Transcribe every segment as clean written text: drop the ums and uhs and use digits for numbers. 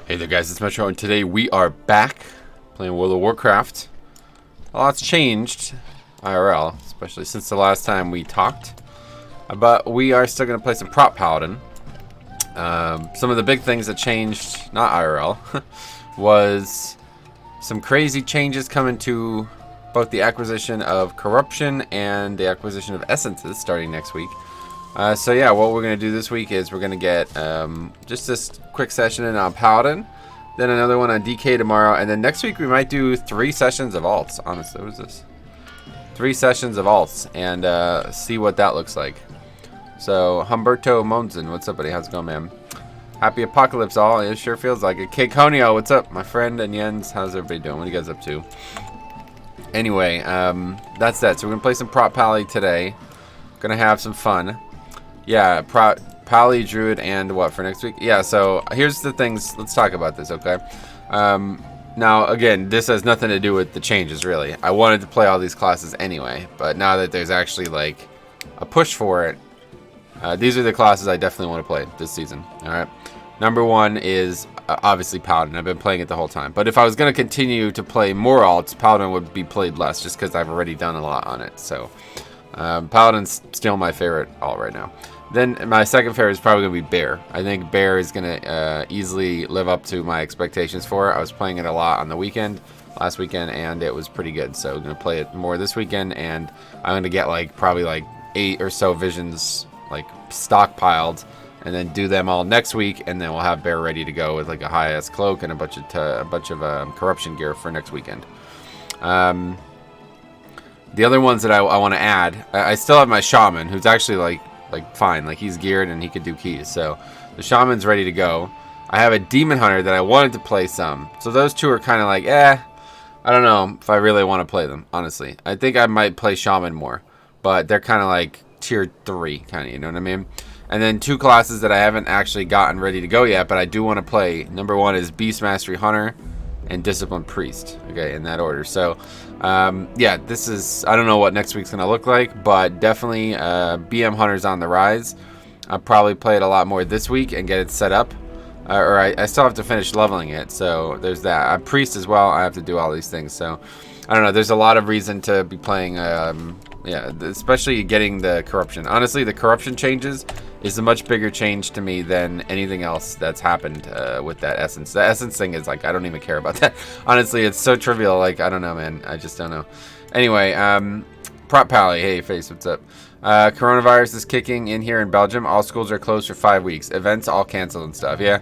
Hey there guys, it's Metro, and today we are back playing World of Warcraft. A lot's changed IRL, especially since the last time we talked. But we are still going to play some Prot Paladin. Some of the big things that changed, not IRL, was some crazy changes coming to both the acquisition of corruption and the acquisition of essences starting next week. So yeah, what we're going to do this week is we're going to get just this quick session in on Paladin, then another one on DK tomorrow, and then next week we might do 3 sessions of alts. Honestly, what is this? 3 sessions of alts, and see what that looks like. So, Humberto Monzon, what's up, buddy? How's it going, man? Happy Apocalypse all. It sure feels like it. Kid Conio, what's up? My friend and Jens, how's everybody doing? What are you guys up to? Anyway, that's that. So we're going to play some Prot Pally today. Gonna have some fun. Yeah, Prot Pally, Druid, and what for next week? Yeah, so here's the things. Let's talk about this, okay? Now, again, this has nothing to do with the changes, really. I wanted to play all these classes anyway, but now that there's actually, like, a push for it, these are the classes I definitely want to play this season, alright? Number 1 is, obviously, Paladin. I've been playing it the whole time. But if I was going to continue to play more alts, Paladin would be played less, just because I've already done a lot on it, so... Paladin's still my favorite alt right now. Then my second favorite is probably going to be Bear. I think Bear is going to easily live up to my expectations for it. I was playing it a lot on the weekend, last weekend, and it was pretty good. So I'm going to play it more this weekend, and I'm going to get like probably like 8 or so visions like stockpiled, and then do them all next week, and then we'll have Bear ready to go with like a high-ass cloak and a bunch of corruption gear for next weekend. The other ones that I want to add, I still have my Shaman, who's actually like fine, like he's geared and he could do keys. So the Shaman's ready to go. I have a Demon Hunter that I wanted to play some. So those two are kind of like, I don't know if I really want to play them, honestly. I think I might play Shaman more, but they're kind of like tier 3, kind of, you know what I mean? And then 2 classes that I haven't actually gotten ready to go yet, but I do want to play. Number 1 is Beast Mastery Hunter and Discipline Priest, okay, in that order. So yeah, this is, I don't know what next week's gonna look like, but definitely BM Hunter's on the rise. I'll probably play it a lot more this week and get it set up, or I still have to finish leveling it, so there's that. Priest as well, I have to do all these things, so I don't know, there's a lot of reason to be playing, yeah, especially getting the corruption. Honestly, the corruption changes is a much bigger change to me than anything else that's happened with that essence. The essence thing is like, I don't even care about that. Honestly, it's so trivial, like, I don't know, man. I just don't know. Anyway, Prot Pally, hey, Face, what's up? Coronavirus is kicking in here in Belgium. All schools are closed for 5 weeks. Events all canceled and stuff, yeah.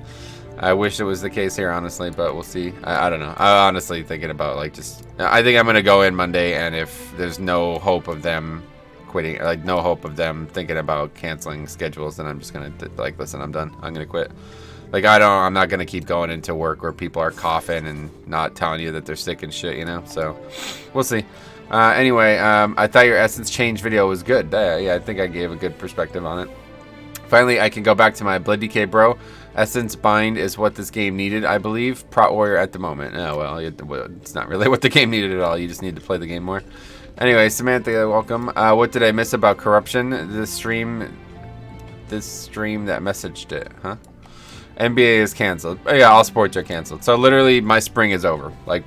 I wish it was the case here, honestly, but we'll see. I don't know. I'm honestly thinking about, like, I think I'm going to go in Monday, and if there's no hope of them quitting, like, no hope of them thinking about canceling schedules, then I'm just going to, like, listen, I'm done. I'm going to quit. Like, I'm not going to keep going into work where people are coughing and not telling you that they're sick and shit, you know? So, we'll see. Anyway, I thought your Essence Change video was good. Yeah, I think I gave a good perspective on it. Finally, I can go back to my Blood DK, bro. Essence Bind is what this game needed, I believe. Prot Warrior at the moment. Oh, well, it's not really what the game needed at all. You just need to play the game more. Anyway, Samantha, welcome. What did I miss about corruption? This stream that messaged it, huh? NBA is canceled. Oh, yeah, all sports are canceled. So literally, my spring is over. Like,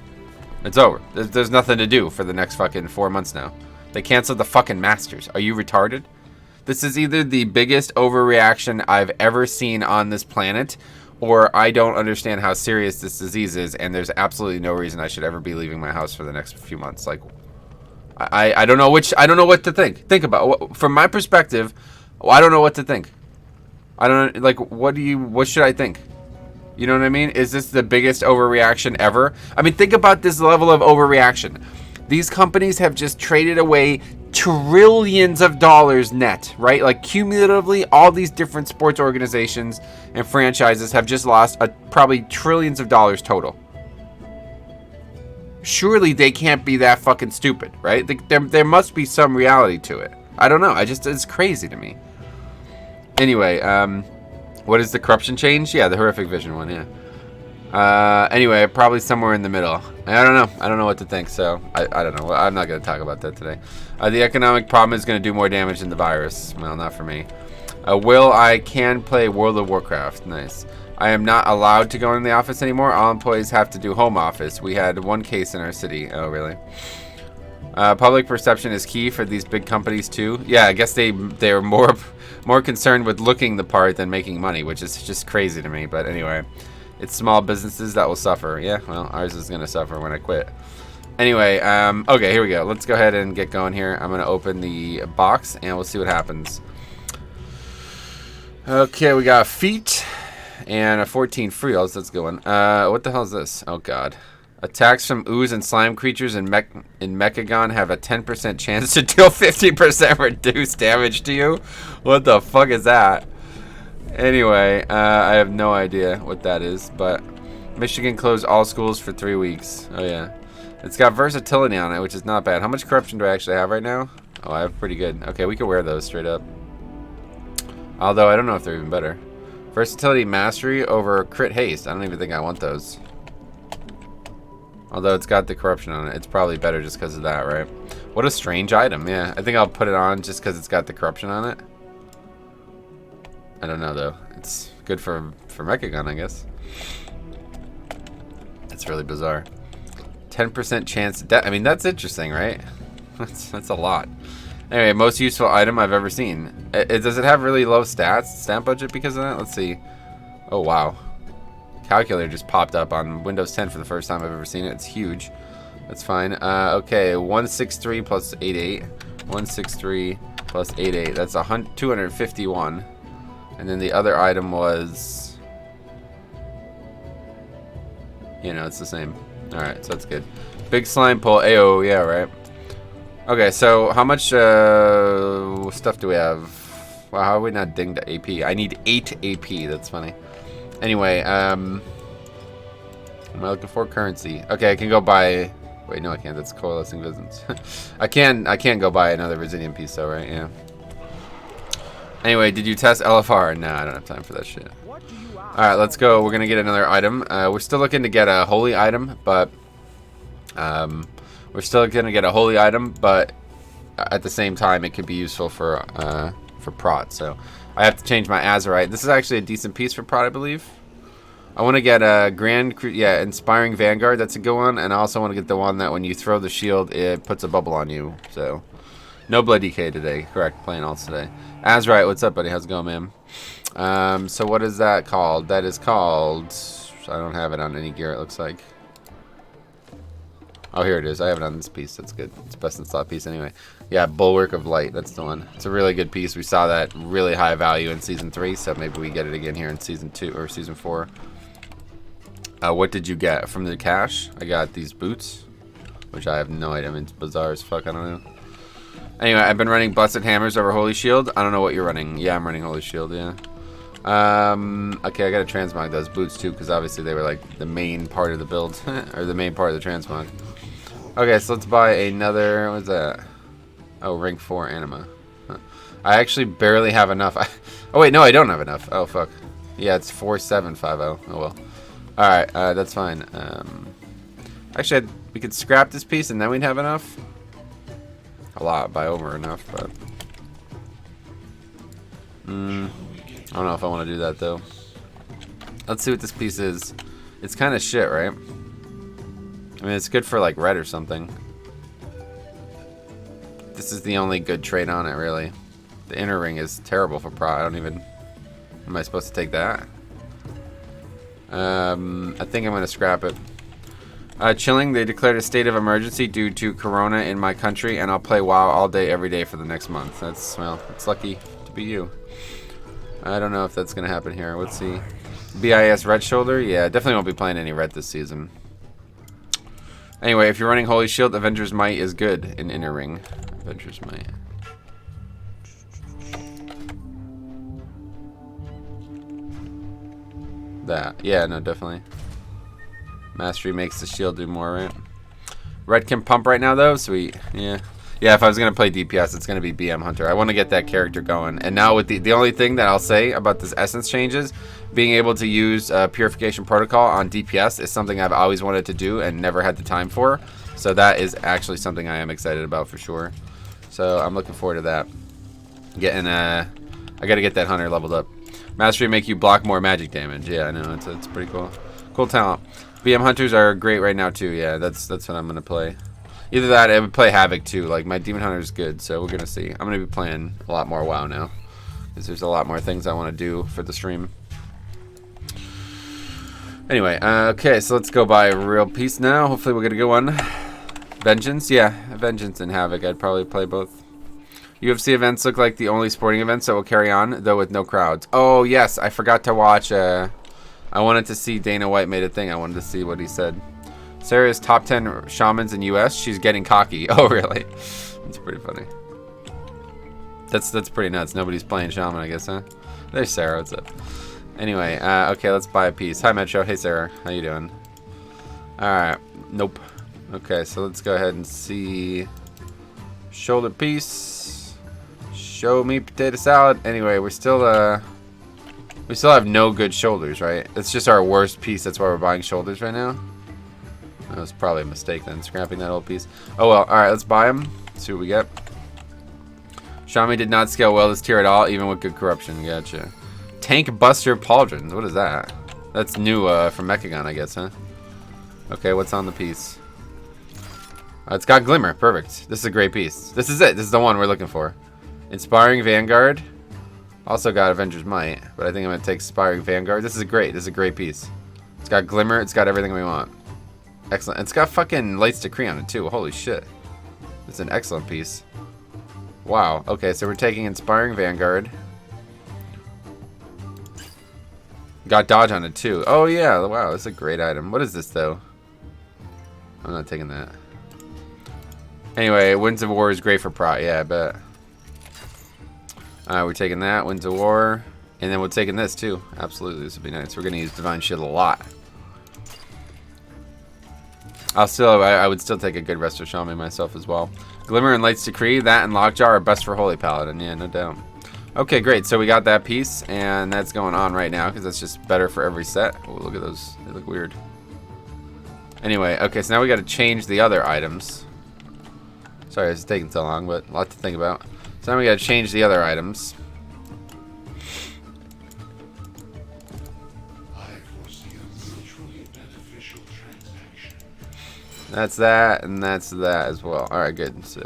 it's over. There's nothing to do for the next fucking 4 months now. They canceled the fucking Masters. Are you retarded? This is either the biggest overreaction I've ever seen on this planet, or I don't understand how serious this disease is, and there's absolutely no reason I should ever be leaving my house for the next few months. Like, I don't know I don't know what to think. Think about, from my perspective, I don't know what to think. I don't, like, what should I think? You know what I mean? Is this the biggest overreaction ever? I mean, think about this level of overreaction. These companies have just traded away trillions of dollars net, right? Like, cumulatively, all these different sports organizations and franchises have just lost probably trillions of dollars total. Surely they can't be that fucking stupid, right? There must be some reality to it. I don't know. It's crazy to me. Anyway, what is the corruption change? Yeah, the horrific vision one, yeah. Anyway, probably somewhere in the middle. I don't know. I don't know what to think, so I don't know. I'm not going to talk about that today. The economic problem is going to do more damage than the virus. Well, not for me. Will I can play World of Warcraft. Nice. I am not allowed to go in the office anymore. All employees have to do home office. We had one case in our city. Oh, really? Public perception is key for these big companies too. Yeah, I guess they're more concerned with looking the part than making money, which is just crazy to me. But anyway, it's small businesses that will suffer. Yeah, well, ours is gonna suffer when I quit. Anyway, okay, here we go. Let's go ahead and get going here. I'm gonna open the box and we'll see what happens. Okay, we got feet and a 14 free. Let's go on. What the hell is this? Oh god. Attacks from ooze and slime creatures in Mechagon have a 10% chance to deal 50% reduced damage to you. What the fuck is that? Anyway, I have no idea what that is, but Michigan closed all schools for 3 weeks. Oh yeah. It's got versatility on it, which is not bad. How much corruption do I actually have right now? Oh, I have pretty good. Okay, we can wear those straight up. Although I don't know if they're even better. Versatility mastery over crit haste. I don't even think I want those. Although it's got the corruption on it. It's probably better just because of that, right? What a strange item. Yeah, I think I'll put it on just because it's got the corruption on it. I don't know, though. It's good for Mechagon, I guess. It's really bizarre. 10% chance to I mean, that's interesting, right? That's a lot. Anyway, most useful item I've ever seen. Does it have really low stat budget because of that? Let's see. Oh, wow. Calculator just popped up on Windows 10 for the first time I've ever seen it. It's huge. That's fine. Okay, 163 plus 88. 163 plus 88. That's 251. And then the other item was... You know, it's the same. Alright, so that's good. Big slime pull. Ayo, yeah, right. Okay, so how much stuff do we have? Wow, how are we not dinged to AP? I need 8 AP. That's funny. Anyway, am I looking for currency? Okay, I can go buy... Wait, no, I can't. That's coalescing business. I can't go buy another Resilient piece, though, right? Yeah. Anyway, did you test LFR? No, I don't have time for that shit. Alright, let's go. We're going to get another item. We're still looking to get a holy item, but... we're still going to get a holy item, but at the same time, it could be useful for Prot. So I have to change my Azurite. This is actually a decent piece for Prot, I believe. I want to get a Inspiring Vanguard. That's a good one. And I also want to get the one that when you throw the shield, it puts a bubble on you. So no Blood DK today. Correct. Playing alts today. Azurite, what's up, buddy? How's it going, man? So what is that called? That is called... I don't have it on any gear, it looks like. Oh, here it is. I have it on this piece. That's good. It's best in slot piece anyway. Yeah, Bulwark of Light. That's the one. It's a really good piece. We saw that really high value in Season 3, so maybe we get it again here in Season 2 or Season 4. What did you get from the cache? I got these boots, which I have no idea. I mean, it's bizarre as fuck. I don't know. Anyway, I've been running Blessed Hammers over Holy Shield. I don't know what you're running. Yeah, I'm running Holy Shield, yeah. Okay, I gotta transmog those boots too, because obviously they were like the main part of the build, or the main part of the transmog. Okay, so let's buy another, what's that? Oh, rank 4 anima. Huh. I actually barely have enough. Oh wait, no, I don't have enough. Oh fuck. Yeah, it's 4750. Oh well. Alright, that's fine. Actually, we could scrap this piece and then we'd have enough. A lot, by over enough, but... I don't know if I want to do that, though. Let's see what this piece is. It's kind of shit, right? I mean, it's good for, like, red or something. This is the only good trait on it, really. The inner ring is terrible for Prot. I don't even... Am I supposed to take that? I think I'm going to scrap it. Chilling, they declared a state of emergency due to Corona in my country, and I'll play WoW all day, every day for the next month. That's, well, it's lucky to be you. I don't know if that's going to happen here. Let's see. BIS Red Shoulder? Yeah, definitely won't be playing any red this season. Anyway, if you're running Holy Shield, Avenger's Might is good in Inner Ring. Avenger's Might. That. Yeah, no, definitely. Mastery makes the shield do more, right? Red can pump right now, though. Sweet. Yeah. Yeah, if I was going to play DPS, it's going to be BM Hunter. I want to get that character going. And now with the only thing that I'll say about this essence changes, being able to use Purification Protocol on DPS is something I've always wanted to do and never had the time for. So that is actually something I am excited about for sure. So I'm looking forward to that. Getting I gotta get that hunter leveled up. Mastery make you block more magic damage. Yeah, I know. It's pretty cool. Cool talent. BM hunters are great right now too. Yeah, that's what I'm gonna play. Either that, I would play Havoc too. Like my demon hunter is good, so we're gonna see. I'm gonna be playing a lot more WoW now, because there's a lot more things I want to do for the stream. Anyway, okay, so let's go buy a real piece now. Hopefully we'll get a good one. Vengeance, yeah, Vengeance and Havoc. I'd probably play both. UFC events look like the only sporting events that will carry on, though with no crowds. Oh yes, I forgot to watch. I wanted to see Dana White made a thing. I wanted to see what he said. Sarah's top 10 shamans in US. She's getting cocky. Oh really? That's pretty funny. That's pretty nuts. Nobody's playing shaman, I guess, huh? There's Sarah. What's up? Anyway, okay, let's buy a piece. Hi Metro. Hey Sarah. How you doing? Alright. Nope. Okay, so let's go ahead and see. Shoulder piece. Show me potato salad. Anyway, we still have no good shoulders, right? It's just our worst piece. That's why we're buying shoulders right now. That was probably a mistake then, scrapping that old piece. Oh well, alright, let's buy them. See what we get. Shami did not scale well this tier at all, even with good corruption. Gotcha. Tank Buster Pauldrons. What is that? That's new from Mechagon, I guess, huh? Okay, what's on the piece? It's got Glimmer. Perfect. This is a great piece. This is it. This is the one we're looking for. Inspiring Vanguard. Also got Avenger's Might, but I think I'm going to take Inspiring Vanguard. This is a great piece. It's got Glimmer. It's got everything we want. Excellent. It's got fucking Light's Decree on it, too. Holy shit. It's an excellent piece. Wow. Okay, so we're taking Inspiring Vanguard. Got Dodge on it, too. Oh, yeah. Wow, that's a great item. What is this, though? I'm not taking that. Anyway, Winds of War is great for Prot. Yeah, I bet. We're taking that. Winds of War. And then we're taking this, too. Absolutely. This would be nice. We're going to use Divine Shield a lot. I would still take a good Resto Shaman myself as well. Glimmer and Light's Decree, that and Lockjaw are best for Holy Paladin. Yeah, no doubt. Okay, great. So we got that piece, and that's going on right now because that's just better for every set. Oh, look at those. They look weird. Anyway, okay, so now we got to change the other items. Sorry, it's taking so long, but a lot to think about. So now we got to change the other items. That's that, and that's that as well. Alright, good. So,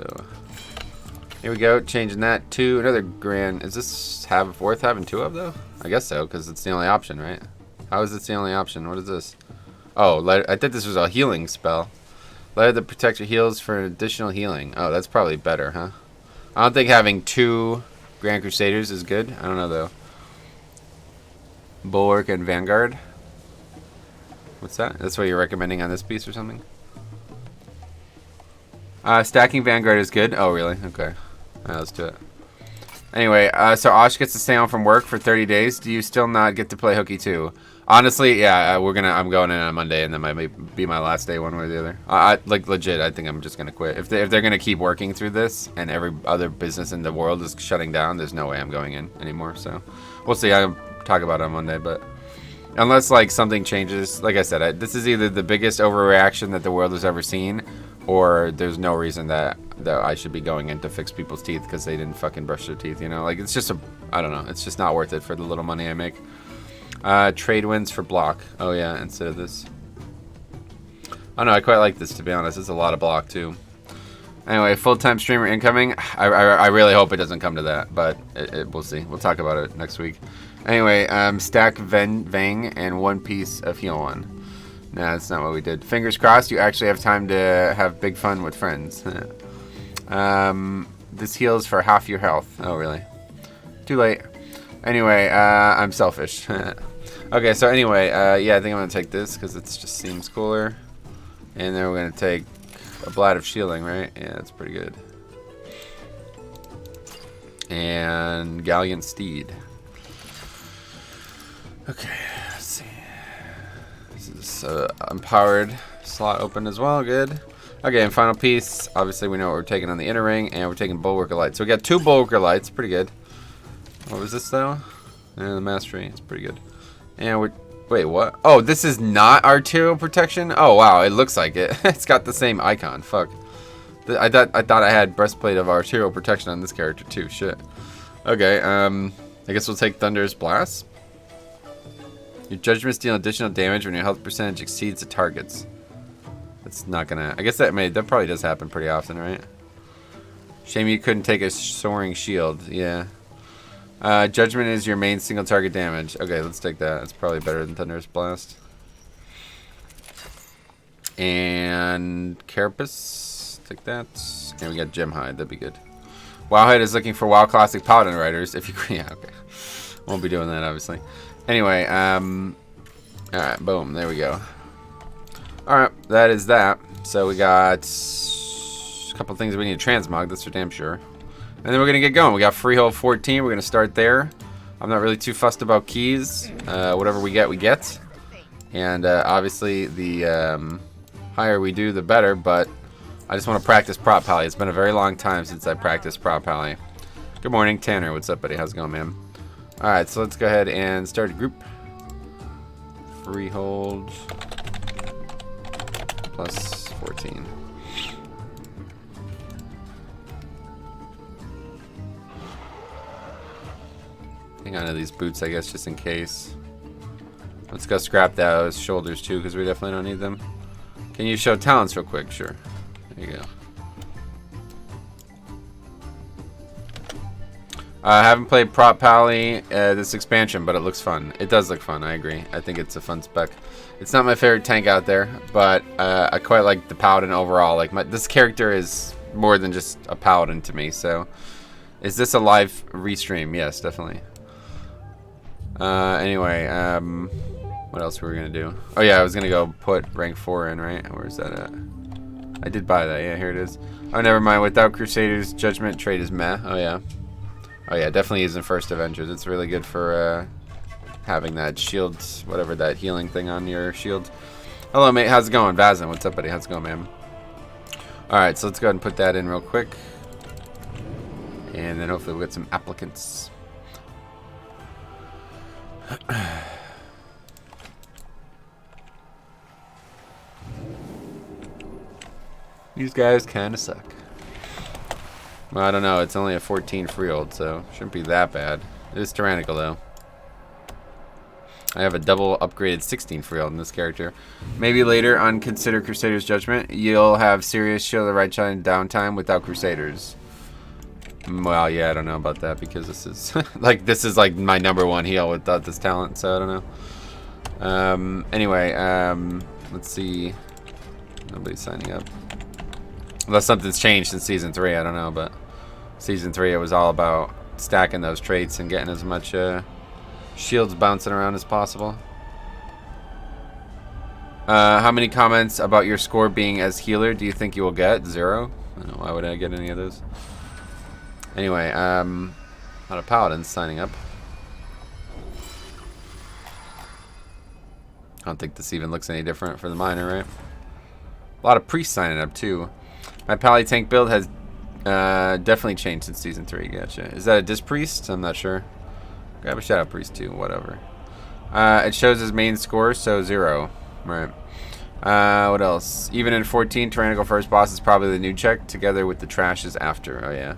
here we go. Changing that to another grand. Is this worth having two of, though? I guess so, because it's the only option, right? How is this the only option? What is this? Oh, I thought this was a healing spell. Let the protector heals for an additional healing. Oh, that's probably better, huh? I don't think having two Grand Crusaders is good. I don't know, though. Bulwark and Vanguard. What's that? That's what you're recommending on this piece or something? Stacking Vanguard is good. Oh, really? Okay. Alright, let's do it. Anyway, so Osh gets to stay home from work for 30 days. Do you still not get to play hooky too? Honestly, yeah, I'm going in on Monday, and that might be my last day one way or the other. Like, legit, I think I'm just going to quit. If they're going to keep working through this, and every other business in the world is shutting down, there's no way I'm going in anymore. So, we'll see. I'll talk about it on Monday, but unless, like, something changes, like I said, this is either the biggest overreaction that the world has ever seen, or there's no reason that I should be going in to fix people's teeth because they didn't fucking brush their teeth, you know? Like, it's just I don't know. It's just not worth it for the little money I make. Trade wins for block. Oh, yeah, instead of this. Oh, no, I quite like this, to be honest. It's a lot of block, too. Anyway, full-time streamer incoming. I really hope it doesn't come to that, but we'll see. We'll talk about it next week. Anyway, stack Vang and one piece of Heal One. Nah, that's not what we did. Fingers crossed you actually have time to have big fun with friends. This heals for half your health. Oh, really? Too late. Anyway, I'm selfish. Okay, so anyway, yeah, I think I'm going to take this because it just seems cooler. And then we're going to take a Blade of Shielding, right? Yeah, that's pretty good. And Gallant Steed. Okay, let's see. This is empowered slot open as well. Good. Okay, and final piece. Obviously, we know what we're taking on the inner ring, and we're taking Bulwarker Light. So we got two Bulwarker Lights. Pretty good. What was this, though? Yeah, the Mastery. It's pretty good. And we're... Wait, what? Oh, this is not arterial protection? Oh, wow. It looks like it. It's got the same icon. Fuck. I thought I had breastplate of arterial protection on this character, too. Shit. Okay, I guess we'll take Thunderous Blast. Your judgments deal additional damage when your health percentage exceeds the target's. That's not gonna... I guess that probably does happen pretty often, right? Shame you couldn't take a soaring shield. Yeah. Judgment is your main single target damage. Okay, let's take that. That's probably better than Thunderous Blast. And Carapace. Take that. And we got Gem Hide. That'd be good. Wowhead is looking for WoW Classic Paladin riders. If you... Yeah, okay. Won't be doing that, obviously. Anyway, alright, boom. There we go. Alright, that is that. So we got a couple things we need to transmog. That's for damn sure. And then we're going to get going. We got Freehold 14. We're going to start there. I'm not really too fussed about keys. Whatever we get, we get. And obviously, the higher we do, the better. But I just want to practice Prot Pally. It's been a very long time since I practiced Prot Pally. Good morning, Tanner. What's up, buddy? How's it going, man? Alright, so let's go ahead and start a group. Freehold plus 14. Hang on to these boots, I guess, just in case. Let's go scrap those shoulders too, because we definitely don't need them. Can you show talents real quick? Sure. There you go. I haven't played Prot Pally this expansion, but it looks fun. It does look fun, I agree. I think it's a fun spec. It's not my favorite tank out there, but I quite like the Paladin overall. Like this character is more than just a Paladin to me. So, is this a live restream? Yes, definitely. Anyway, what else were we gonna do? Oh yeah, I was gonna go put rank 4 in, right? Where's that at? I did buy that. Yeah, here it is. Oh, never mind. Without Crusaders, Judgment trade is meh. Oh yeah. Oh yeah, definitely using First Avengers. It's really good for having that shield, whatever, that healing thing on your shield. Hello, mate. How's it going? Vazin, what's up, buddy? How's it going, man? Alright, so let's go ahead and put that in real quick. And then hopefully we'll get some applicants. These guys kind of suck. Well, I don't know. It's only a 14 Freehold, so shouldn't be that bad. It is tyrannical, though. I have a double upgraded 16 Freehold in this character. Maybe later on Consider Crusader's Judgment, you'll have serious Shield of the Right Side downtime without Crusaders. Well, yeah, I don't know about that because this is this is like my #1 heal without this talent, so I don't know. Anyway, let's see. Nobody's signing up. Unless something's changed since Season 3, I don't know, but Season 3 it was all about stacking those traits and getting as much shields bouncing around as possible. How many comments about your score being as healer do you think you will get? 0? I don't know, why would I get any of those? Anyway, a lot of paladins signing up. I don't think this even looks any different for the miner, right? A lot of priests signing up too. My Pally tank build has definitely changed since Season 3. Gotcha. Is that a Dis Priest? I'm not sure. Grab a Shadow Priest too. Whatever. It shows his main score, so 0. Right. What else? Even in 14, Tyrannical first boss is probably the new check, together with the trashes after. Oh yeah.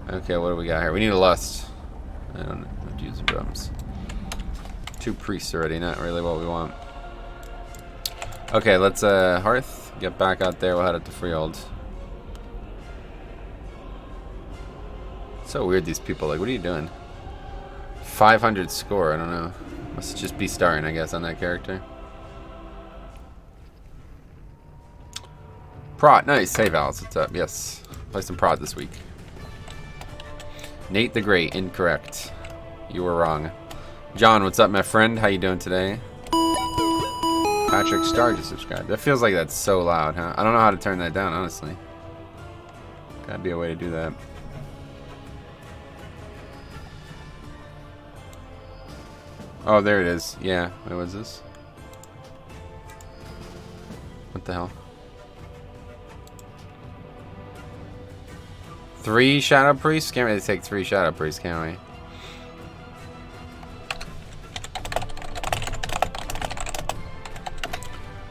Okay, what do we got here? We need a Lust. I don't know. I'm using drums. 2 priests already. Not really what we want. Okay, let's Hearth. Get back out there. We'll head up to Freehold. So weird, these people. Like, what are you doing? 500 score. I don't know. Must just be starring, I guess, on that character. Prot. Nice. Hey, Vals. What's up? Yes. Play some Prot this week. Nate the Great. Incorrect. You were wrong. John, what's up, my friend? How you doing today? Patrick Starr just subscribed. That feels like that's so loud, huh? I don't know how to turn that down, honestly. Gotta be a way to do that. Oh, there it is. Yeah. Wait, what's this? What the hell? 3 Shadow Priests? Can't really take 3 Shadow Priests, can we?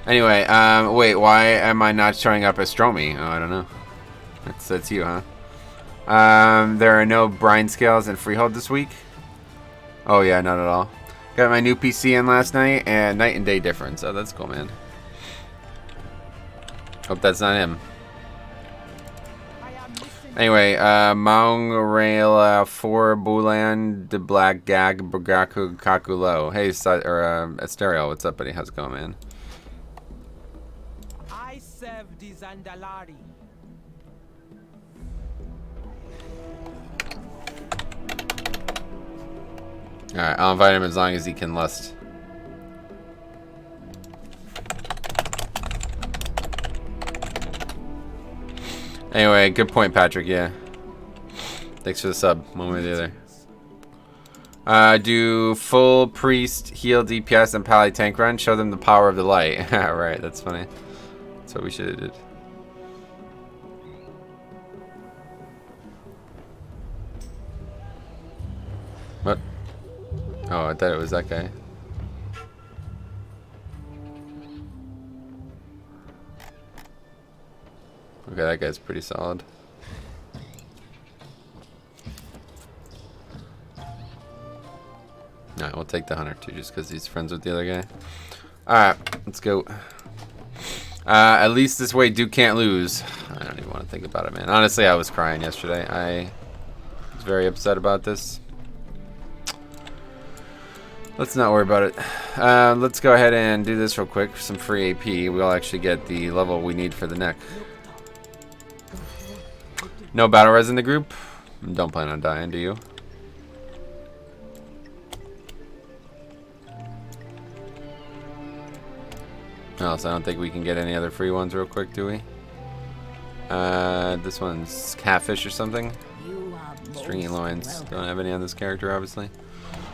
Anyway, wait, why am I not showing up as Stromy? Oh, I don't know. That's you, huh? There are no brine scales in Freehold this week. Oh yeah, not at all. Got my new PC in last night, and night and day difference. Oh, that's cool, man. Hope that's not him. Anyway, Maungrela 4 Bulan de Black Gag Bugaku Kakulo. Hey, Asterial, what's up, buddy? How's it going, man? I serve the Zandalari. Alright, I'll invite him as long as he can lust. Anyway, good point, Patrick, yeah. Thanks for the sub, one way or the other. Do full priest, heal DPS, and pally tank run. Show them the power of the light. Right, that's funny. That's what we should have did. What? Oh, I thought it was that guy. Okay, that guy's pretty solid. Alright, we'll take the hunter too, just because he's friends with the other guy. Alright, let's go. At least this way Duke can't lose. I don't even want to think about it, man. Honestly, I was crying yesterday. I was very upset about this. Let's not worry about it. Let's go ahead and do this real quick. Some free AP. We'll actually get the level we need for the neck. No battle res in the group? Don't plan on dying, do you? No, so I don't think we can get any other free ones real quick, do we? This one's catfish or something. Stringy loins. Don't have any on this character, obviously.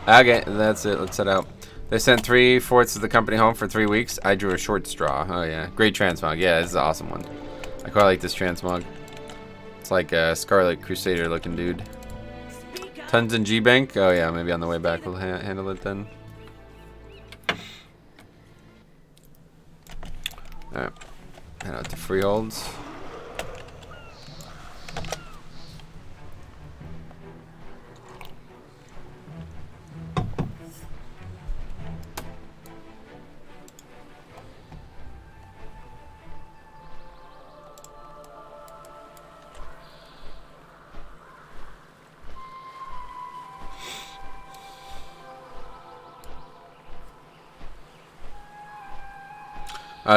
Okay, that's it. Let's head out. They sent 3/4 of the company home for 3 weeks. I drew a short straw. Oh yeah, great transmog. Yeah, this is an awesome one. I quite like this transmog. It's like a Scarlet Crusader looking dude. Tons in G-Bank. Oh yeah, maybe on the way back we'll handle it then. Alright, head out to freeholds.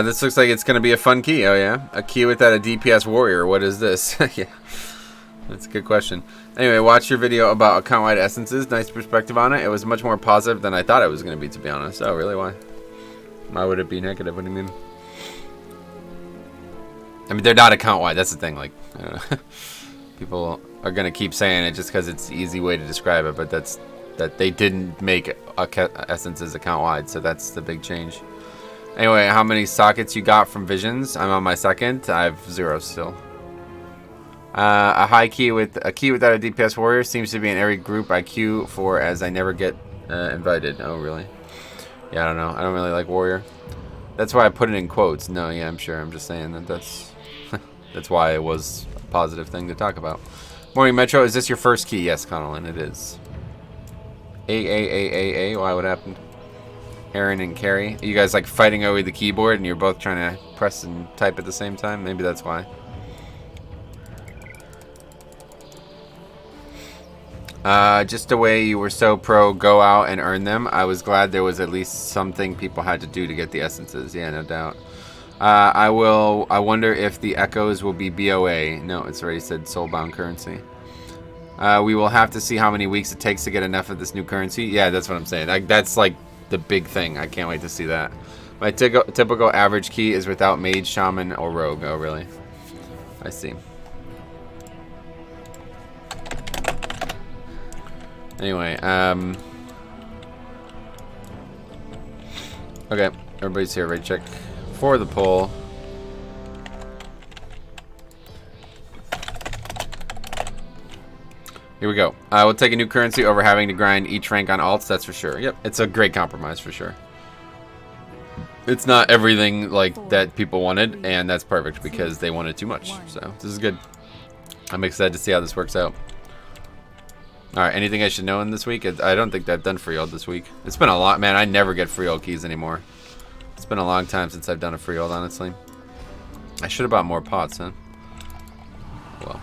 This looks like it's going to be a fun key. Oh, yeah? A key without a DPS warrior. What is this? Yeah. That's a good question. Anyway, watch your video about account-wide essences. Nice perspective on it. It was much more positive than I thought it was going to be, to be honest. Oh, really? Why? Why would it be negative? What do you mean? I mean, they're not account-wide. That's the thing. Like, people are going to keep saying it just because it's the easy way to describe it, but that's that they didn't make essences account-wide, so that's the big change. Anyway, how many sockets you got from Visions? I'm on my second. I have 0 still. A high key with a key without a DPS warrior seems to be in every group I queue for, as I never get invited. Oh, really? Yeah, I don't know. I don't really like warrior. That's why I put it in quotes. No, yeah, I'm sure. I'm just saying that's that's why it was a positive thing to talk about. Morning Metro, is this your first key? Yes, Connellan, it is. A. Why? What happened? Aaron and Carrie, you guys like fighting over the keyboard and you're both trying to press and type at the same time? Maybe that's why. Just the way you were so pro go out and earn them, I was glad there was at least something people had to do to get the essences. Yeah, no doubt. I wonder if the echoes will be BOA. No, it's already said soulbound currency. We will have to see how many weeks it takes to get enough of this new currency. Yeah, that's what I'm saying. That's like the big thing. I can't wait to see that. My typical average key is without mage, shaman, or rogue. Oh, really? I see. Anyway, okay, everybody's here. Right, check for the poll. Here we go. We'll take a new currency over having to grind each rank on alts, that's for sure. Yep, it's a great compromise for sure. It's not everything like that people wanted, and that's perfect because they wanted too much. So this is good. I'm excited to see how this works out. Alright, anything I should know in this week? I don't think I've done Freehold this week. It's been a lot, man. I never get Freehold keys anymore. It's been a long time since I've done a Freehold, honestly. I should have bought more pots, huh? Well.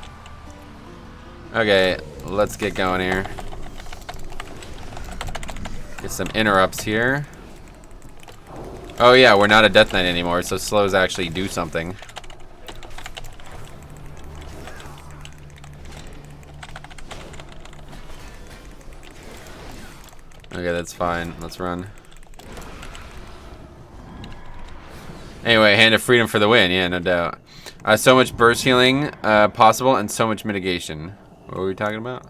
Okay, let's get going here. Get some interrupts here. Oh yeah, we're not a Death Knight anymore, so slows actually do something. Okay, that's fine. Let's run. Anyway, Hand of Freedom for the win. Yeah, no doubt. So much burst healing possible and so much mitigation. What were we talking about?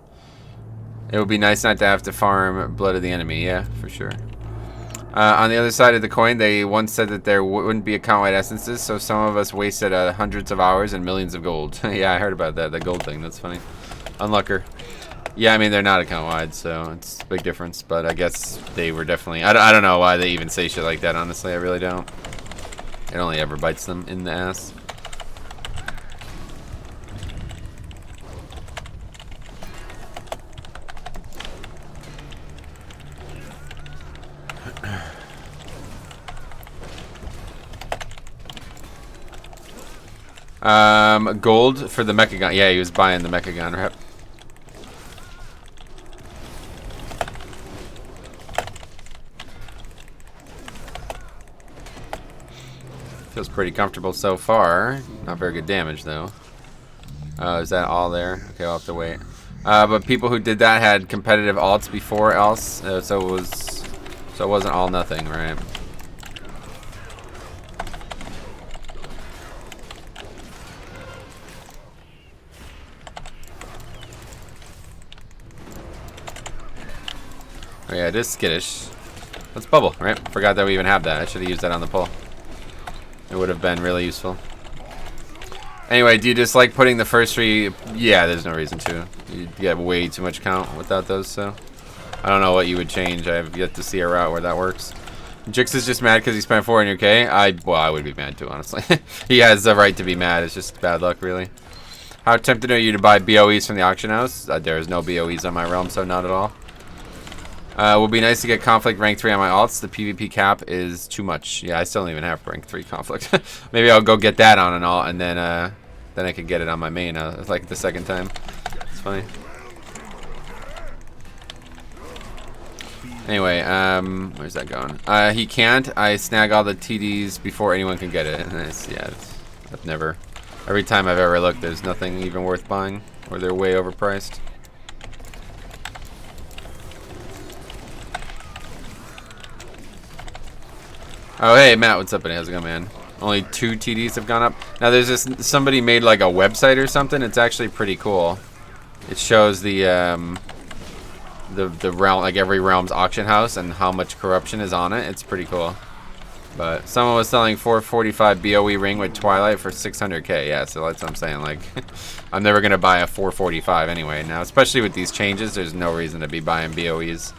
It would be nice not to have to farm Blood of the Enemy. Yeah, for sure. On the other side of the coin, they once said that there wouldn't be account-wide essences, so some of us wasted hundreds of hours and millions of gold. Yeah, I heard about that. The gold thing. That's funny. Unlucker. Yeah, I mean, they're not account-wide, so it's a big difference. But I guess they were definitely... I don't know why they even say shit like that, honestly. I really don't. It only ever bites them in the ass. Gold for the mecha gun. Yeah, he was buying the mecha gun rep. Feels pretty comfortable so far. Not very good damage though. Is that all there? Okay, I'll have to wait. But people who did that had competitive alts before else, so it wasn't all nothing, right? Oh yeah, it is skittish. Let's bubble, right? Forgot that we even have that. I should have used that on the pull. It would have been really useful. Anyway, do you just like putting the first three? Yeah, there's no reason to. You get way too much count without those, so I don't know what you would change. I have yet to see a route where that works. Jix is just mad because he spent 400k. Well, I would be mad too, honestly. He has the right to be mad. It's just bad luck, really. How tempted are you to buy BOEs from the auction house? There is no BOEs on my realm, so not at all. Would be nice to get conflict rank 3 on my alts. The PvP cap is too much. Yeah, I still don't even have rank 3 conflict. Maybe I'll go get that on an alt, and then I can get it on my main like the second time. It's funny. Anyway, where's that going? He can't. I snag all the TDs before anyone can get it. Yeah, I've never. Every time I've ever looked, there's nothing even worth buying, or they're way overpriced. Oh hey Matt, what's up buddy? How's it going, man? Only 2 TDs have gone up. Now there's this, somebody made like a website or something. It's actually pretty cool. It shows the realm, like every realm's auction house and how much corruption is on it. It's pretty cool. But someone was selling 445 BOE ring with Twilight for 600k. Yeah, so that's what I'm saying. Like, I'm never gonna buy a 445 anyway. Now, especially with these changes, there's no reason to be buying BOEs.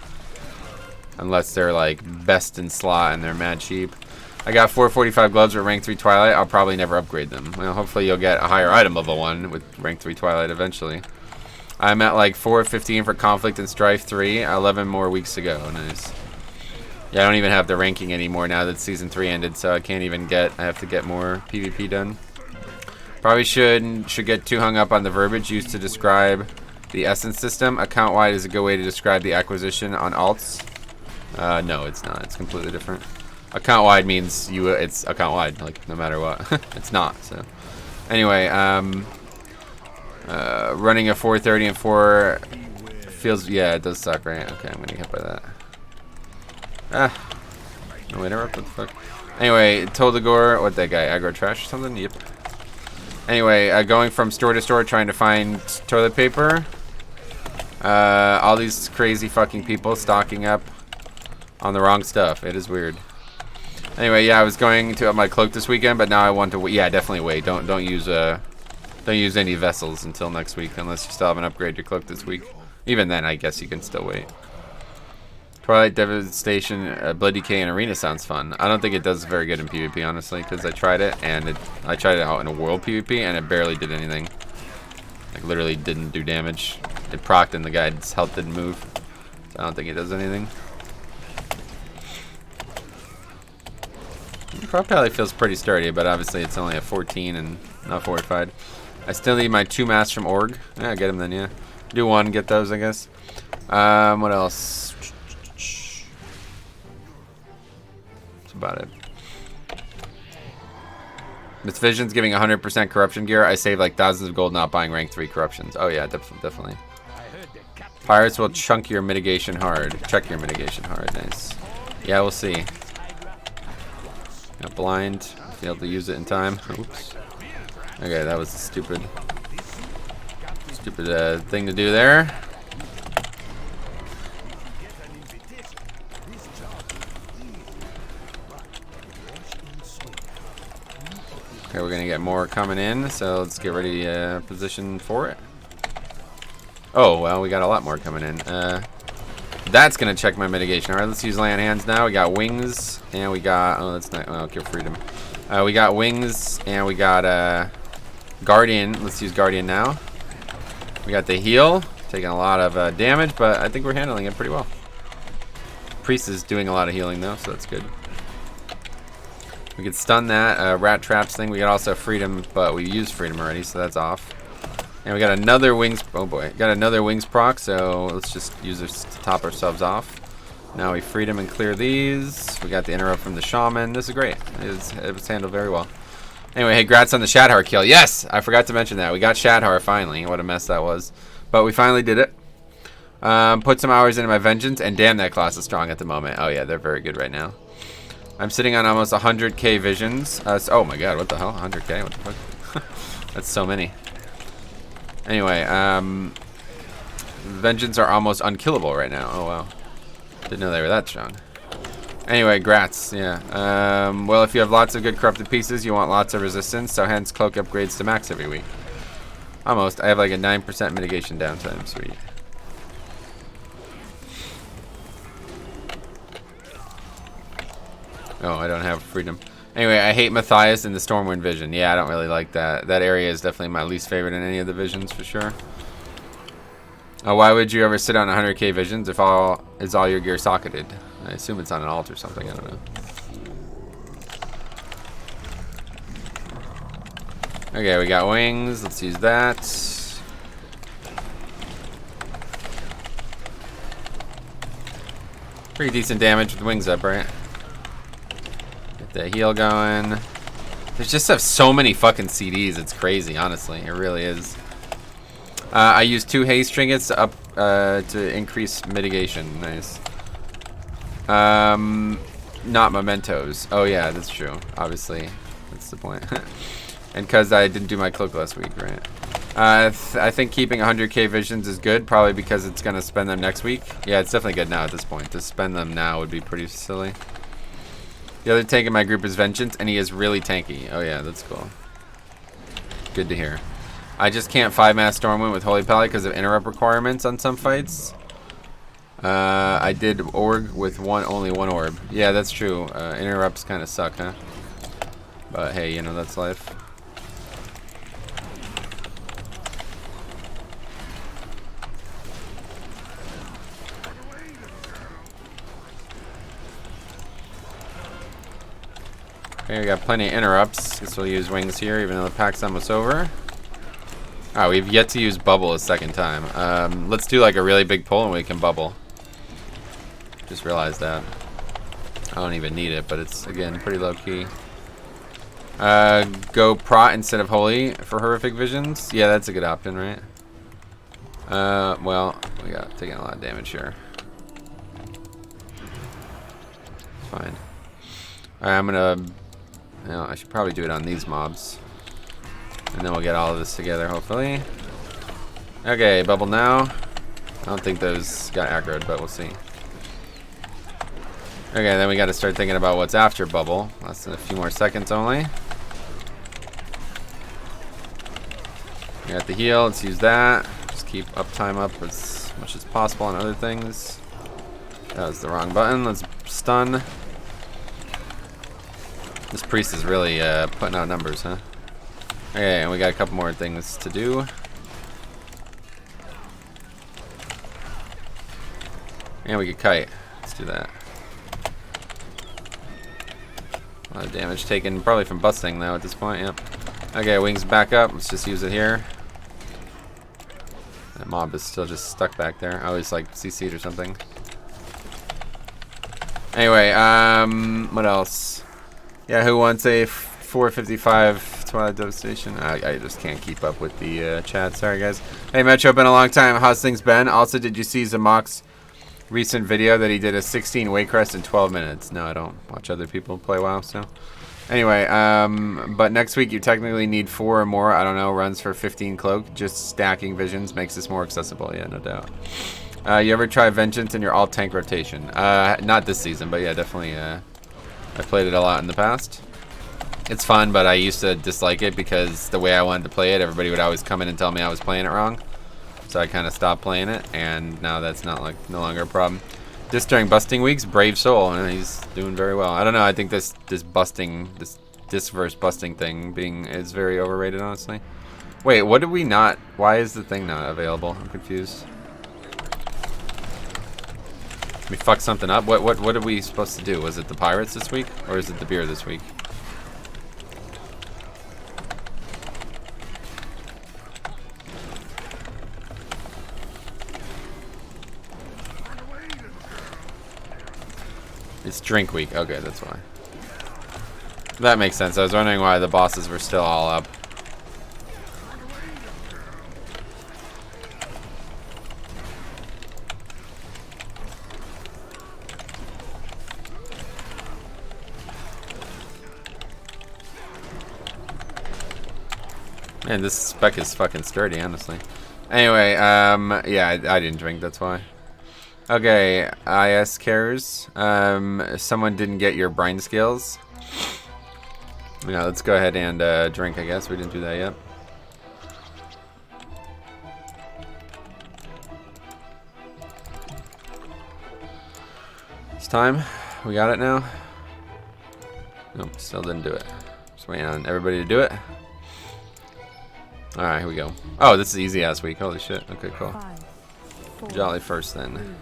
Unless they're like best in slot and they're mad cheap. I got 445 gloves with rank 3 Twilight. I'll probably never upgrade them. Well, hopefully you'll get a higher item level one with rank 3 Twilight eventually. I'm at like 415 for Conflict and Strife 3. 11 more weeks to go. Nice. Yeah, I don't even have the ranking anymore now that season 3 ended, so I can't even get. I have to get more PvP done. Probably should get too hung up on the verbiage used to describe the essence system. Account wide is a good way to describe the acquisition on alts. No, it's not. It's completely different. Account wide means it's account wide, like no matter what. It's not. So, anyway, running a 430 and 4 feels. Yeah, it does suck, right? Okay, I'm gonna get by that. No interrupt. What the fuck? Anyway, Toldagor, what that guy? Aggro trash or something? Yep. Anyway, going from store to store trying to find toilet paper. All these crazy fucking people stocking up on the wrong stuff. It is weird. Anyway, yeah, I was going to up my cloak this weekend, but now I want to wait. Yeah, definitely wait. Don't use any vessels until next week, unless you still haven't upgraded your cloak this week. Even then, I guess you can still wait. Twilight Devastation, Blood Decay, and Arena sounds fun. I don't think it does very good in PvP, honestly, because I tried it, and I tried it out in a world PvP, and it barely did anything. Like, literally didn't do damage. it procced and the guy's health didn't move. So I don't think it does anything. Prot Pally feels pretty sturdy, but obviously it's only a 14 and not fortified. I still need my 2 masks from Org. Yeah, get them then, yeah. Do 1, get those, I guess. What else? That's about it. Miss Vision's giving 100% corruption gear. I save like thousands of gold not buying rank 3 corruptions. Oh yeah, definitely. Pirates will chunk your mitigation hard. Check your mitigation hard. Nice. Yeah, we'll see. Got blind. Be able to use it in time. Oops. Okay, that was a stupid thing to do there. Okay, we're gonna get more coming in, so let's get ready position for it. Oh well, we got a lot more coming in. That's gonna check my mitigation. All right, let's use land hands now. We got wings, and we got that's not kill freedom. We got wings, and we got guardian. Let's use guardian now. We got the heal, taking a lot of damage, but I think we're handling it pretty well. Priest is doing a lot of healing though, so that's good. We could stun that rat traps thing. We got also freedom, but we used freedom already, so that's off. And we got another wings. Oh boy, got another wings proc. So let's just use this to top ourselves off. Now we freedom and clear these. We got the interrupt from the shaman. This is great. It was handled very well. Anyway, hey, grats on the Shadhar kill. Yes, I forgot to mention that. We got Shadhar finally. What a mess that was, but we finally did it. Put some hours into my vengeance, and damn, that class is strong at the moment. Oh yeah, they're very good right now. I'm sitting on almost 100k visions. Oh my god, what the hell? 100k? What the fuck? That's so many. Anyway, vengeance are almost unkillable right now. Oh wow, didn't know they were that strong. Anyway, grats. Yeah. Well, if you have lots of good corrupted pieces, you want lots of resistance. So hence, cloak upgrades to max every week. Almost. I have like a 9% mitigation downtime. Sweet. Oh, I don't have freedom. Anyway, I hate Matthias in the Stormwind vision. Yeah, I don't really like that. That area is definitely my least favorite in any of the visions for sure. Why would you ever sit on 100k visions if all your gear socketed? I assume it's on an alt or something. I don't know. Okay, we got wings. Let's use that. Pretty decent damage with wings up, right? Get the heal going. There's just so many fucking CDs. It's crazy, honestly. It really is. I use 2 haste trinkets to to increase mitigation. Nice. Not mementos. Oh yeah, that's true. Obviously, that's the point. And because I didn't do my cloak last week, right? I think keeping 100k visions is good, probably because it's gonna spend them next week. Yeah, it's definitely good now at this point. To spend them now would be pretty silly. The other tank in my group is Vengeance, and he is really tanky. Oh yeah, that's cool. Good to hear. I just can't 5-mass Stormwind with Holy Pally because of interrupt requirements on some fights. I did Org with only one orb. Yeah, that's true. Interrupts kind of suck, huh? But hey, you know, that's life. Okay, we got plenty of interrupts. Guess we'll use wings here, even though the pack's almost over. Oh, we've yet to use bubble a second time. Let's do like a really big pull and we can bubble. Just realized that. I don't even need it, but it's, again, pretty low key. Go Prot instead of Holy for horrific visions. Yeah, that's a good option, right? Well, we got taking a lot of damage here. Fine. Alright, I'm gonna... You know, I should probably do it on these mobs. And then we'll get all of this together, hopefully. Okay, bubble now. I don't think those got aggroed, but we'll see. Okay, then we got to start thinking about what's after bubble. Less than a few more seconds only. We got the heal. Let's use that. Just keep uptime up as much as possible on other things. That was the wrong button. Let's stun. This priest is really putting out numbers, huh? Okay, and we got a couple more things to do. And we could kite. Let's do that. A lot of damage taken, probably from busting though at this point. Yep. Okay, wings back up. Let's just use it here. That mob is still just stuck back there. I always like CC'd or something. Anyway, what else? Yeah, who wants a 455 Twilight Devastation? I just can't keep up with the chat. Sorry, guys. Hey, Metro, been a long time. How's things been? Also, did you see Zamok's recent video that he did a 16 Waycrest in 12 minutes? No, I don't watch other people play WoW, so. Anyway, but next week you technically need 4 or more, I don't know, runs for 15 cloak. Just stacking visions makes this more accessible, yeah, no doubt. You ever try Vengeance in your all-tank rotation? Not this season, but yeah, definitely, I played it a lot in the past. It's fun, but I used to dislike it because the way I wanted to play it, everybody would always come in and tell me I was playing it wrong. So I kind of stopped playing it, and now that's not no longer a problem. Just during busting weeks, Brave Soul, and he's doing very well. I don't know, I think this busting, this verse busting thing is very overrated, honestly. Wait, what did we not, why is the thing not available? I'm confused. We fucked something up? What are we supposed to do? Was it the pirates this week? Or is it the beer this week? It's drink week. Okay, that's why. That makes sense. I was wondering why the bosses were still all up. Man, this spec is fucking sturdy, honestly. Anyway, yeah, I didn't drink, that's why. Okay, IS cares. Someone didn't get your brine skills. Yeah, let's go ahead and drink, I guess. We didn't do that yet. It's time. We got it now. Nope, still didn't do it. Just waiting on everybody to do it. Alright, here we go. Oh, this is easy ass week. Holy shit. Okay, cool. 5, 4, Jolly first then.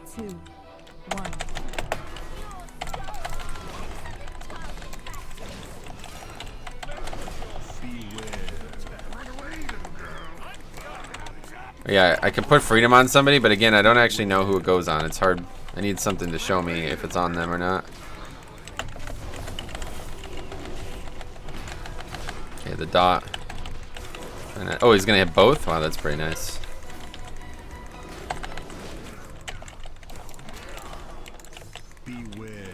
3, 2, 1. Yeah, I can put freedom on somebody, but again, I don't actually know who it goes on. It's hard. I need something to show me if it's on them or not. Okay, the dot. Oh, he's gonna hit both? Wow, that's pretty nice. Beware.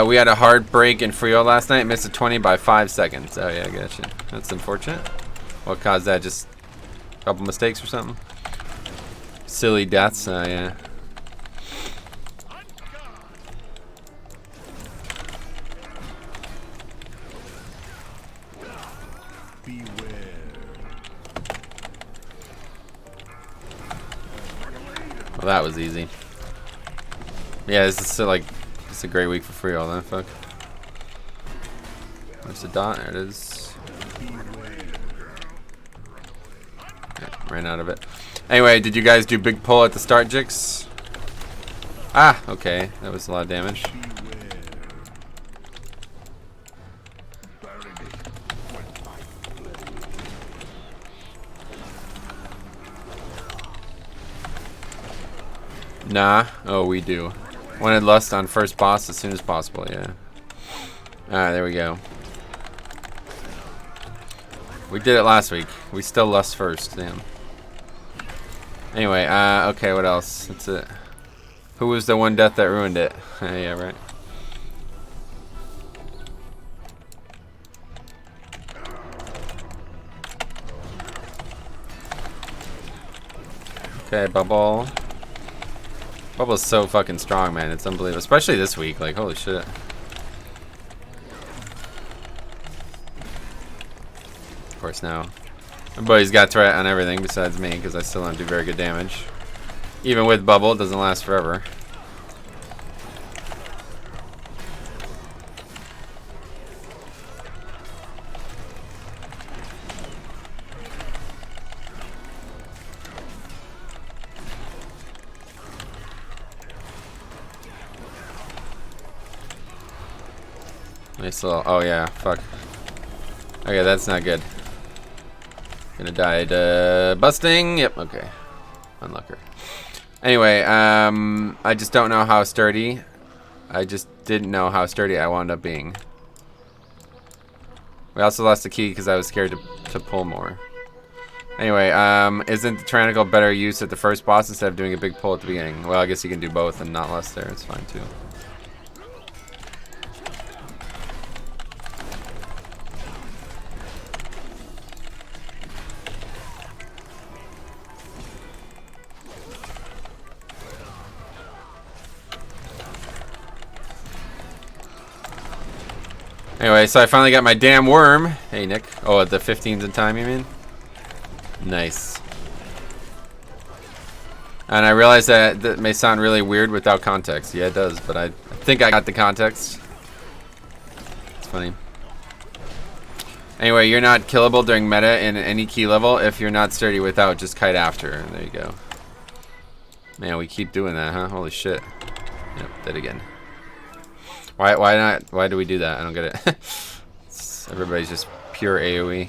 We had a hard break in Frio last night. Missed a 20 by 5 seconds. Oh yeah, I gotcha. That's unfortunate. What caused that? Just a couple mistakes or something? Silly deaths, yeah. Well, that was easy. Yeah, this is still like, it's a great week for free all that, fuck. Where's the dot? There it is. Yeah, ran out of it. Anyway, did you guys do big pull at the start, Jix? Ah, okay. That was a lot of damage. Nah. Oh, we do. Wanted lust on first boss as soon as possible, yeah. Alright, there we go. We did it last week. We still lust first, damn. Anyway, okay, what else? That's it. Who was the one death that ruined it? Yeah, right. Okay, Bubble. Bubble's so fucking strong, man. It's unbelievable. Especially this week. Like, holy shit. Of course, now. My buddy's got threat on everything besides me, because I still don't do very good damage. Even with Bubble, it doesn't last forever. Nice little. Oh yeah, fuck. Okay, that's not good. Gonna die to busting. Yep. Okay. Unlucker. Anyway, I just don't know how sturdy. I just didn't know how sturdy I wound up being. We also lost the key because I was scared to pull more. Anyway, isn't the Tyrannical better use at the first boss instead of doing a big pull at the beginning? Well, I guess you can do both and not less there. It's fine too. Anyway, so I finally got my damn worm. Hey, Nick. Oh, at the 15th in time, you mean? Nice. And I realize that may sound really weird without context. Yeah, it does, but I think I got the context. It's funny. Anyway, you're not killable during meta in any key level if you're not sturdy without. Just kite after. There you go. Man, we keep doing that, huh? Holy shit. Yep, did again. Why not? Why do we do that? I don't get it. Everybody's just pure AoE.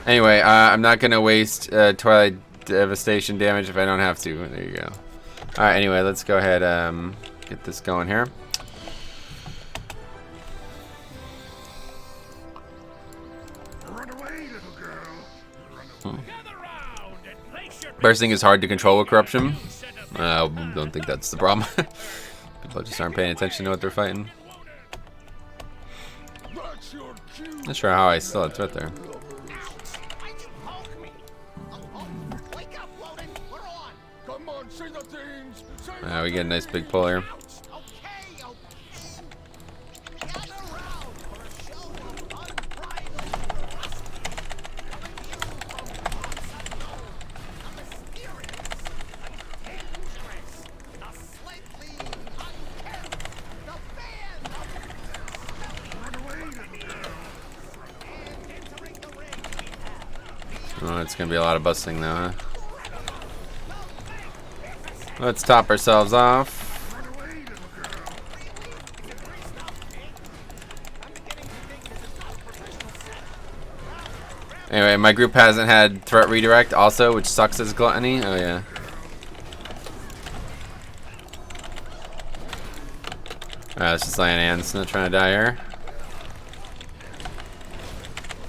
Anyway, I'm not gonna waste Twilight Devastation damage if I don't have to. There you go. All right. Anyway, let's go ahead get this going here. Bursting is hard to control with corruption. I don't think that's the problem. People just aren't paying attention to what they're fighting. Not sure how I still have threat there. We get a nice big pull here. Oh, it's gonna be a lot of busting though, huh? Let's top ourselves off. Anyway, my group hasn't had threat redirect also, which sucks as gluttony. Oh yeah. Alright, let's just land ants. Not trying to die here.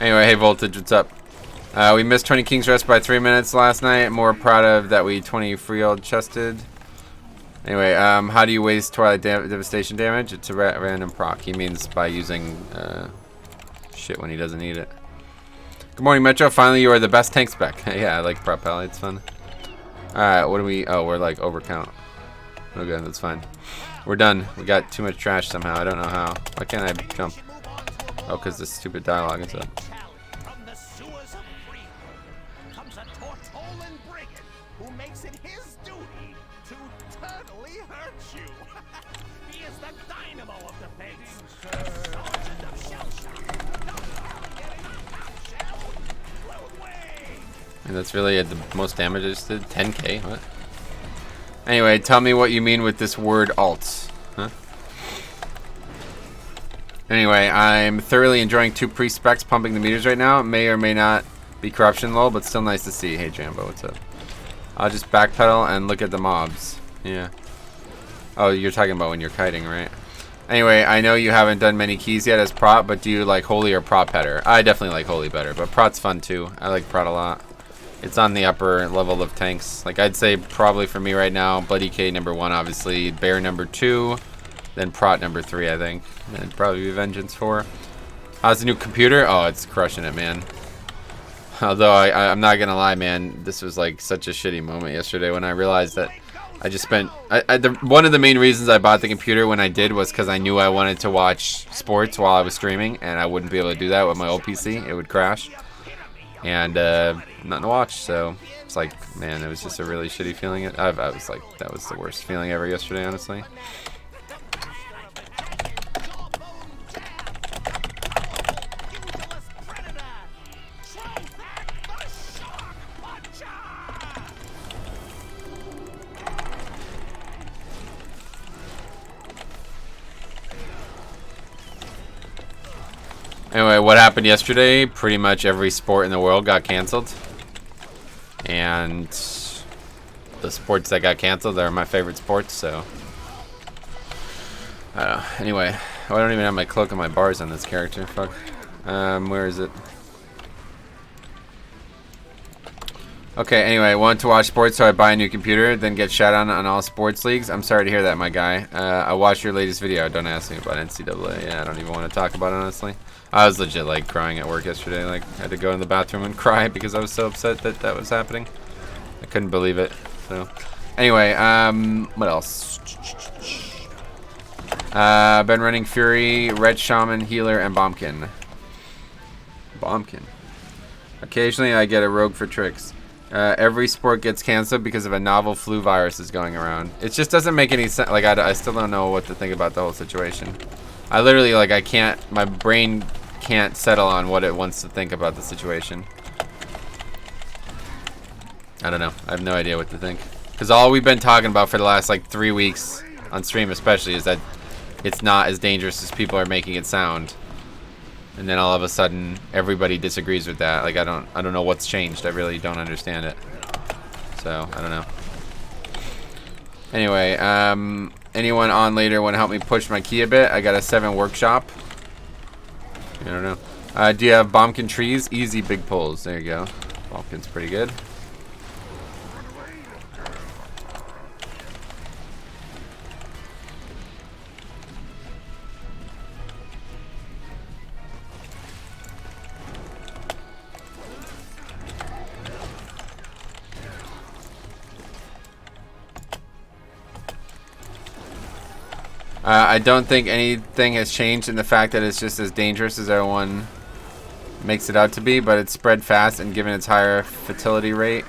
Anyway, hey Voltage, what's up? We missed 20 King's Rest by 3 minutes last night. More proud of that we 20 free-old chested. Anyway, how do you waste Twilight Devastation damage? It's a random proc. He means by using shit when he doesn't need it. Good morning, Metro. Finally, you are the best tank spec. Yeah, I like Prot Pally. It's fun. Alright, what do we... Oh, we're like overcount. Okay, that's fine. We're done. We got too much trash somehow. I don't know how. Why can't I jump? Oh, because this stupid dialogue is up. And that's really the most damage I just did? 10k? What? Anyway, tell me what you mean with this word alts. Huh? Anyway, I'm thoroughly enjoying 2 pre-specs pumping the meters right now. It may or may not be corruption low, but still nice to see. Hey Jambo, what's up? I'll just backpedal and look at the mobs. Yeah. Oh, you're talking about when you're kiting, right? Anyway, I know you haven't done many keys yet as Prot, but do you like Holy or Prot better? I definitely like Holy better, but Prot's fun too. I like Prot a lot. It's on the upper level of tanks. Like I'd say probably for me right now, Bloody K number 1 obviously, Bear number 2, then Prot number 3 I think. And probably be Vengeance 4. How's the new computer? Oh, it's crushing it, man. Although I'm not gonna lie, man, this was like such a shitty moment yesterday when I realized that I just spent... one of the main reasons I bought the computer when I did was because I knew I wanted to watch sports while I was streaming, and I wouldn't be able to do that with my old PC. It would crash. And nothing to watch, so it's like, man, it was just a really shitty feeling. I was like, that was the worst feeling ever yesterday, honestly. Anyway, what happened yesterday? Pretty much every sport in the world got canceled. And the sports that got canceled are my favorite sports, so... I don't know. Anyway, I don't even have my cloak and my bars on this character. Fuck. Where is it? Okay, anyway, wanted to watch sports, so I buy a new computer, then get shot on all sports leagues. I'm sorry to hear that, my guy. I watched your latest video. Don't ask me about NCAA. Yeah, I don't even want to talk about it, honestly. I was legit, like, crying at work yesterday. Like, I had to go in the bathroom and cry because I was so upset that that was happening. I couldn't believe it. So, anyway, what else? Been running Fury, Red Shaman, Healer, and Bombkin. Bombkin. Occasionally, I get a Rogue for tricks. Every sport gets canceled because of a novel flu virus is going around. It just doesn't make any sense. Like, I still don't know what to think about the whole situation. I literally, like, I can't, my brain can't settle on what it wants to think about the situation. I don't know. I have no idea what to think. Because all we've been talking about for the last, like, 3 weeks, on stream especially, is that it's not as dangerous as people are making it sound. And then all of a sudden, everybody disagrees with that. Like, I don't know what's changed. I really don't understand it. So, I don't know. Anyway, anyone on later want to help me push my key a bit? I got a 7 workshop. I don't know. Do you have Bombkin trees? Easy big pulls. There you go. Bombkin's pretty good. I don't think anything has changed in the fact that it's just as dangerous as everyone makes it out to be, but it's spread fast, and given its higher fatality rate,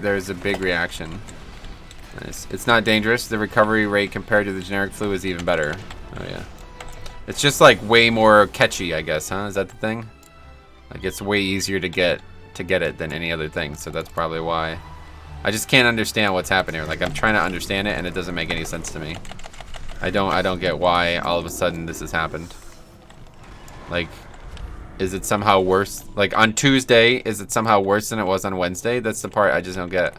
there's a big reaction. It's not dangerous. The recovery rate compared to the generic flu is even better. Oh yeah. It's just like way more catchy, I guess, huh? Is that the thing? Like, it's way easier to get it than any other thing, so that's probably why. I just can't understand what's happening here. Like, I'm trying to understand it, and it doesn't make any sense to me. I don't get why all of a sudden this has happened. Like, is it somehow worse? Like, on Tuesday, is it somehow worse than it was on Wednesday? That's the part I just don't get.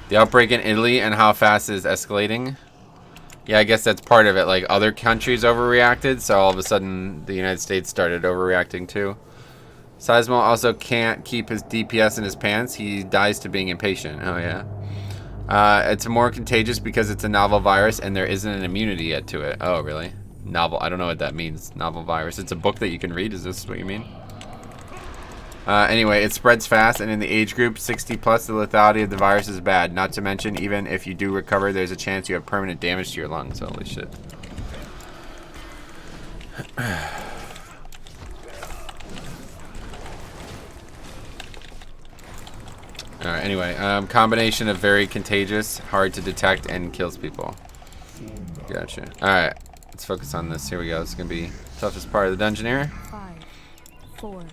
The outbreak in Italy and how fast it is escalating. Yeah, I guess that's part of it. Like, other countries overreacted, so all of a sudden the United States started overreacting too. Seismo also can't keep his DPS in his pants. He dies to being impatient. Oh, yeah. It's more contagious because it's a novel virus and there isn't an immunity yet to it. Oh, really? Novel. I don't know what that means. Novel virus. It's a book that you can read. Is this what you mean? Anyway, it spreads fast, and in the age group 60 plus, the lethality of the virus is bad. Not to mention, even if you do recover, there's a chance you have permanent damage to your lungs. Holy shit. Alright, anyway, combination of very contagious, hard to detect, and kills people. Gotcha. Alright, let's focus on this. Here we go. This is going to be the toughest part of the dungeon here. 5, 4,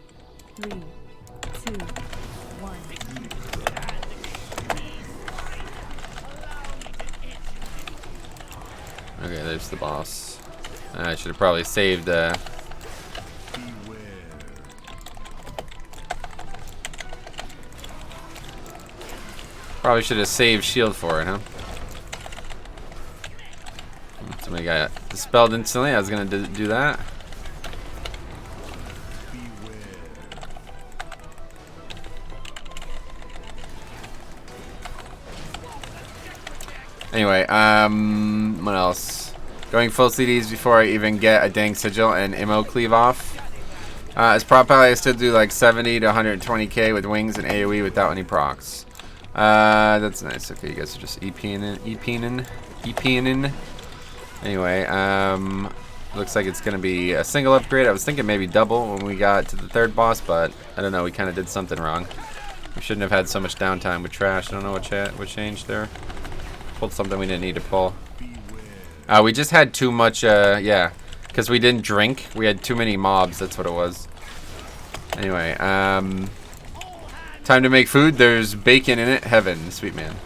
3, 2, 1. Okay, there's the boss. I should have probably saved probably should have saved shield for it, huh? Somebody got dispelled instantly. I was gonna do that. Anyway, what else? Going full CDs before I even get a dang sigil and immo cleave off. As Prot, I still do like 70 to 120k with wings and AoE without any procs. That's nice. Okay, you guys are just EPing in. Anyway, looks like it's gonna be a single upgrade. I was thinking maybe double when we got to the third boss, but I don't know. We kind of did something wrong. We shouldn't have had so much downtime with trash. I don't know what changed there. Pulled something we didn't need to pull. We just had too much, yeah, because we didn't drink. We had too many mobs. That's what it was. Anyway, Time to make food. There's bacon in it. Heaven, sweet man.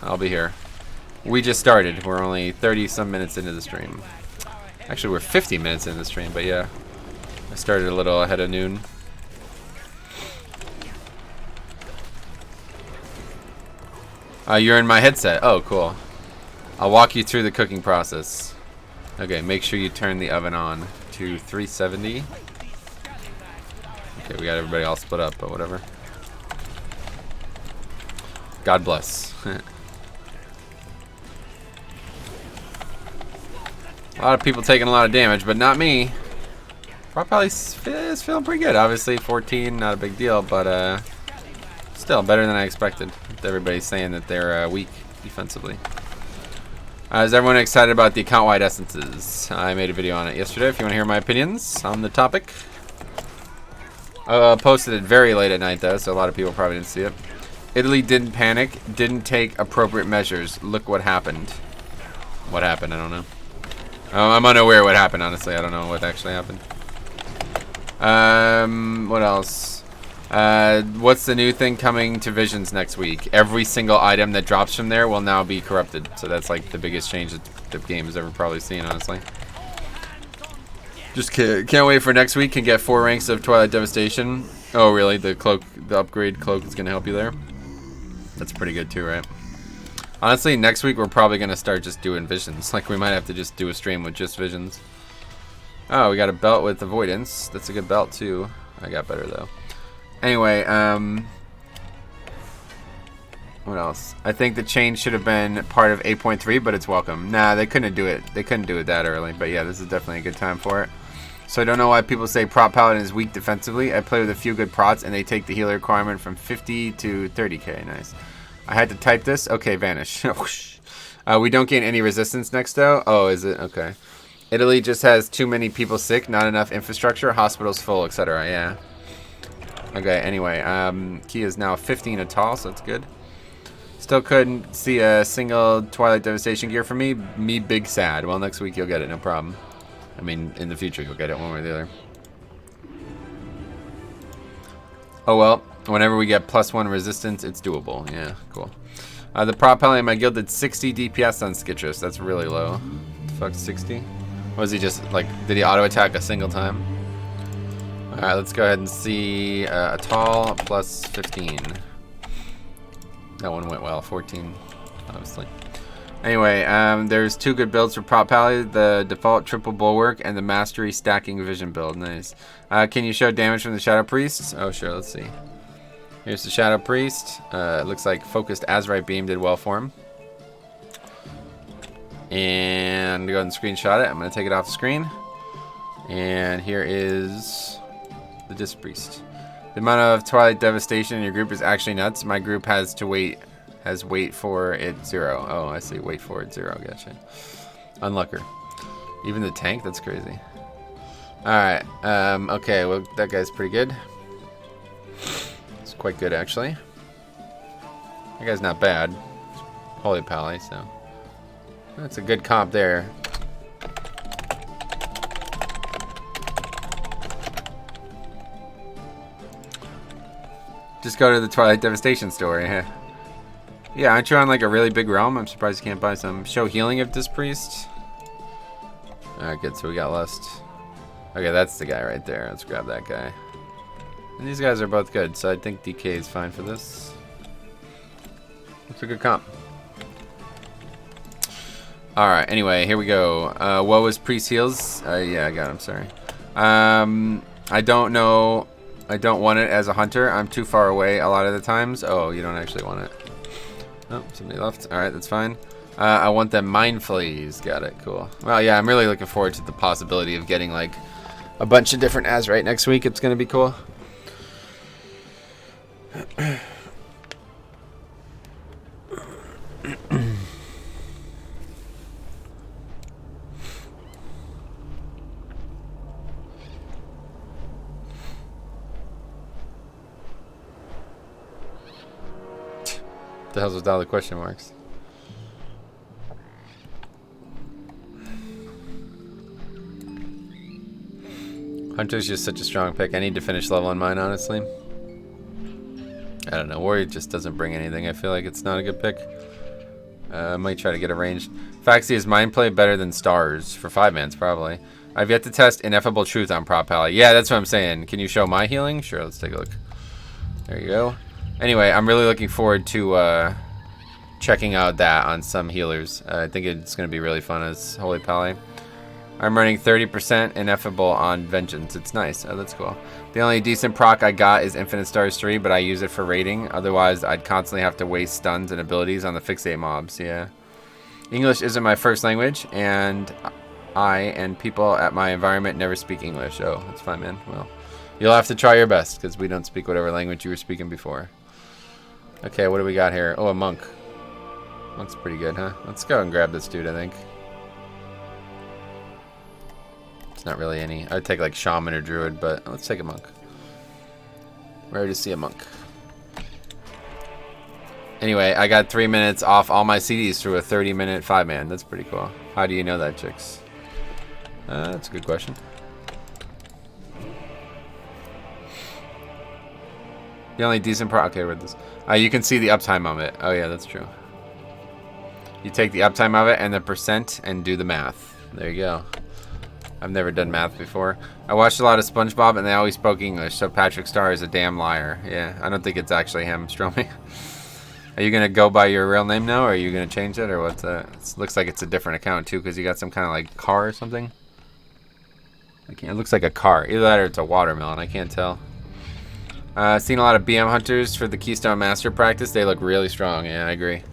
I'll be here. We just started. We're only 30-some minutes into the stream. Actually, we're 50 minutes into the stream, but yeah. I started a little ahead of noon. You're in my headset. Oh, cool. I'll walk you through the cooking process. Okay, make sure you turn the oven on to 370. Okay, we got everybody all split up, but whatever. God bless. A lot of people taking a lot of damage, but not me. Prot probably is feeling pretty good. Obviously, 14, not a big deal, but still better than I expected. Everybody's saying that they're weak defensively. Is everyone excited about the account-wide essences? I made a video on it yesterday. If you want to hear my opinions on the topic. Posted it very late at night, though, so a lot of people probably didn't see it. Italy didn't panic, didn't take appropriate measures. Look what happened. What happened? I don't know. I'm unaware what happened, honestly. I don't know what actually happened. What else? What's the new thing coming to Visions next week? Every single item that drops from there will now be corrupted. So that's like the biggest change that the game has ever probably seen, honestly. Just can't wait for next week. Can get 4 ranks of Twilight Devastation. Oh, really? The cloak, the upgrade cloak is going to help you there? That's pretty good too, right? Honestly, next week we're probably going to start just doing Visions. Like, we might have to just do a stream with just Visions. Oh, we got a belt with Avoidance. That's a good belt too. I got better though. Anyway, what else? I think the change should have been part of 8.3, but it's welcome. Nah, they couldn't do it. They couldn't do it that early. But yeah, this is definitely a good time for it. So I don't know why people say Prot Paladin is weak defensively. I play with a few good prots, and they take the healer requirement from 50 to 30k. Nice. I had to type this. Okay, vanish. We don't gain any resistance next, though. Oh, is it? Okay. Italy just has too many people sick, not enough infrastructure, hospitals full, etc. Yeah. Okay, anyway. Key is now 15 at tall, so that's good. Still couldn't see a single Twilight Devastation gear for me. Me big sad. Well, next week you'll get it, no problem. I mean, in the future you'll get it one way or the other. Oh well, whenever we get +1 resistance, it's doable. Yeah, cool. The Prot Paladin in my guild did 60 DPS on Skittress. That's really low. Fuck, 60? Was he just, like, did he auto-attack a single time? Alright, let's go ahead and see a tall plus 15. That one went well, 14, obviously. Anyway, there's 2 good builds for Prot Paladin, the default triple bulwark and the mastery stacking vision build. Nice. Can you show damage from the Shadow Priest? Oh, sure, let's see. Here's the Shadow Priest. It looks like focused Azurite Beam did well for him. And go ahead and screenshot it. I'm going to take it off the screen. And here is the Disc Priest. The amount of Twilight Devastation in your group is actually nuts. My group has wait for it 0. Oh, I see. Wait for it 0. Gotcha. Unlucker. Even the tank? That's crazy. Alright. Okay, well, that guy's pretty good. It's quite good, actually. That guy's not bad. Holy Pally, so. That's a good comp there. Just go to the Twilight Devastation store. Yeah, aren't you on like a really big realm? I'm surprised you can't buy some. Show healing of this priest. Alright, good. So we got Lust. Okay, that's the guy right there. Let's grab that guy. And these guys are both good, so I think DK is fine for this. It's a good comp. Alright, anyway, here we go. What was priest heals? Yeah, I got him, sorry. I don't know. I don't want it as a hunter. I'm too far away a lot of the times. Oh, you don't actually want it. Oh, somebody left. Alright, that's fine. I want them mindfully. Got it. Cool. Well, yeah, I'm really looking forward to the possibility of getting, like, a bunch of different Azurite next week. It's going to be cool. The hell's with all the question marks? Hunter's just such a strong pick. I need to finish leveling mine, honestly. I don't know. Warrior just doesn't bring anything. I feel like it's not a good pick. I might try to get a ranged. Faxi is mind play better than stars for 5-mans probably. I've yet to test Ineffable Truth on Prot Pally. Yeah, that's what I'm saying. Can you show my healing? Sure, let's take a look. There you go. Anyway, I'm really looking forward to checking out that on some healers. I think it's going to be really fun as Holy Pally. I'm running 30% Ineffable on Vengeance. It's nice. Oh, that's cool. The only decent proc I got is Infinite Stars 3, but I use it for raiding. Otherwise, I'd constantly have to waste stuns and abilities on the fixate mobs. Yeah. English isn't my first language, and I and people at my environment never speak English. Oh, that's fine, man. Well, you'll have to try your best, because we don't speak whatever language you were speaking before. Okay, what do we got here? Oh, a monk. Monk's pretty good, huh? Let's go and grab this dude, I think. It's not really any. I'd take like shaman or druid, but let's take a monk. Rare to see a monk. Anyway, I got 3 minutes off all my CDs through a 30-minute 5-man. That's pretty cool. How do you know that, chicks? That's a good question. The only decent pro. Okay, read this. You can see the uptime of it. Oh yeah, that's true. You take the uptime of it and the percent and do the math. There you go. I've never done math before. I watched a lot of SpongeBob and they always spoke English, so Patrick Star is a damn liar. Yeah, I don't think it's actually him, Stromy. Are you gonna go by your real name now, or are you gonna change it, or what's that? It looks like it's a different account too, because you got some kind of like car or something. It looks like a car. Either that or it's a watermelon. I can't tell. Seen a lot of BM hunters for the Keystone Master practice. They look really strong. Yeah, I agree.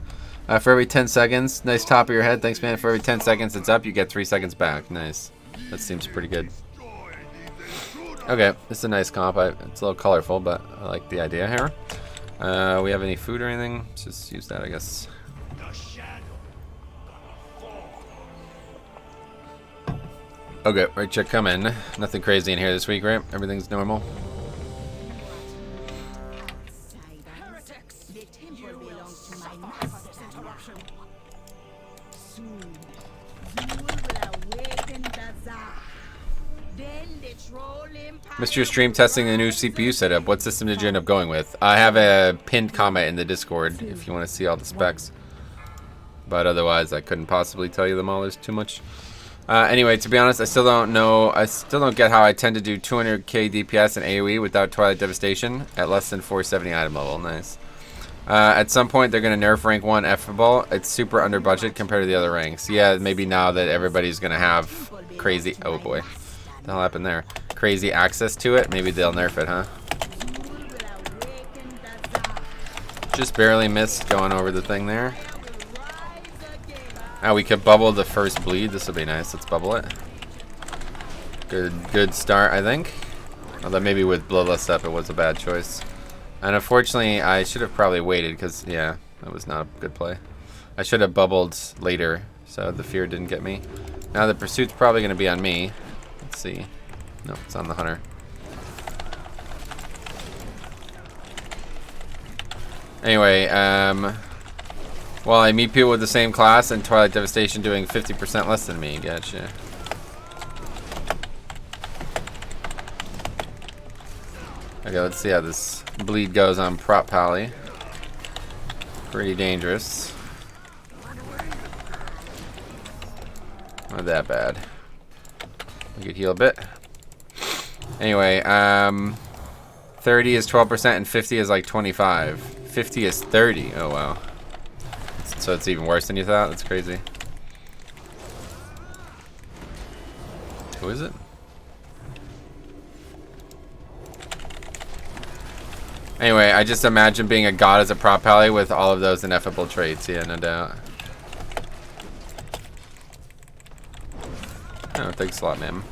For every 10 seconds, nice top of your head. Thanks, man. For every 10 seconds it's up, you get 3 seconds back. Nice. That seems pretty good. Okay, this is a nice comp. It's a little colorful, but I like the idea here. We have any food or anything? Let's just use that, I guess. Okay, right, check, come in. Nothing crazy in here this week, right? Everything's normal. Missed your stream testing the new CPU setup. What system did you end up going with? I have a pinned comment in the Discord if you want to see all the specs. But otherwise, I couldn't possibly tell you them all. There's too much. Anyway, to be honest, I still don't know. I still don't get how I tend to do 200k DPS and AoE without Twilight Devastation at less than 470 item level. Nice. At some point, they're going to nerf rank 1 F-able. It's super under budget compared to the other ranks. Yeah, maybe now that everybody's going to have crazy... Oh boy. What the hell happened there? Crazy access to it. Maybe they'll nerf it, huh? Just barely missed going over the thing there. We could bubble the first bleed. This will be nice. Let's bubble it. Good start, I think. Although maybe with Bloodlust up, it was a bad choice. And unfortunately, I should have probably waited because, yeah, that was not a good play. I should have bubbled later, so the fear didn't get me. Now the pursuit's probably going to be on me. Let's see. No, it's on the hunter. Anyway, well, I meet people with the same class and Twilight Devastation doing 50% less than me. Gotcha. Okay, let's see how this bleed goes on Prot Pally. Pretty dangerous. Not that bad. We could heal a bit. Anyway, 30 is 12% and 50 is like 25. 50 is 30. Oh, wow. So it's even worse than you thought? That's crazy. Who is it? Anyway, I just imagine being a god as a Prot Pally with all of those ineffable traits. Yeah, no doubt. Oh, thanks a lot, man.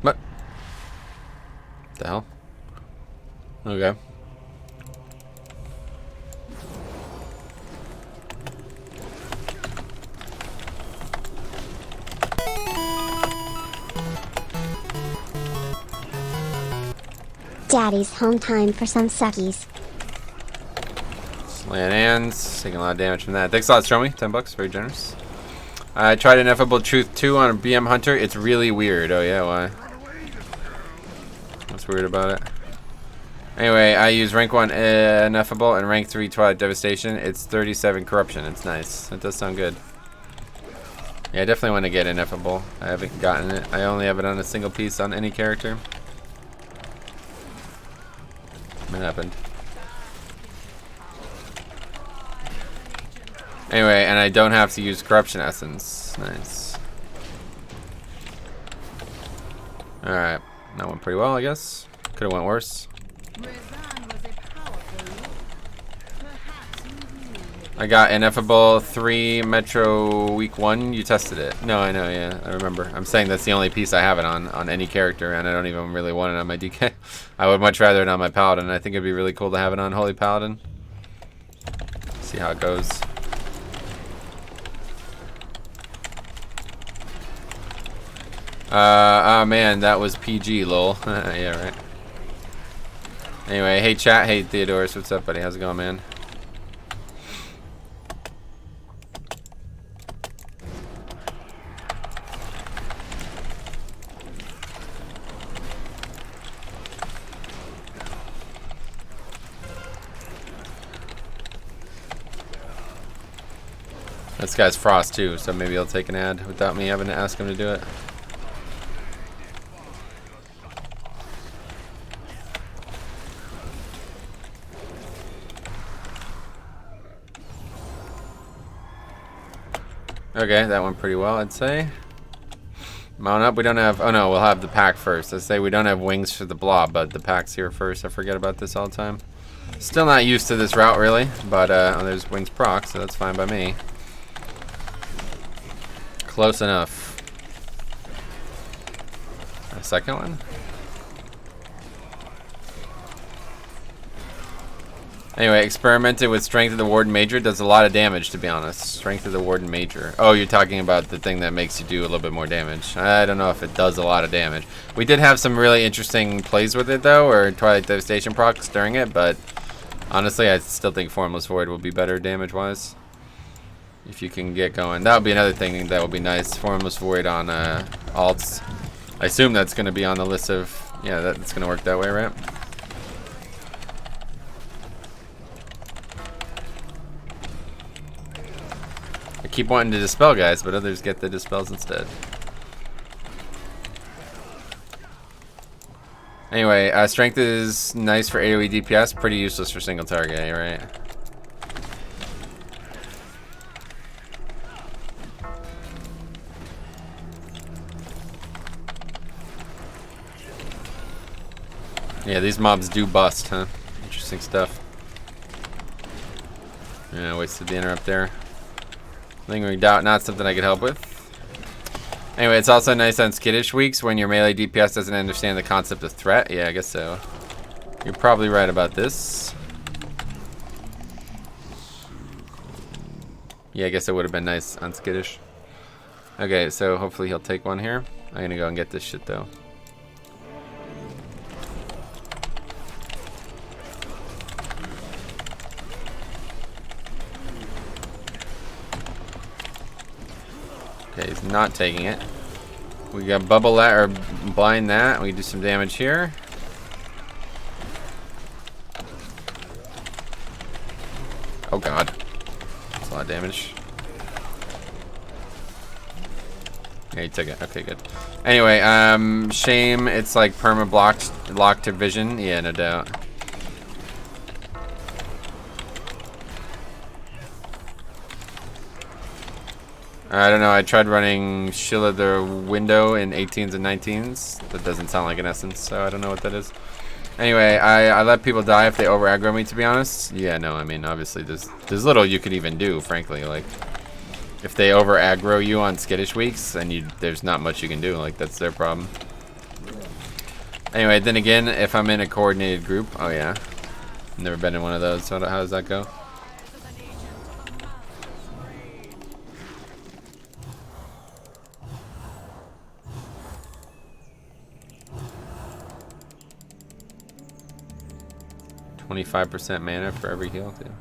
What? The hell? Okay. Daddy's home time for some suckies. Land hands, taking a lot of damage from that. Thanks a lot, Stromy. $10, very generous. I tried Ineffable Truth 2 on a BM Hunter. It's really weird. Oh yeah, why? What's weird about it? Anyway, I use rank 1 Ineffable and rank 3 Twilight Devastation. It's 37 Corruption. It's nice. That does sound good. Yeah, I definitely want to get Ineffable. I haven't gotten it. I only have it on a single piece on any character. What happened? Anyway, and I don't have to use Corruption Essence. Nice. Alright. That went pretty well, I guess. Could have went worse. I got Ineffable 3 Metro Week 1. You tested it. No, I know, yeah. I remember. I'm saying that's the only piece I have it on any character, and I don't even really want it on my DK. I would much rather it on my Paladin. I think it'd be really cool to have it on Holy Paladin. See how it goes. Oh man, that was PG, lol. Yeah, right. Anyway, hey chat, hey Theodorus, what's up, buddy? How's it going, man? This guy's Frost too, so maybe he'll take an ad without me having to ask him to do it. Okay, that went pretty well, I'd say. Mount up, we don't have... Oh no, we'll have the pack first. I say we don't have wings for the blob, but the pack's here first. I forget about this all the time. Still not used to this route, really. But oh, there's wings proc, so that's fine by me. Close enough. A second one? Anyway, experimented with Strength of the Warden Major. Does a lot of damage, to be honest. Strength of the Warden Major. Oh, you're talking about the thing that makes you do a little bit more damage. I don't know if it does a lot of damage. We did have some really interesting plays with it, though, or Twilight Devastation procs during it, but honestly, I still think Formless Void will be better damage-wise. If you can get going. That would be another thing that would be nice. Formless Void on alts. I assume that's going to be on the list of... Yeah, that's going to work that way, right? I keep wanting to dispel guys, but others get the dispels instead. Anyway, strength is nice for AoE DPS, pretty useless for single target, right? Yeah, these mobs do bust, huh? Interesting stuff. Yeah, wasted the interrupt there. Lingering Doubt, not something I could help with. Anyway, it's also nice on skittish weeks when your melee DPS doesn't understand the concept of threat. Yeah, I guess so. You're probably right about this. Yeah, I guess it would have been nice on skittish. Okay, so hopefully he'll take one here. I'm gonna go and get this shit though. Okay, he's not taking it. We got bubble that or blind that. We do some damage here. Oh god, that's a lot of damage. Yeah, he took it. Okay, good. Anyway, shame. It's like perma blocked, locked to vision. Yeah, no doubt. I don't know, I tried running Sheila the Window in 18s and 19s. That doesn't sound like an essence, so I don't know what that is. Anyway, I let people die if they over aggro me, to be honest. Yeah, no, I mean, obviously, there's little you could even do, frankly. Like, if they over aggro you on skittish weeks, then there's not much you can do. Like, that's their problem. Anyway, then again, if I'm in a coordinated group, oh yeah. Never been in one of those, so how does that go? 25% mana for every heal, too.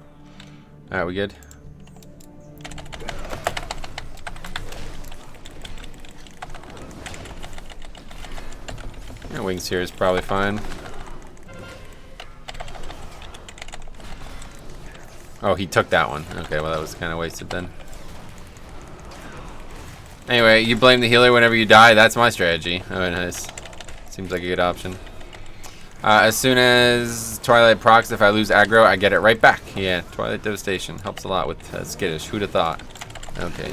Alright, we good? Yeah, wings here is probably fine. Oh, he took that one. Okay, well that was kind of wasted then. Anyway, you blame the healer whenever you die. That's my strategy. Oh, nice. Seems like a good option. As soon as Twilight procs, if I lose aggro, I get it right back. Yeah, Twilight Devastation helps a lot with Skittish. Who'd have thought? Okay,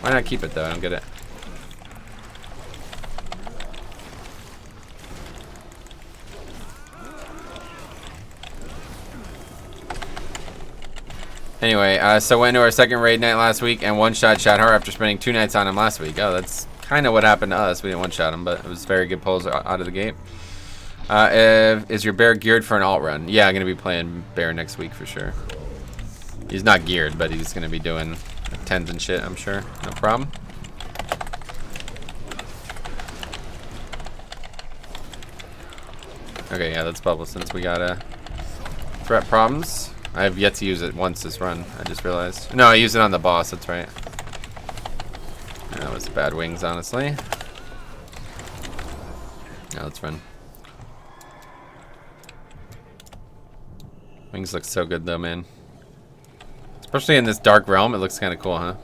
why not keep it though? I don't get it. Anyway, so went to our second raid night last week and one-shot Shadhar after spending 2 nights on him last week. Oh, that's kind of what happened to us. We didn't one-shot him, but it was very good pulls out of the gate. Is your bear geared for an alt run? Yeah, I'm going to be playing bear next week for sure. He's not geared, but he's going to be doing tens and shit, I'm sure. No problem. Okay, yeah, let's bubble since we got threat problems. I have yet to use it once this run, I just realized. No, I used it on the boss, that's right. That was bad wings, honestly. Now let's run. Wings look so good though, man. Especially in this dark realm, it looks kind of cool, huh?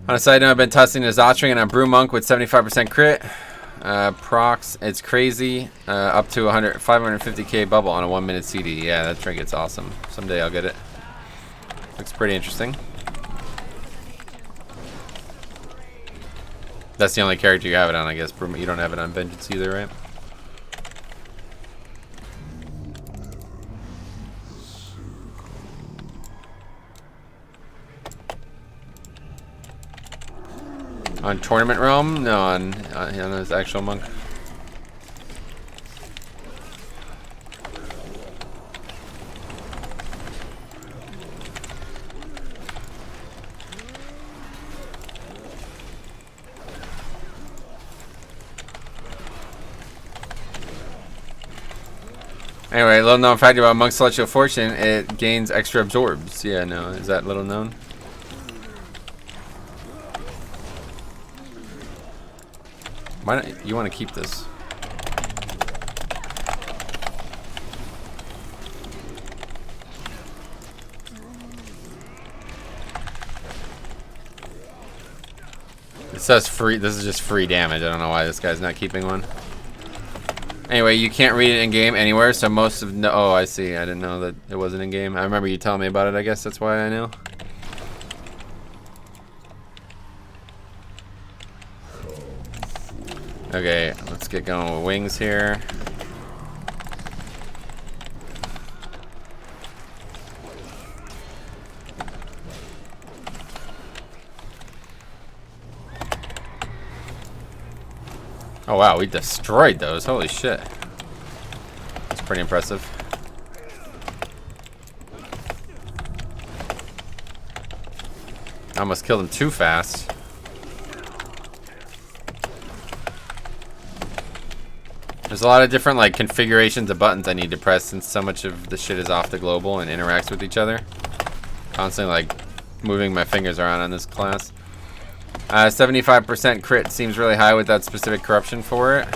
On a side note, I've been testing a Zotring and a Brew Monk with 75% crit. Procs, it's crazy. Up to 550k bubble on a 1-minute CD. Yeah, that trinket's awesome. Someday I'll get it. Looks pretty interesting. That's the only character you have it on, I guess. You don't have it on Vengeance either, right? On Tournament Realm? No, on his actual monk. Anyway, little known fact about Monk's Celestial Fortune, it gains extra absorbs. Yeah, no, is that little known? Why don't you want to keep this? It says free. This is just free damage. I don't know why this guy's not keeping one. Anyway, you can't read it in game anywhere, so most of oh, I see. I didn't know that it wasn't in game. I remember you telling me about it. I guess that's why I knew. Okay, let's get going with wings here. Oh wow, we destroyed those. Holy shit. That's pretty impressive. I almost killed him too fast. There's a lot of different like configurations of buttons I need to press since so much of the shit is off the global and interacts with each other. Constantly like moving my fingers around on this class. 75% crit seems really high with that specific corruption for it.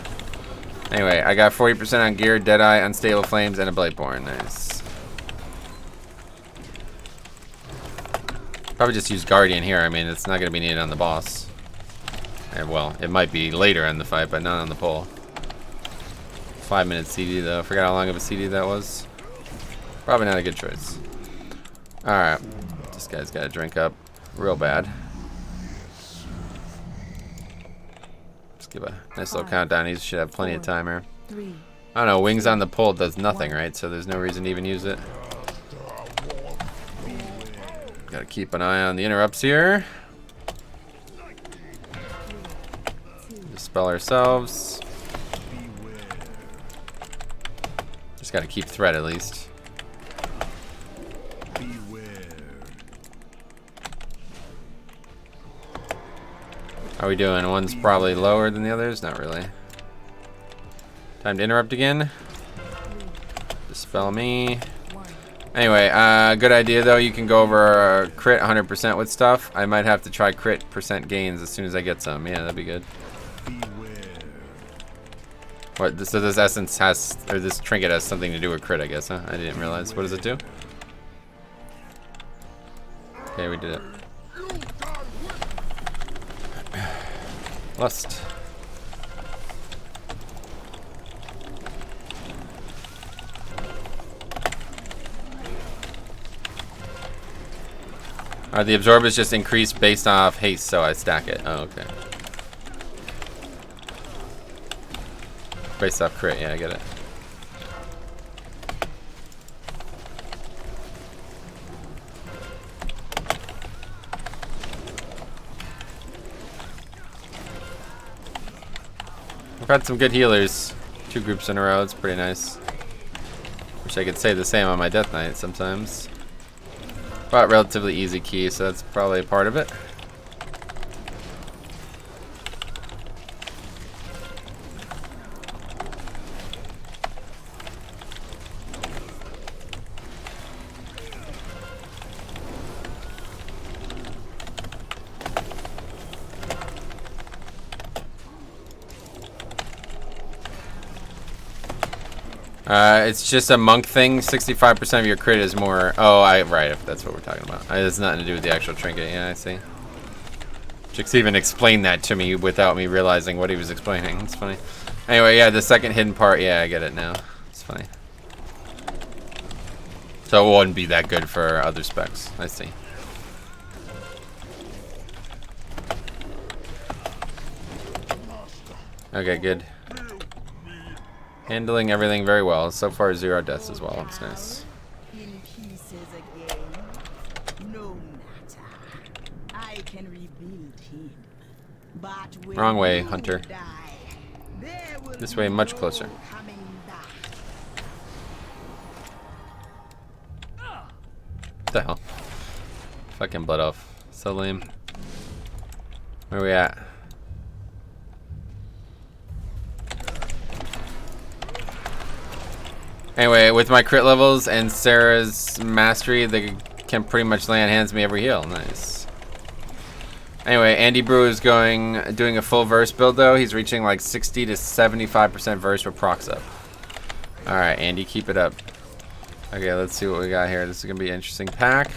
Anyway, I got 40% on gear, Deadeye, Unstable Flames, and a Bladeborn. Nice. Probably just use Guardian here. I mean, it's not going to be needed on the boss. And, well, it might be later in the fight, but not on the pole. 5-minute CD though. I forgot how long of a CD that was. Probably not a good choice. Alright. This guy's got to drink up real bad. Let's give a nice little countdown. He should have plenty of time here. I don't know. Wings on the pole does nothing, right? So there's no reason to even use it. Got to keep an eye on the interrupts here. Dispel ourselves. Just got to keep threat at least. How are we doing? One's probably lower than the others? Not really. Time to interrupt again. Dispel me. 1. Anyway, good idea though. You can go over crit 100% with stuff. I might have to try crit percent gains as soon as I get some. Yeah, that'd be good. What? So this essence has, or this trinket has something to do with crit, I guess, huh? I didn't realize. What does it do? Okay, we did it. Lust. The absorb is just increased based off haste, so I stack it. Oh, okay. Based off crit, yeah, I get it. I've had some good healers. 2 groups in a row, it's pretty nice. Wish I could say the same on my Death Knight sometimes. But relatively easy key, so that's probably a part of it. It's just a monk thing. 65% of your crit is more. Oh, right. If that's what we're talking about, it has nothing to do with the actual trinket. Yeah, I see. Jix even explained that to me without me realizing what he was explaining. It's funny. Anyway, yeah, the second hidden part. Yeah, I get it now. It's funny. So it wouldn't be that good for other specs. I see. Okay, good. Handling everything very well. So far, 0 deaths as well. It's nice. In pieces again. No matter. I can rebuild him. But when Wrong way, you Hunter. die, there will This way, be much no closer. coming back. What the hell? Fucking blood elf. So lame. Where we at? Anyway, with my crit levels and Sarah's mastery, they can pretty much lay on hands me every heal. Nice. Anyway, Andy Brew is doing a full verse build though. He's reaching like 60 to 75% verse with procs up. All right, Andy, keep it up. Okay, let's see what we got here. This is gonna be an interesting pack.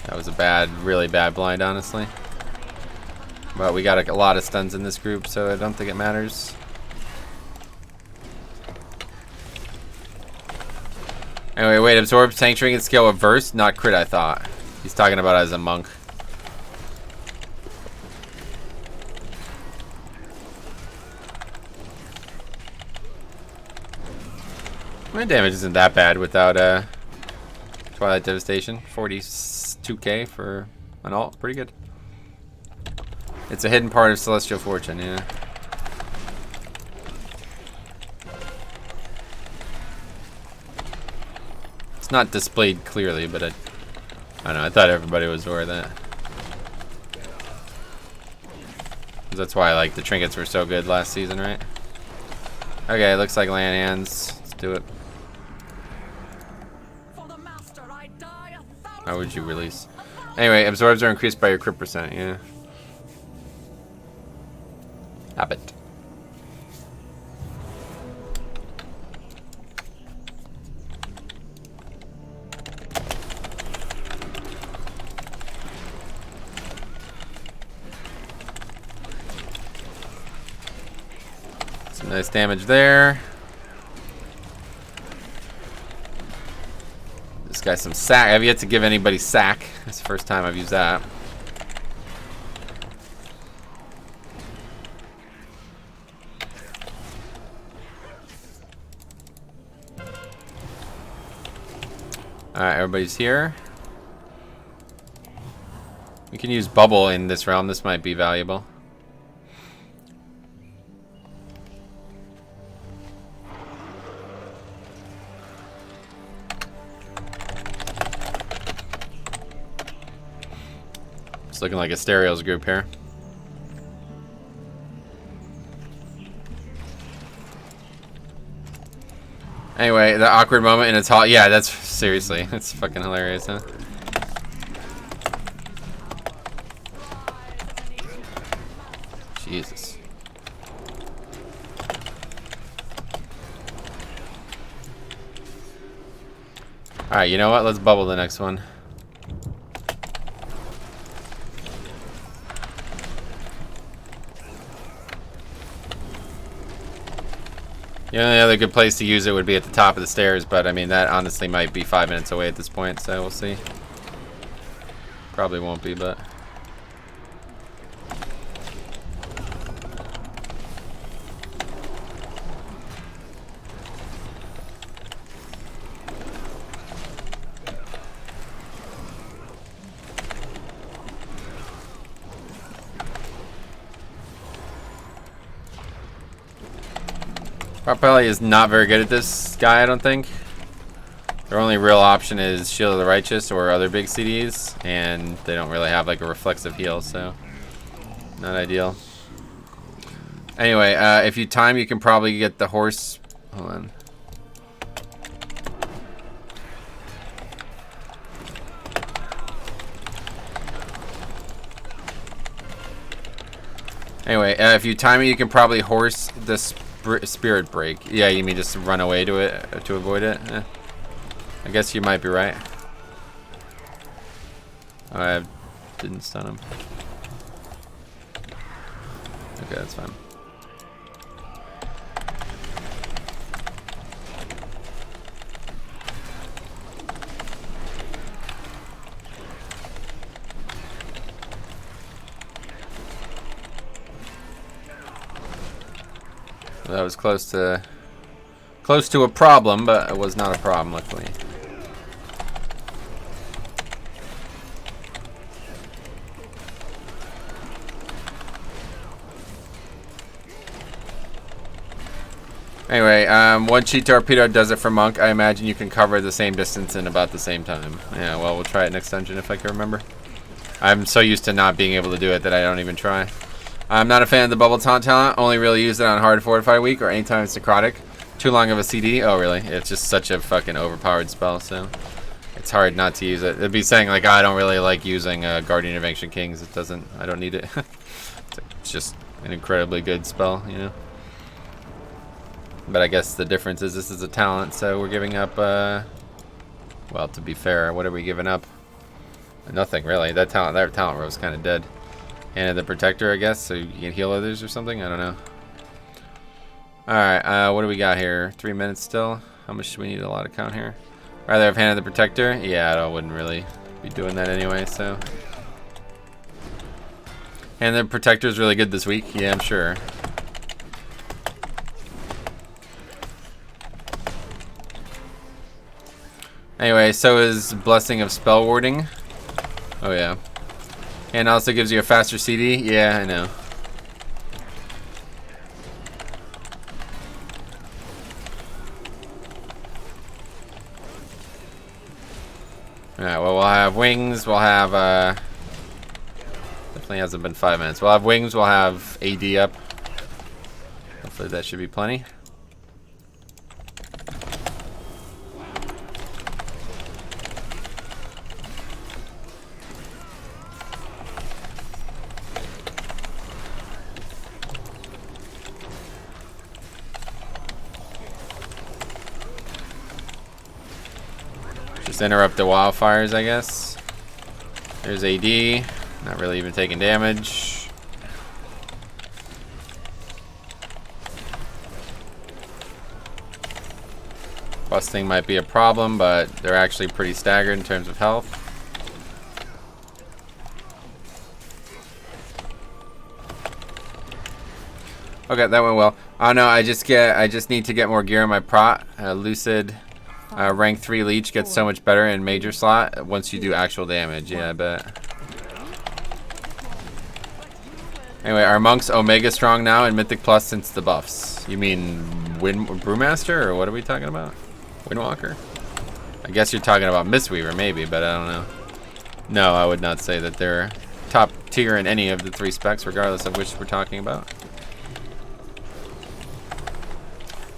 That was a bad, really bad blind, honestly. But we got a lot of stuns in this group, so I don't think it matters. Anyway, wait, absorb tank trinket skill with verse, not crit, I thought. He's talking about it as a monk. My damage isn't that bad without Twilight Devastation. 42k for an ult, pretty good. It's a hidden part of Celestial Fortune, yeah. It's not displayed clearly, but I don't know, I thought everybody was aware of that. That's why like the trinkets were so good last season, right? Okay, looks like land hands. Let's do it. How would you release? Anyway, absorbs are increased by your crit percent, yeah. Habit. Some nice damage there. This guy's some sack. I've yet to give anybody sack. It's the first time I've used that. Alright, everybody's here. We can use bubble in this realm. This might be valuable. It's looking like a stereos group here. Anyway, the awkward moment in its hall. Yeah, that's seriously. That's fucking hilarious, huh? Jesus. Alright, you know what? Let's bubble the next one. The only other good place to use it would be at the top of the stairs, but I mean, that honestly might be 5 minutes away at this point, so we'll see. Probably won't be, but... Prot is not very good at this guy, I don't think. Their only real option is Shield of the Righteous or other big CDs, and they don't really have like a reflexive heal, so not ideal. Anyway, if you time, you can probably get the horse. Hold on. Anyway, if you time it, you can probably horse the spirit break. Yeah, you mean just run away to it to avoid it? I guess you might be right. Oh, I didn't stun him. Okay, that's fine. Well, that was close to a problem, but it was not a problem, luckily. Anyway, one cheat torpedo does it for Monk. I imagine you can cover the same distance in about the same time. Yeah, well, we'll try it next dungeon if I can remember. I'm so used to not being able to do it that I don't even try. I'm not a fan of the bubble taunt talent. Only really use it on hard fortify week or anytime it's necrotic. Too long of a CD. Oh, really? It's just such a fucking overpowered spell, so it's hard not to use it. It'd be saying like, I don't really like using Guardian of Ancient Kings. It doesn't. I don't need it. It's just an incredibly good spell, you know. But I guess the difference is this is a talent, so we're giving up. Well, to be fair, what are we giving up? Nothing really. That talent row is kind of dead. And the protector, I guess, so you can heal others or something. I don't know. All right, what do we got here? 3 minutes still. How much do we need a lot of count here? Rather have handed the protector. Yeah, I wouldn't really be doing that anyway. So, and the protector is really good this week. Yeah, I'm sure. Anyway, so is Blessing of Spell Warding. Oh yeah. And also gives you a faster CD. Yeah, I know. Alright, well, we'll have wings. We'll have, definitely hasn't been 5 minutes. We'll have wings. We'll have AD up. Hopefully that should be plenty. Just interrupt the wildfires, I guess. There's AD. Not really even taking damage. Busting might be a problem, but they're actually pretty staggered in terms of health. Okay, that went well. Oh no, I just need to get more gear on my Prot. Lucid. Rank 3 leech gets so much better in major slot once you do actual damage. Yeah, I bet. Anyway, are monks Omega strong now and Mythic Plus since the buffs? You mean Brewmaster, or what are we talking about? Windwalker? I guess you're talking about Mistweaver maybe, but I don't know. No, I would not say that they're top tier in any of the 3 specs, regardless of which we're talking about.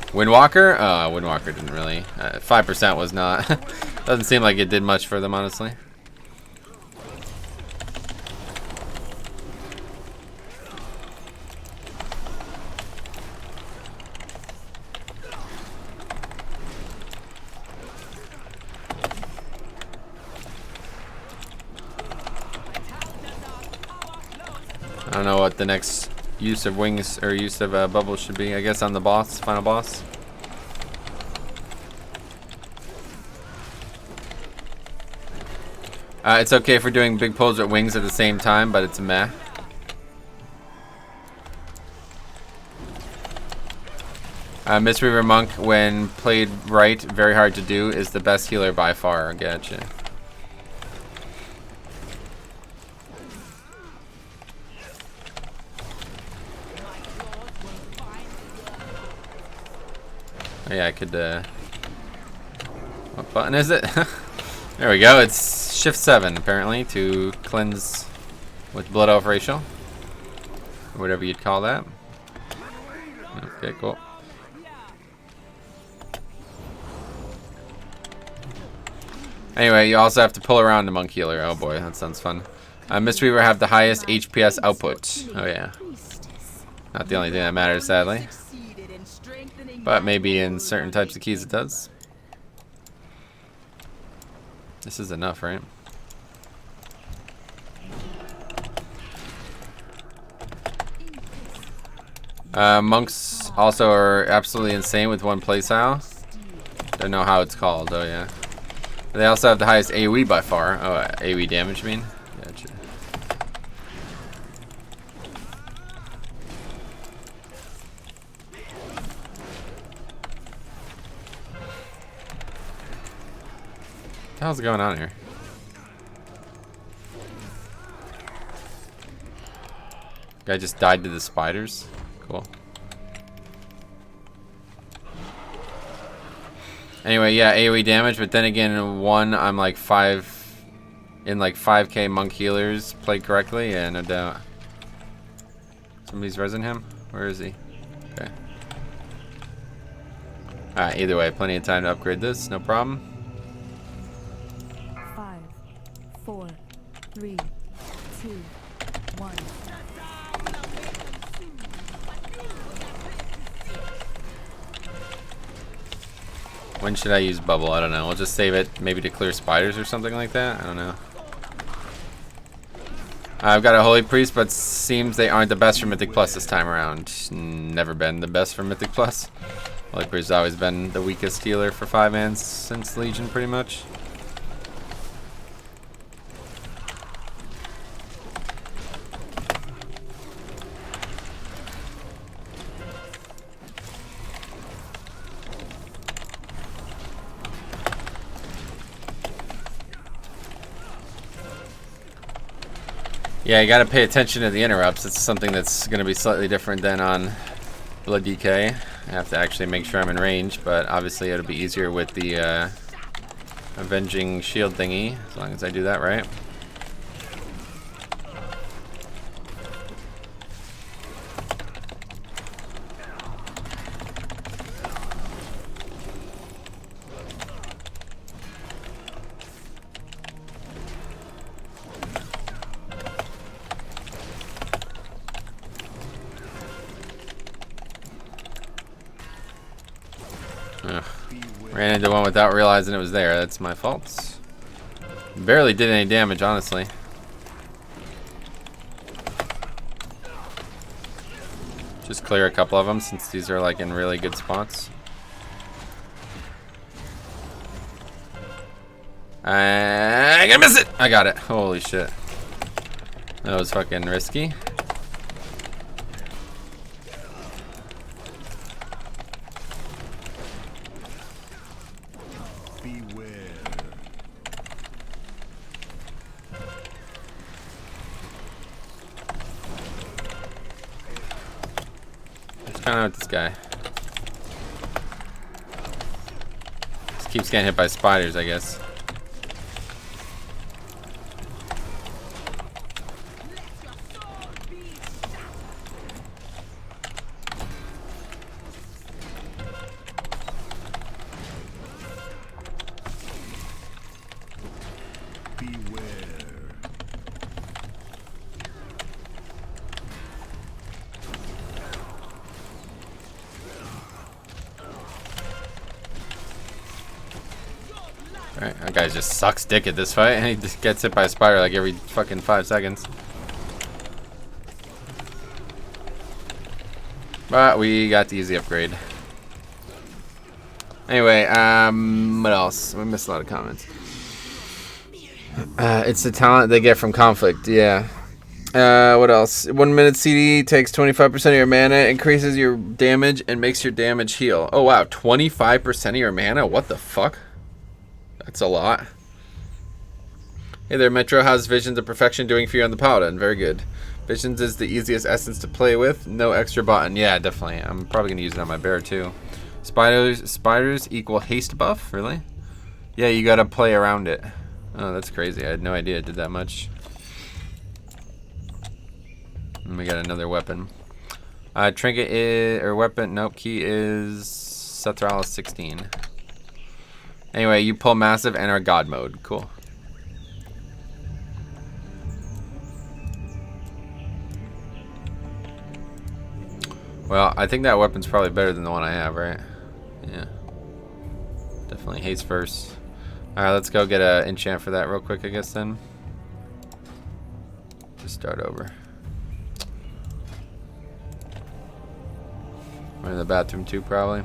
Windwalker? Windwalker didn't really. 5% was not. Doesn't seem like it did much for them, honestly. I don't know what the next use of wings or use of bubbles should be. I guess on the boss, final boss. It's okay for doing big pulls with wings at the same time, but it's meh. Mistweaver Monk, when played right, very hard to do, is the best healer by far. Gotcha. Oh, yeah, I could, what button is it? There we go, it's Shift 7, apparently, to cleanse with Blood Elf Racial. Or whatever you'd call that. Okay, cool. Anyway, you also have to pull around the Monk Healer. Oh boy, that sounds fun. Mistweaver have the highest HPS output. Oh yeah. Not the only thing that matters, sadly. But maybe in certain types of keys it does. This is enough, right? Monks also are absolutely insane with one playstyle. Don't know how it's called, oh yeah. They also have the highest AoE by far. Oh, AoE damage, I mean? Gotcha. What the hell's going on here? Guy just died to the spiders. Cool. Anyway, yeah, AoE damage, but then again, in one, I'm like 5k monk healers played correctly, and no doubt. Somebody's resin him? Where is he? Okay. Alright, either way, plenty of time to upgrade this, no problem. 5, 4, 3, 2, 1. When should I use bubble? I don't know. We'll just save it maybe to clear spiders or something like that. I don't know. I've got a Holy Priest, but seems they aren't the best for Mythic Plus this time around. Never been the best for Mythic Plus. Holy Priest has always been the weakest healer for 5-mans since Legion, pretty much. Yeah, you gotta pay attention to the interrupts. It's something that's gonna be slightly different than on Blood DK. I have to actually make sure I'm in range, but obviously it'll be easier with the Avenging Shield thingy, as long as I do that right. Ugh. Ran into one without realizing it was there. That's my fault. Barely did any damage, honestly. Just clear a couple of them since these are like in really good spots. I'm gonna miss it! I got it. Holy shit. That was fucking risky. What's going on with this guy? Just keeps getting hit by spiders, I guess. Alright, that guy just sucks dick at this fight, and he just gets hit by a spider like every fucking 5 seconds. But we got the easy upgrade. Anyway, what else? We missed a lot of comments. It's the talent they get from conflict, yeah. What else? 1 minute CD takes 25% of your mana, increases your damage, and makes your damage heal. Oh wow, 25% of your mana? What the fuck? That's a lot. Hey there, Metro. How's Visions of Perfection doing for you on the Paladin? Very good. Visions is the easiest essence to play with. No extra button. Yeah, definitely. I'm probably going to use it on my bear too. Spiders equal haste buff? Really? Yeah, you got to play around it. Oh, that's crazy. I had no idea it did that much. And we got another weapon. Trinket is, or weapon, nope, key is Sethralis 16. Anyway, you pull massive and are god mode. Cool. Well, I think that weapon's probably better than the one I have, right? Yeah. Definitely haste first. Alright, let's go get a enchant for that real quick, I guess, then. Just start over. We're in the bathroom too, probably.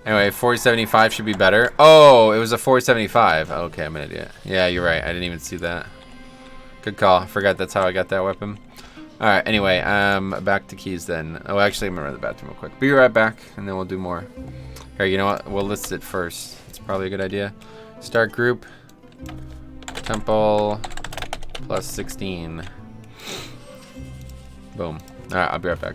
Anyway, 475 should be better. Oh, it was a 475. Okay, I'm an idiot. Yeah, you're right. I didn't even see that. Good call. I forgot that's how I got that weapon. Alright, anyway, back to keys then. Oh, actually, I'm gonna run to the bathroom real quick. Be right back, and then we'll do more. Here, you know what? We'll list it first. It's probably a good idea. Start group. Temple. Plus 16. Boom. Alright, I'll be right back.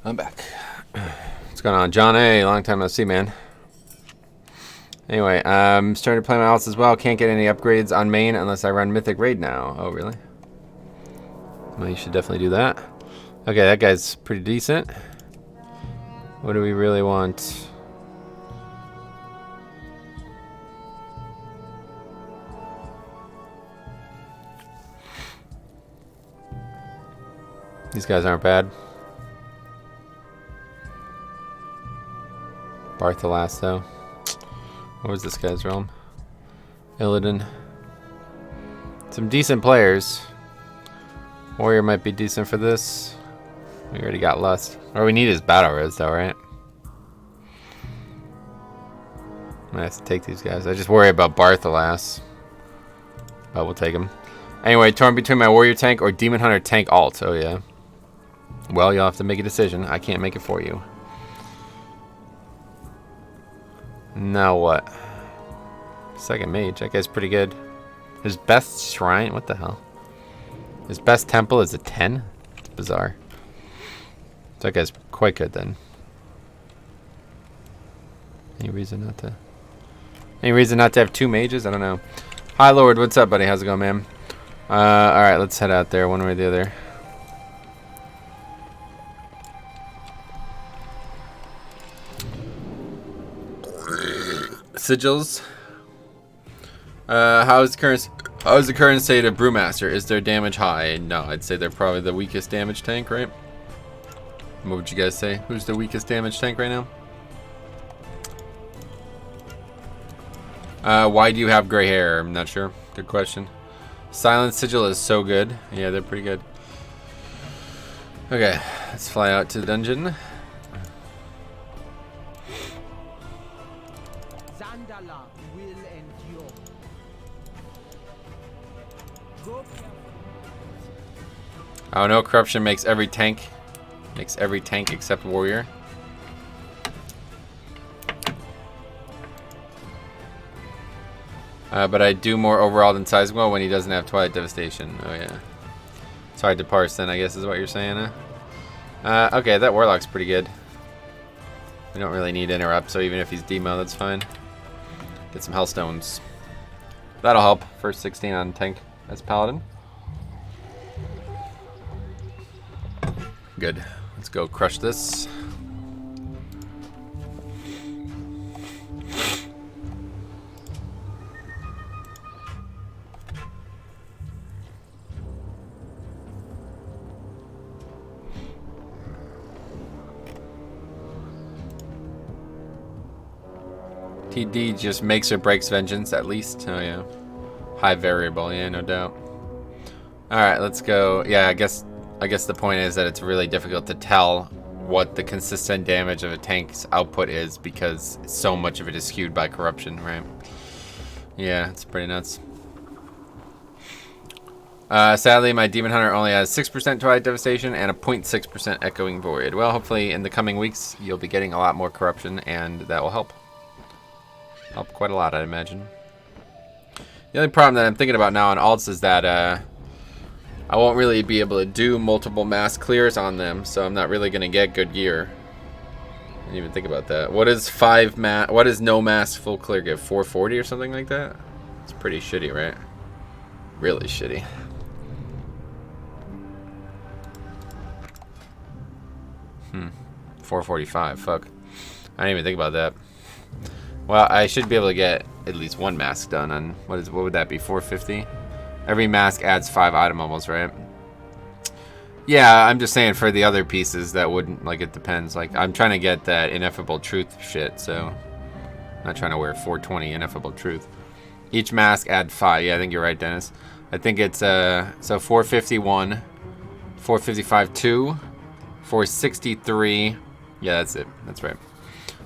I'm back. What's going on? John A. Long time no see, man. Anyway, I'm starting to play my else as well. Can't get any upgrades on main unless I run Mythic Raid now. Oh, really? Well, you should definitely do that. Okay, that guy's pretty decent. What do we really want? These guys aren't bad. Barthalas, though. What was this guy's realm? Illidan. Some decent players. Warrior might be decent for this. We already got Lust. All we need is Battle Res, though, right? I have to take these guys. I just worry about Barthalas. But we'll take him. Anyway, torn between my warrior tank or demon hunter tank alt. Oh yeah. Well, you'll have to make a decision. I can't make it for you. Now what? Second mage. That guy's pretty good. His best shrine. What the hell? His best temple is a 10. It's bizarre. That guy's quite good then. Any reason not to? Any reason not to have 2 mages? I don't know. Hi, Lord. What's up, buddy? How's it going, man? All right, let's head out there one way or the other. Sigils. How's the current state of Brewmaster? Is their damage high? No, I'd say they're probably the weakest damage tank, right? What would you guys say? Who's the weakest damage tank right now? Why do you have gray hair? I'm not sure. Good question. Silent Sigil is so good. Yeah, they're pretty good. Okay, let's fly out to the dungeon. Zandala will endure. Go careful. Oh no, corruption makes every tank except warrior. But I do more overall than Sizewell when he doesn't have Twilight Devastation. Oh yeah. It's hard to parse then, I guess is what you're saying, huh? Okay, that Warlock's pretty good. We don't really need interrupt, so even if he's demo, that's fine. Get some Hellstones. That'll help. First 16 on tank as Paladin. Good. Let's go crush this. TD just makes or breaks vengeance at least. Oh yeah. High variable, yeah, no doubt. Alright, let's go. Yeah, I guess the point is that it's really difficult to tell what the consistent damage of a tank's output is because so much of it is skewed by corruption, right? Yeah, it's pretty nuts. Sadly, my Demon Hunter only has 6% Twilight Devastation and a 0.6% Echoing Void. Well, hopefully in the coming weeks you'll be getting a lot more corruption and that will help. Help quite a lot, I'd imagine. The only problem that I'm thinking about now on alts is that I won't really be able to do multiple mass clears on them, so I'm not really going to get good gear. I didn't even think about that. What is what is no mass full clear give? 440 or something like that? It's pretty shitty, right? Really shitty. Hmm. 445. Fuck. I didn't even think about that. Well, I should be able to get at least one mask done on what would that be? 450. Every mask adds 5 item almost, right? Yeah, I'm just saying for the other pieces that wouldn't, like, it depends. Like, I'm trying to get that ineffable truth shit, so I'm not trying to wear 420 ineffable truth. Each mask add 5. Yeah, I think you're right, Dennis. I think it's so 451, 455 2, 463. Yeah, that's it. That's right.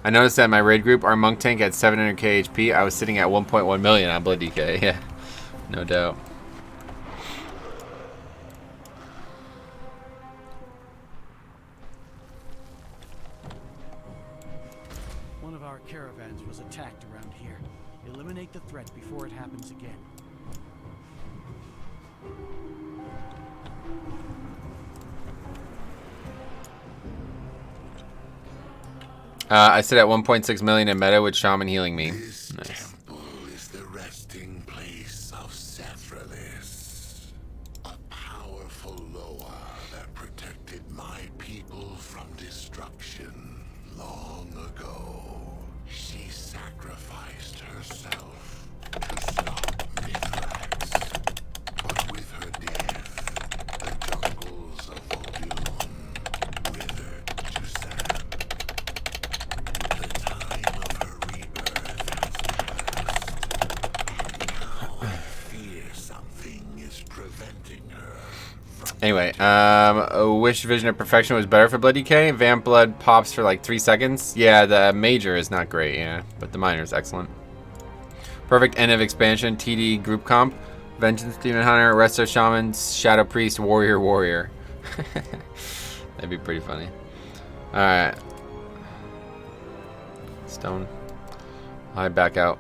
I noticed that in my raid group, our monk tank had 700k HP. I was sitting at 1.1 million on Blood DK. Yeah, no doubt. One of our caravans was attacked around here. Eliminate the threat before it happens again. I sit at 1.6 million in meta with Shaman healing me. This Nice. temple is the resting place of Sephiroth, a powerful Loa that protected my people from destruction long ago. She sacrificed herself to stop Mithrax, but with her death, the jungles of Vol'jun withered to sand. The time of her rebirth has passed, and now I fear something is preventing her from... Anyway, Wish Vision of Perfection was better for Blood DK. Vamp Blood pops for like 3 seconds. Yeah, the Major is not great, yeah, but the Minor is excellent. Perfect end of expansion, TD group comp. Vengeance Demon Hunter, Resto Shaman, Shadow Priest, Warrior. That'd be pretty funny. Alright. Stone. I'll head back out.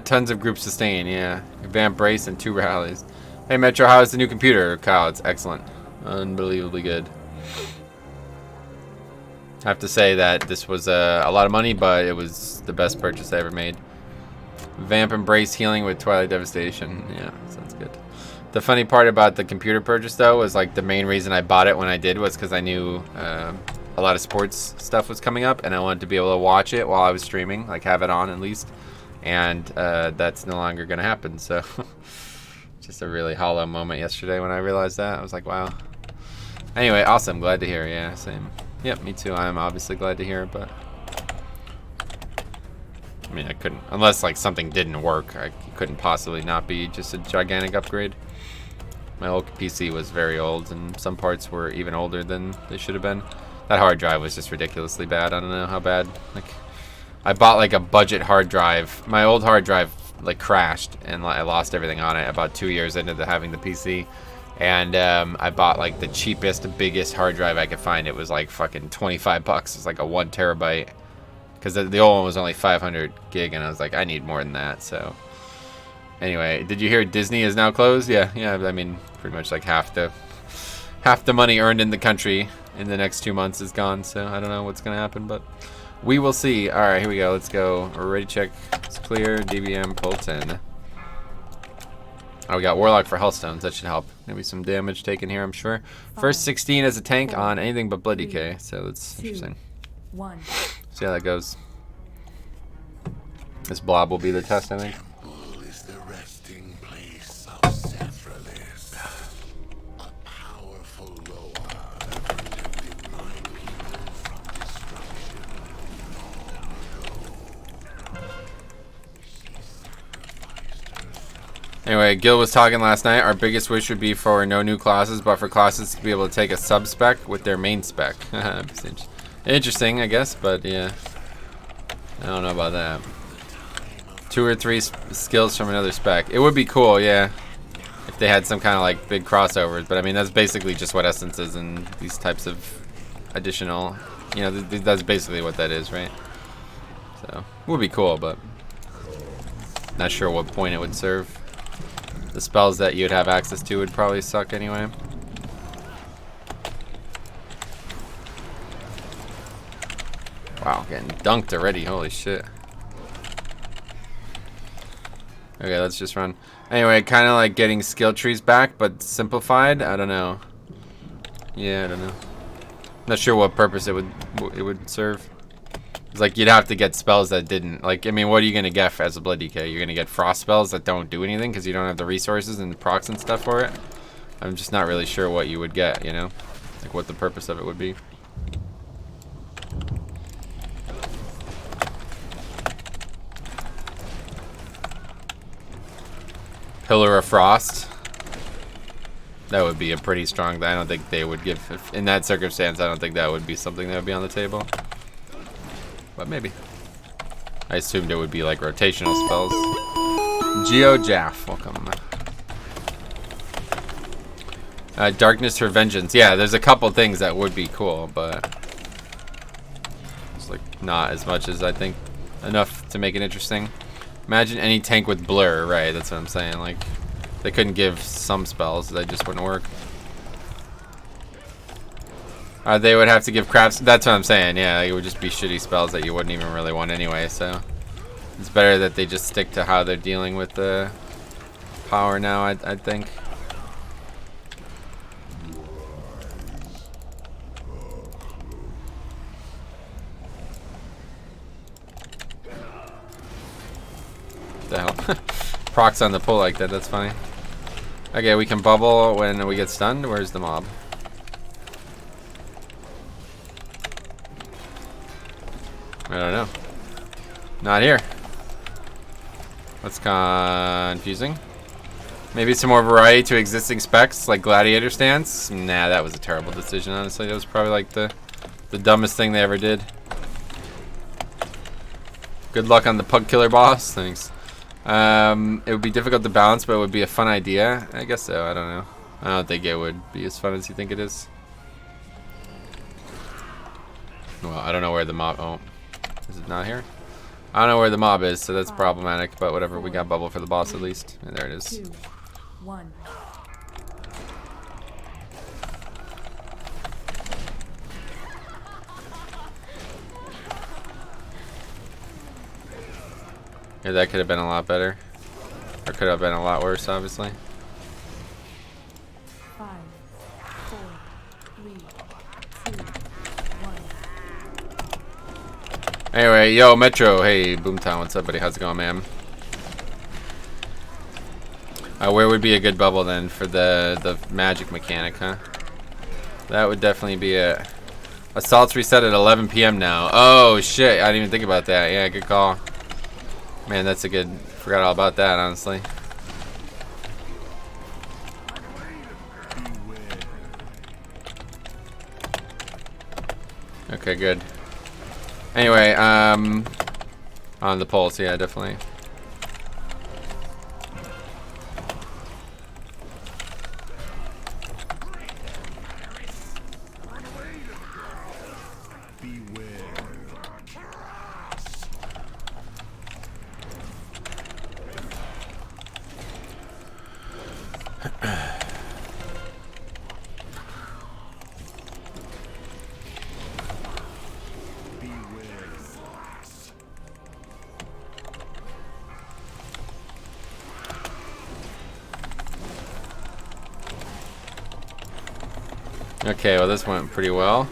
Tons of group sustain, yeah. Vamp brace and 2 rallies. Hey Metro, how is the new computer? Kyle, it's excellent. Unbelievably good. I have to say that this was a lot of money, but it was the best purchase I ever made. Vamp Embrace healing with Twilight Devastation. Yeah, sounds good. The funny part about the computer purchase, though, was like the main reason I bought it when I did was because I knew a lot of sports stuff was coming up, and I wanted to be able to watch it while I was streaming, like have it on at least. And that's no longer going to happen, so just a really hollow moment yesterday when I realized that. I was like, wow. Anyway, awesome. Glad to hear. Yeah, same. Yep, me too. I'm obviously glad to hear it, but I mean, I couldn't, unless like something didn't work, I couldn't possibly not be just a gigantic upgrade. My old PC was very old, and some parts were even older than they should have been. That hard drive was just ridiculously bad. I don't know how bad. Like, I bought like a budget hard drive. My old hard drive like crashed, and I lost everything on it about 2 years into having the PC. And I bought like the cheapest, biggest hard drive I could find. It was like fucking 25 bucks. It's like a 1 terabyte. Because the old one was only 500 gig, and I was like, I need more than that. So anyway, did you hear Disney is now closed? Yeah. I mean, pretty much like half the money earned in the country in the next 2 months is gone. So I don't know what's gonna happen, but we will see. All right, here we go. Let's go. We're ready to check. It's clear. DBM pull 10. Oh, we got Warlock for Hellstones. That should help. Maybe some damage taken here, I'm sure. First 16 as a tank on anything but Blood DK, so that's interesting. 1. See how that goes. This blob will be the test, I think. Temple is the resting place of Sephiroth, a powerful Loa that protected my people from destruction long ago. She sacrificed herself. Anyway, Gil was talking last night. Our biggest wish would be for no new classes, but for classes to be able to take a sub-spec with their main spec. Interesting, I guess, but yeah. I don't know about that. 2 or 3 skills from another spec. It would be cool, yeah, if they had some kind of like big crossovers, but I mean, that's basically just what Essence is and these types of additional, you know, that's basically what that is, right? So, it would be cool, but not sure what point it would serve. The spells that you'd have access to would probably suck anyway. Wow, getting dunked already. Holy shit. Okay, let's just run. Anyway, kind of like getting skill trees back, but simplified. I don't know. Yeah, I don't know. Not sure what purpose it would serve. It's like you'd have to get spells that didn't. Like, I mean, what are you gonna get as a Blood DK? You're gonna get frost spells that don't do anything because you don't have the resources and the procs and stuff for it. I'm just not really sure what you would get. You know, like what the purpose of it would be. Pillar of Frost. That would be a pretty strong. I don't think they would give. In that circumstance, I don't think that would be something that would be on the table. But maybe. I assumed it would be like rotational spells. Geo Jaff, welcome. Darkness for Vengeance. Yeah, there's a couple things that would be cool, but it's like not as much as I think enough to make it interesting. Imagine any tank with blur, right? That's what I'm saying. Like, they couldn't give some spells; they just wouldn't work. They would have to give crafts. That's what I'm saying. Yeah, it would just be shitty spells that you wouldn't even really want anyway. So it's better that they just stick to how they're dealing with the power now. I think. What the hell? Procs on the pull like that. That's funny. Okay, we can bubble when we get stunned. Where's the mob? I don't know. Not here. That's confusing. Maybe some more variety to existing specs, like Gladiator stance. Nah, that was a terrible decision, honestly. That was probably like the dumbest thing they ever did. Good luck on the Pug Killer boss. Thanks. It would be difficult to balance, but it would be a fun idea. I guess so. I don't know. I don't think it would be as fun as you think it is. Well, I don't know where the mob... Oh. Is it not here? I don't know where the mob is, so that's problematic. But whatever. We got bubble for the boss at least. And there it is. 2, 1. Yeah, that could have been a lot better. Or could have been a lot worse, obviously. 5, 4, 3, 2, 1. Anyway, yo, Metro. Hey, Boomtown. What's up, buddy? How's it going, man? Where would be a good bubble then for the magic mechanic, huh? That would definitely be a... Assaults reset at 11 p.m. now. Oh, shit. I didn't even think about that. Yeah, good call. Man, that's a good... Forgot all about that, honestly. Okay, good. Anyway, on the pulse, yeah, definitely. Okay, well this went pretty well.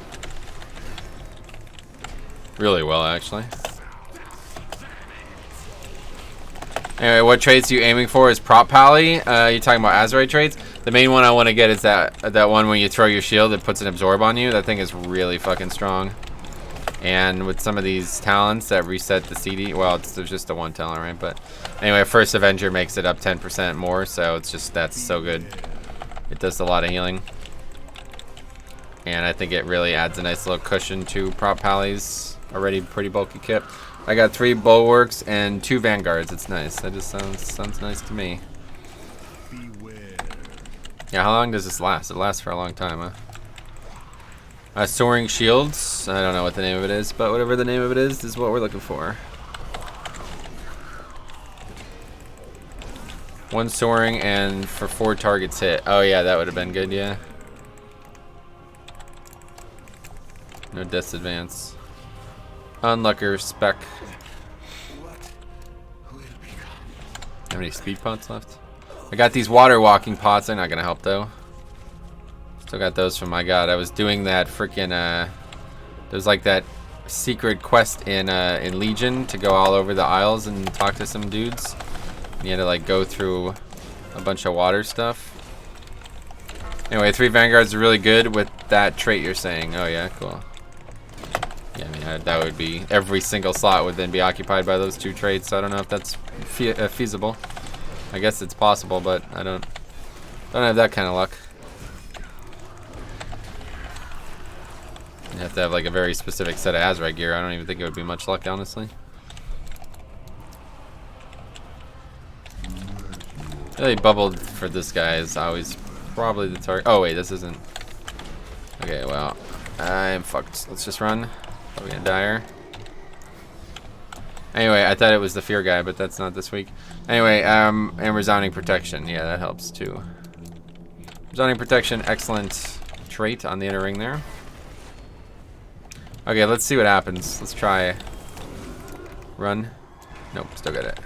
Really well, actually. Anyway, what traits are you aiming for? Is Prot Pally? You're talking about Azerite traits? The main one I want to get is that one when you throw your shield, it puts an absorb on you. That thing is really fucking strong. And with some of these talents that reset the CD, well, there's just a one talent, right? But anyway, First Avenger makes it up 10% more, so it's just, that's so good. It does a lot of healing. And I think it really adds a nice little cushion to Prot Pally's already pretty bulky kit. I got 3 bulwarks and 2 vanguards. It's nice. That just sounds nice to me. Yeah, how long does this last? It lasts for a long time, huh? Soaring shields. I don't know what the name of it is, but whatever the name of it is what we're looking for. 1 soaring and for 4 targets hit. Oh yeah, that would have been good, yeah. No death advance. Unlucker spec. How many speed pots left? I got these water walking pots. They're not gonna help though. Still got those from my god. I was doing that freaking there's like that secret quest in Legion to go all over the Isles and talk to some dudes. And you had to like go through a bunch of water stuff. Anyway, 3 vanguards are really good with that trait you're saying. Oh yeah, cool. Yeah, I mean, that would be... Every single slot would then be occupied by those 2 traits. So I don't know if that's feasible. I guess it's possible, but I don't have that kind of luck. You have to have like a very specific set of Azerite gear. I don't even think it would be much luck, honestly. Really bubbled for this guy is always probably the target. Oh wait, this isn't... Okay, well, I'm fucked. Let's just run. Probably gonna die here. Anyway, I thought it was the fear guy, but that's not this week. Anyway, and resounding protection. Yeah, that helps too. Resounding protection, excellent trait on the inner ring there. Okay, let's see what happens. Let's try. Run. Nope, still got it.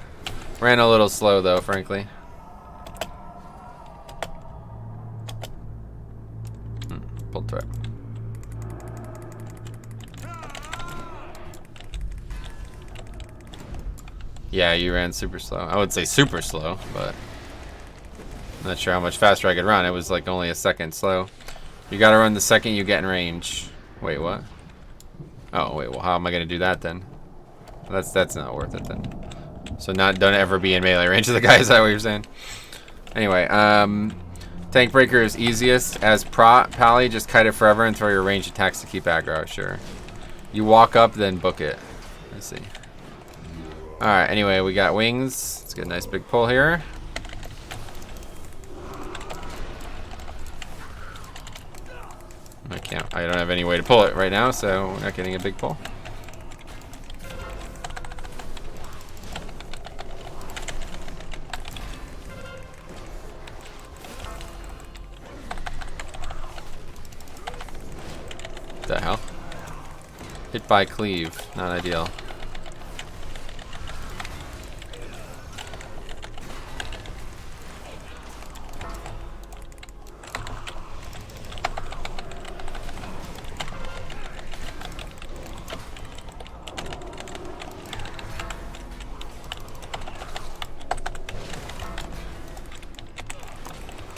Ran a little slow though, frankly. Pulled through it. Yeah, you ran super slow. I would say super slow, but I'm not sure how much faster I could run. It was like only a second slow. You gotta run the second you get in range. Wait, what? Oh, wait, well, how am I gonna do that then? That's not worth it then. So don't ever be in melee range of the guy. Is that what you're saying? Anyway, tank breaker is easiest as Prot. Pally, just kite it forever and throw your ranged attacks to keep aggro. Sure. You walk up, then book it. Let's see. Alright, anyway, we got wings. Let's get a nice big pull here. I don't have any way to pull it right now, so we're not getting a big pull. What the hell? Hit by cleave, not ideal.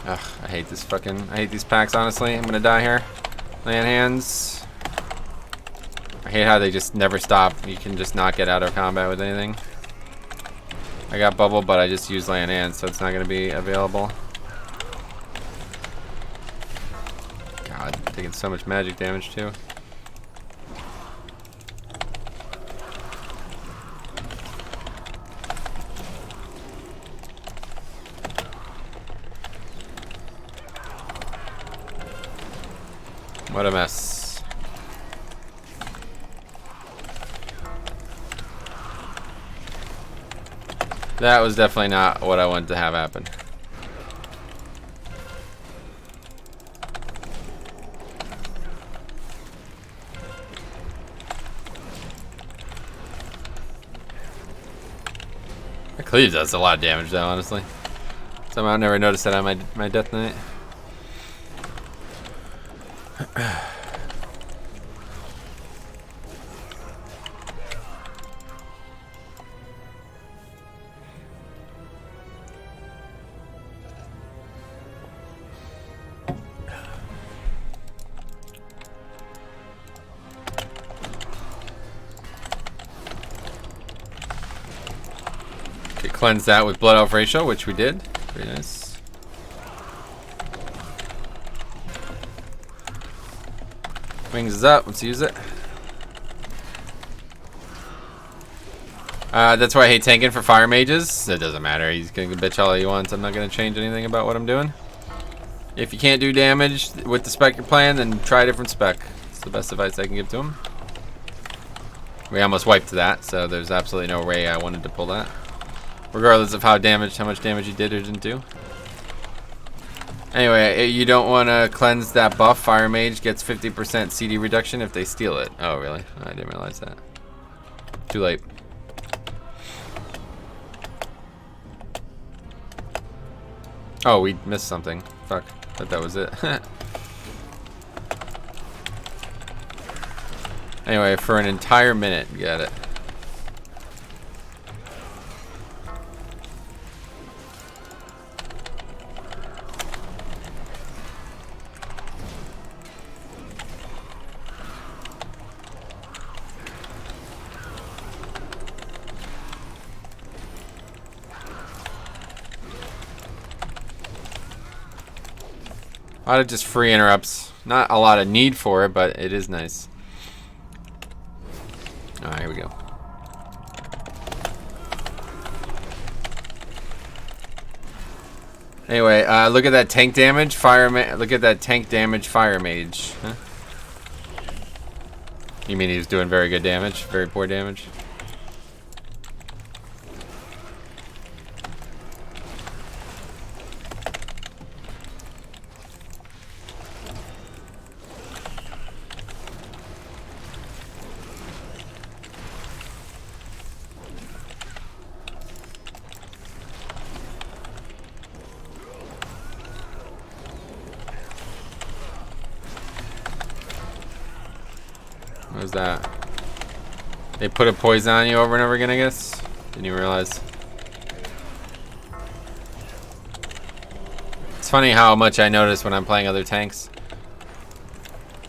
Ugh, I hate these packs, honestly. I'm gonna die here. Land hands. I hate how they just never stop. You can just not get out of combat with anything. I got bubble, but I just used land hands, so it's not gonna be available. God, I'm taking so much magic damage too. What a mess. That was definitely not what I wanted to have happen. That cleave does a lot of damage though, honestly. Somehow I never noticed that on my Death Knight. Okay, cleanse that with Blood Elf Ratio, which we did. Very nice. Wings is up. Let's use it. That's why I hate tanking for fire mages. It doesn't matter. He's gonna bitch all he wants. I'm not gonna change anything about what I'm doing. If you can't do damage with the spec you're playing, then try a different spec. It's the best advice I can give to him. We almost wiped that, so there's absolutely no way I wanted to pull that. Regardless of how much damage you did or didn't do. Anyway, you don't want to cleanse that buff. Fire Mage gets 50% CD reduction if they steal it. Oh, really? I didn't realize that. Too late. Oh, we missed something. Fuck. Thought that was it. Anyway, for an entire minute, got it. A lot of just free interrupts. Not a lot of need for it, but it is nice. Alright, here we go. Anyway, look at that tank damage, look at that tank damage fire mage. Huh? You mean he was doing very good damage? Very poor damage? What was that? They put a poison on you over and over again, I guess? Didn't even realize. It's funny how much I notice when I'm playing other tanks.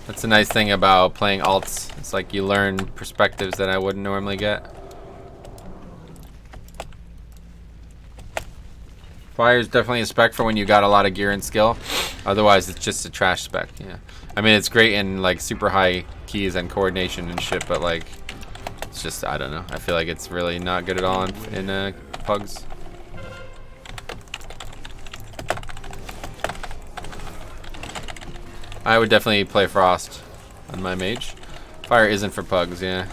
That's the nice thing about playing alts. It's like you learn perspectives that I wouldn't normally get. Fire's definitely a spec for when you got a lot of gear and skill. Otherwise, it's just a trash spec. Yeah, I mean it's great in like super high keys and coordination and shit, but like it's just I don't know. I feel like it's really not good at all in pugs. I would definitely play Frost on my mage. Fire isn't for pugs, yeah.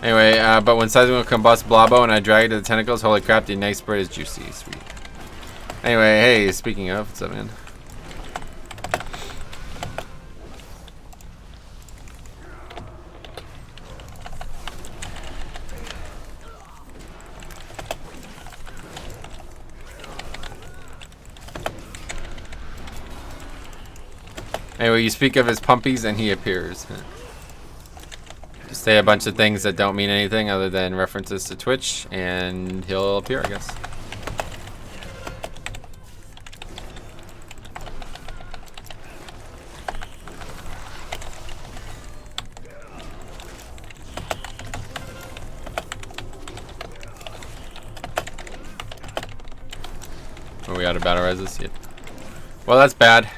Anyway, but when Sizing will combust Blobbo and I drag it to the tentacles, holy crap, the next bird is juicy. Sweet. Anyway, hey, speaking of, what's up, man? Anyway, you speak of his pumpies and he appears. Just say a bunch of things that don't mean anything other than references to Twitch and he'll appear, I guess. Are we out of battle reses? Yep. Well, that's bad.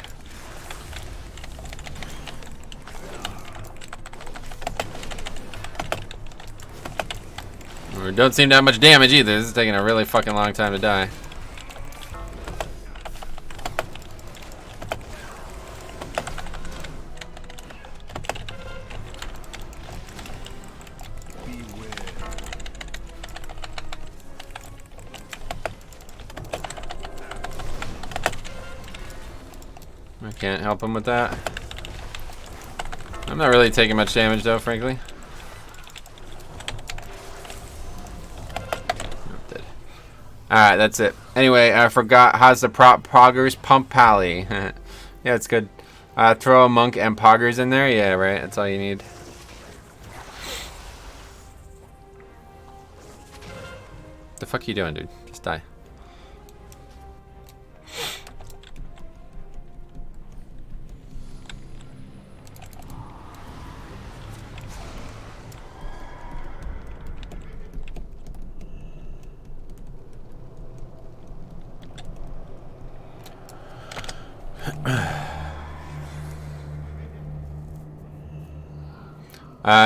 We don't seem to have much damage either. This is taking a really fucking long time to die. I can't help him with that. I'm not really taking much damage though, frankly. Alright, that's it. Anyway, I forgot, how's the Prot Poggers pump Pally? Yeah, it's good. Throw a monk and Poggers in there? Yeah, right, that's all you need. The fuck you doing, dude? Just die.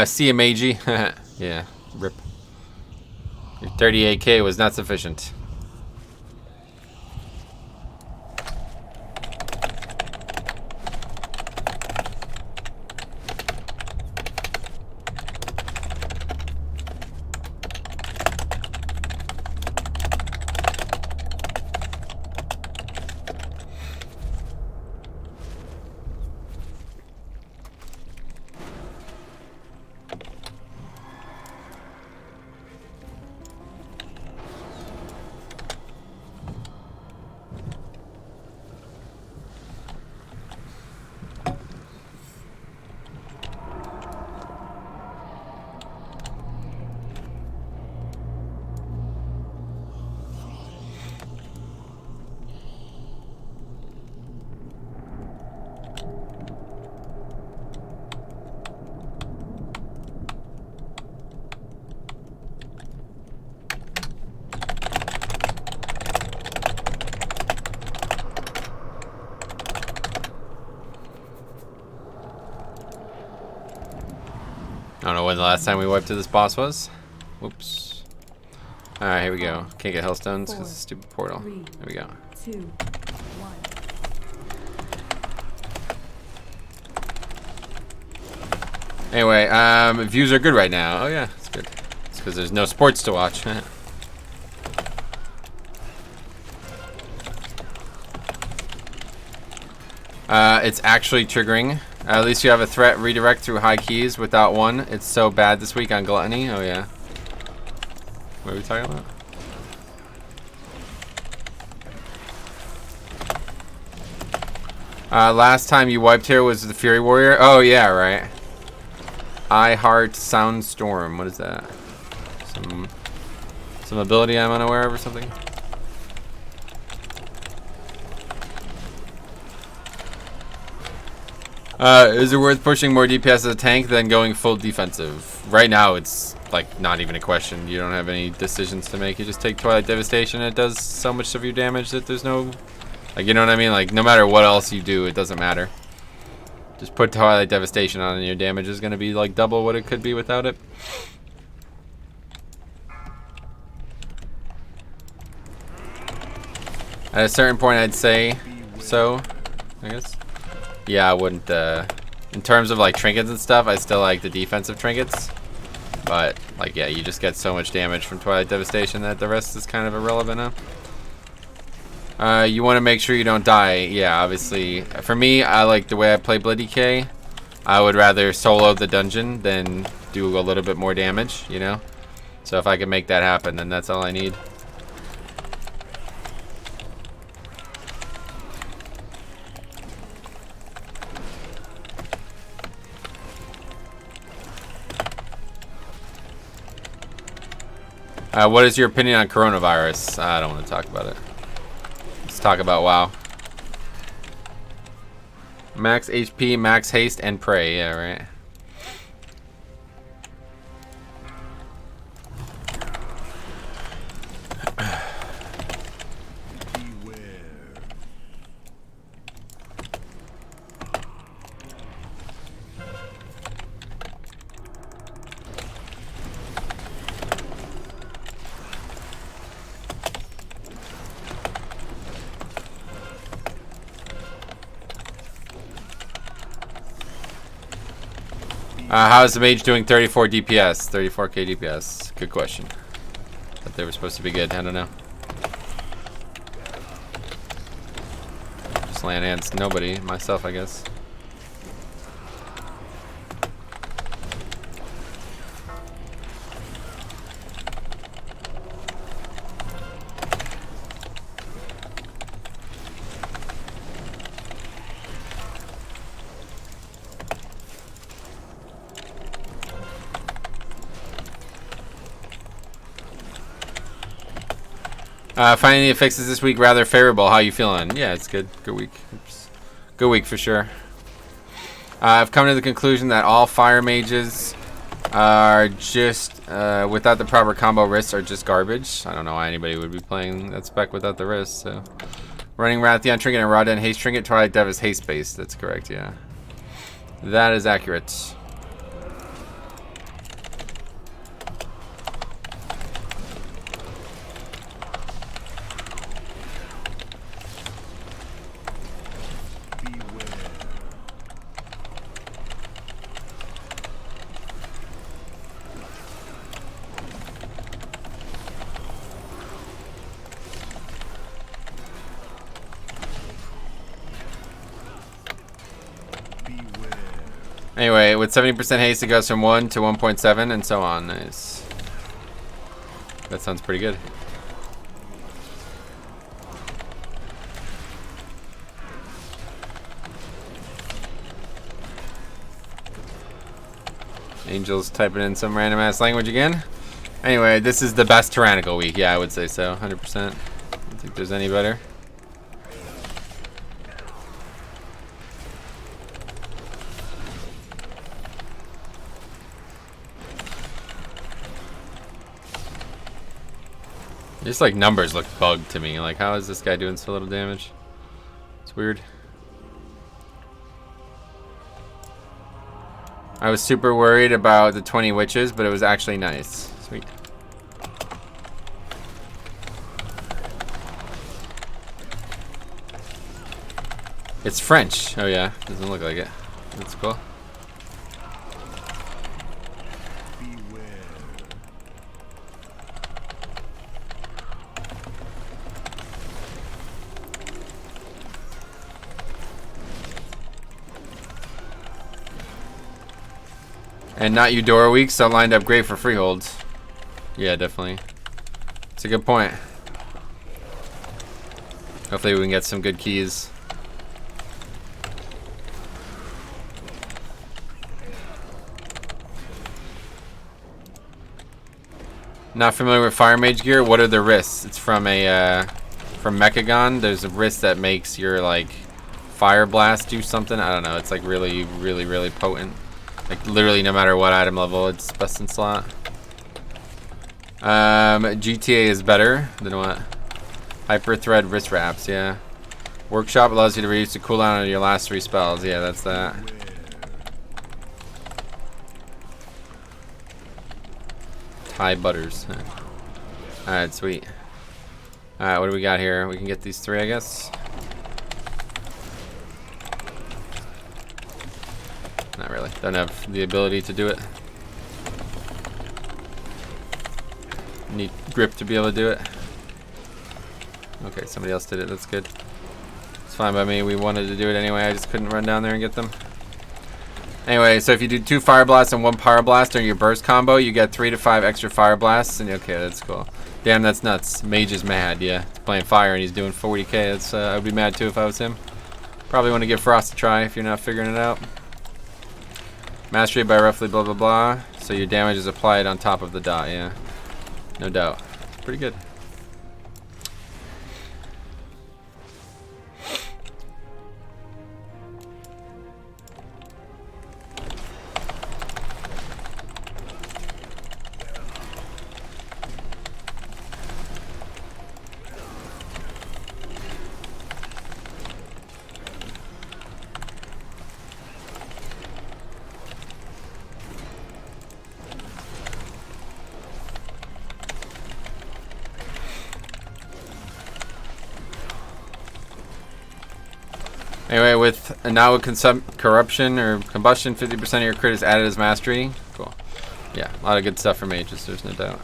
See a Meiji. Yeah, rip. Your 38k was not sufficient. I don't know when the last time we wiped to this boss was. Whoops. Alright, here we go. Can't get hellstones because of the stupid portal. There we go. 2, 1. Anyway, views are good right now. Oh yeah, it's good. It's because there's no sports to watch. It's actually triggering. At least you have a threat redirect through high keys without one. It's so bad this week on Gluttony. Oh yeah. What are we talking about? Last time you wiped here was the Fury Warrior. Oh yeah, right. I Heart Soundstorm. What is that? Some ability I'm unaware of or something? Is it worth pushing more DPS as a tank than going full defensive? Right now, it's like not even a question. You don't have any decisions to make. You just take Twilight Devastation. It does so much of your damage that there's no, like, you know what I mean? Like, no matter what else you do, it doesn't matter. Just put Twilight Devastation on and your damage is going to be like double what it could be without it. At a certain point, I'd say so, I guess. Yeah, I wouldn't, in terms of like trinkets and stuff, I still like the defensive trinkets. But, like, yeah, you just get so much damage from Twilight Devastation that the rest is kind of irrelevant now. You want to make sure you don't die. Yeah, obviously. For me, I like the way I play Bloody K. I would rather solo the dungeon than do a little bit more damage, you know? So if I can make that happen, then that's all I need. What is your opinion on coronavirus? I don't want to talk about it. Let's talk about WoW. Max HP, max haste, and pray. Yeah, right. How is the mage doing 34 DPS? 34k DPS. Good question. Thought they were supposed to be good. I don't know. Just land ants. Nobody. Myself, I guess. Finding the fixes this week rather favorable. How you feeling? Yeah, it's good. Good week. Oops. Good week for sure. I've come to the conclusion that all fire mages are just, without the proper combo risks, are just garbage. I don't know why anybody would be playing that spec without the risks. So, running Rathion Trinket and Raw Den Haste Trinket. Twilight Dev is haste based. That's correct. Yeah, that is accurate. Anyway, with 70% haste, it goes from 1 to 1.7 and so on. Nice. That sounds pretty good. Angel's typing in some random ass language again. Anyway, this is the best tyrannical week. Yeah, I would say so. 100%. I don't think there's any better. Just like numbers look bugged to me. Like, how is this guy doing so little damage? It's weird. I was super worried about the 20 witches, but it was actually nice. Sweet. It's French. Oh yeah, doesn't look like it. That's cool. And not Eudora week, so lined up great for freeholds. Yeah, definitely. It's a good point. Hopefully we can get some good keys. Not familiar with Fire Mage gear. What are the wrists? It's from a from Mechagon. There's a wrist that makes your like Fire Blast do something. I don't know. It's like really, really, really potent. Like literally no matter what item level, it's best in slot. GTA is better than what? Hyper Thread wrist wraps, yeah. Workshop allows you to reduce the cooldown on your last 3 spells. Yeah, that's that. Thai butters. Alright, sweet. Alright, what do we got here? We can get these 3, I guess. Not really. Don't have the ability to do it. Need grip to be able to do it. Okay, somebody else did it. That's good. It's fine by me. We wanted to do it anyway. I just couldn't run down there and get them. Anyway, so if you do 2 Fire Blasts and 1 Power Blast during your burst combo, you get 3 to 5 extra Fire Blasts. And okay, that's cool. Damn, that's nuts. Mage is mad, yeah. He's playing fire and he's doing 40k. That's, I would be mad too if I was him. Probably want to give Frost a try if you're not figuring it out. Mastery by roughly blah blah blah. So your damage is applied on top of the dot, yeah. No doubt. It's pretty good. Anyway, with now with corruption or combustion, 50% of your crit is added as mastery. Cool. Yeah, a lot of good stuff for mages, there's no doubt.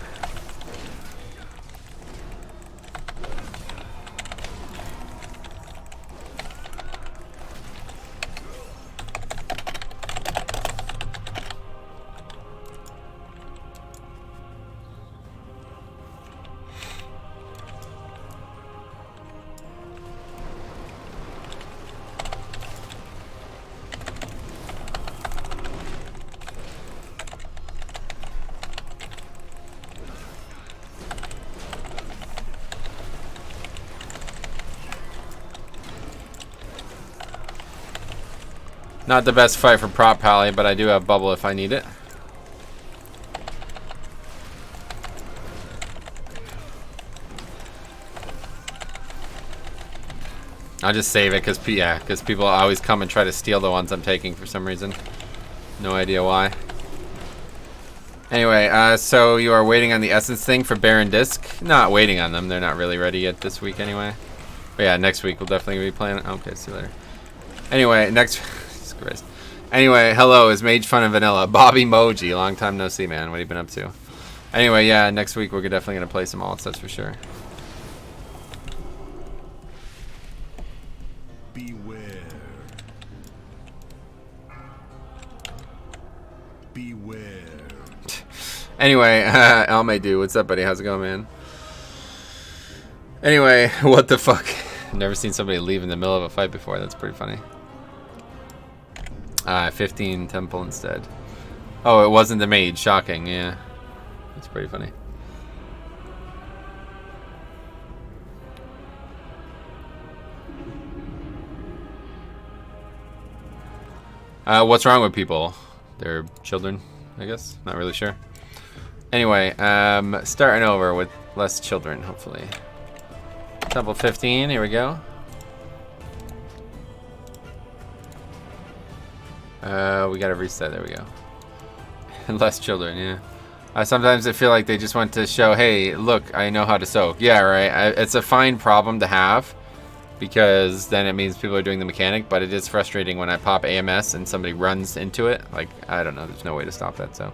Not the best fight for Prot Pally, but I do have bubble if I need it. I'll just save it because people always come and try to steal the ones I'm taking for some reason. No idea why. Anyway, so you are waiting on the Essence thing for Baron Disc? Not waiting on them. They're not really ready yet this week anyway. But yeah, next week we'll definitely be playing. Okay, see you later. Anyway, next... Christ. Anyway, hello, is Mage Fun and Vanilla? Bobby Moji, long time no see, man. What have you been up to? Anyway, yeah, next week we're definitely going to play some alts, that's for sure. Beware. Beware. Anyway, Almaydu, what's up, buddy? How's it going, man? Anyway, what the fuck? Never seen somebody leave in the middle of a fight before. That's pretty funny. 15 temple instead. Oh, it wasn't the mage. Shocking, yeah. That's pretty funny. What's wrong with people? They're children, I guess. Not really sure. Anyway, starting over with less children, hopefully. Temple 15, here we go. We gotta reset, there we go. Less children, yeah. Sometimes I feel like they just want to show, hey, look, I know how to soak. Yeah, right, it's a fine problem to have, because then it means people are doing the mechanic, but it is frustrating when I pop AMS and somebody runs into it. Like, I don't know, there's no way to stop that, so.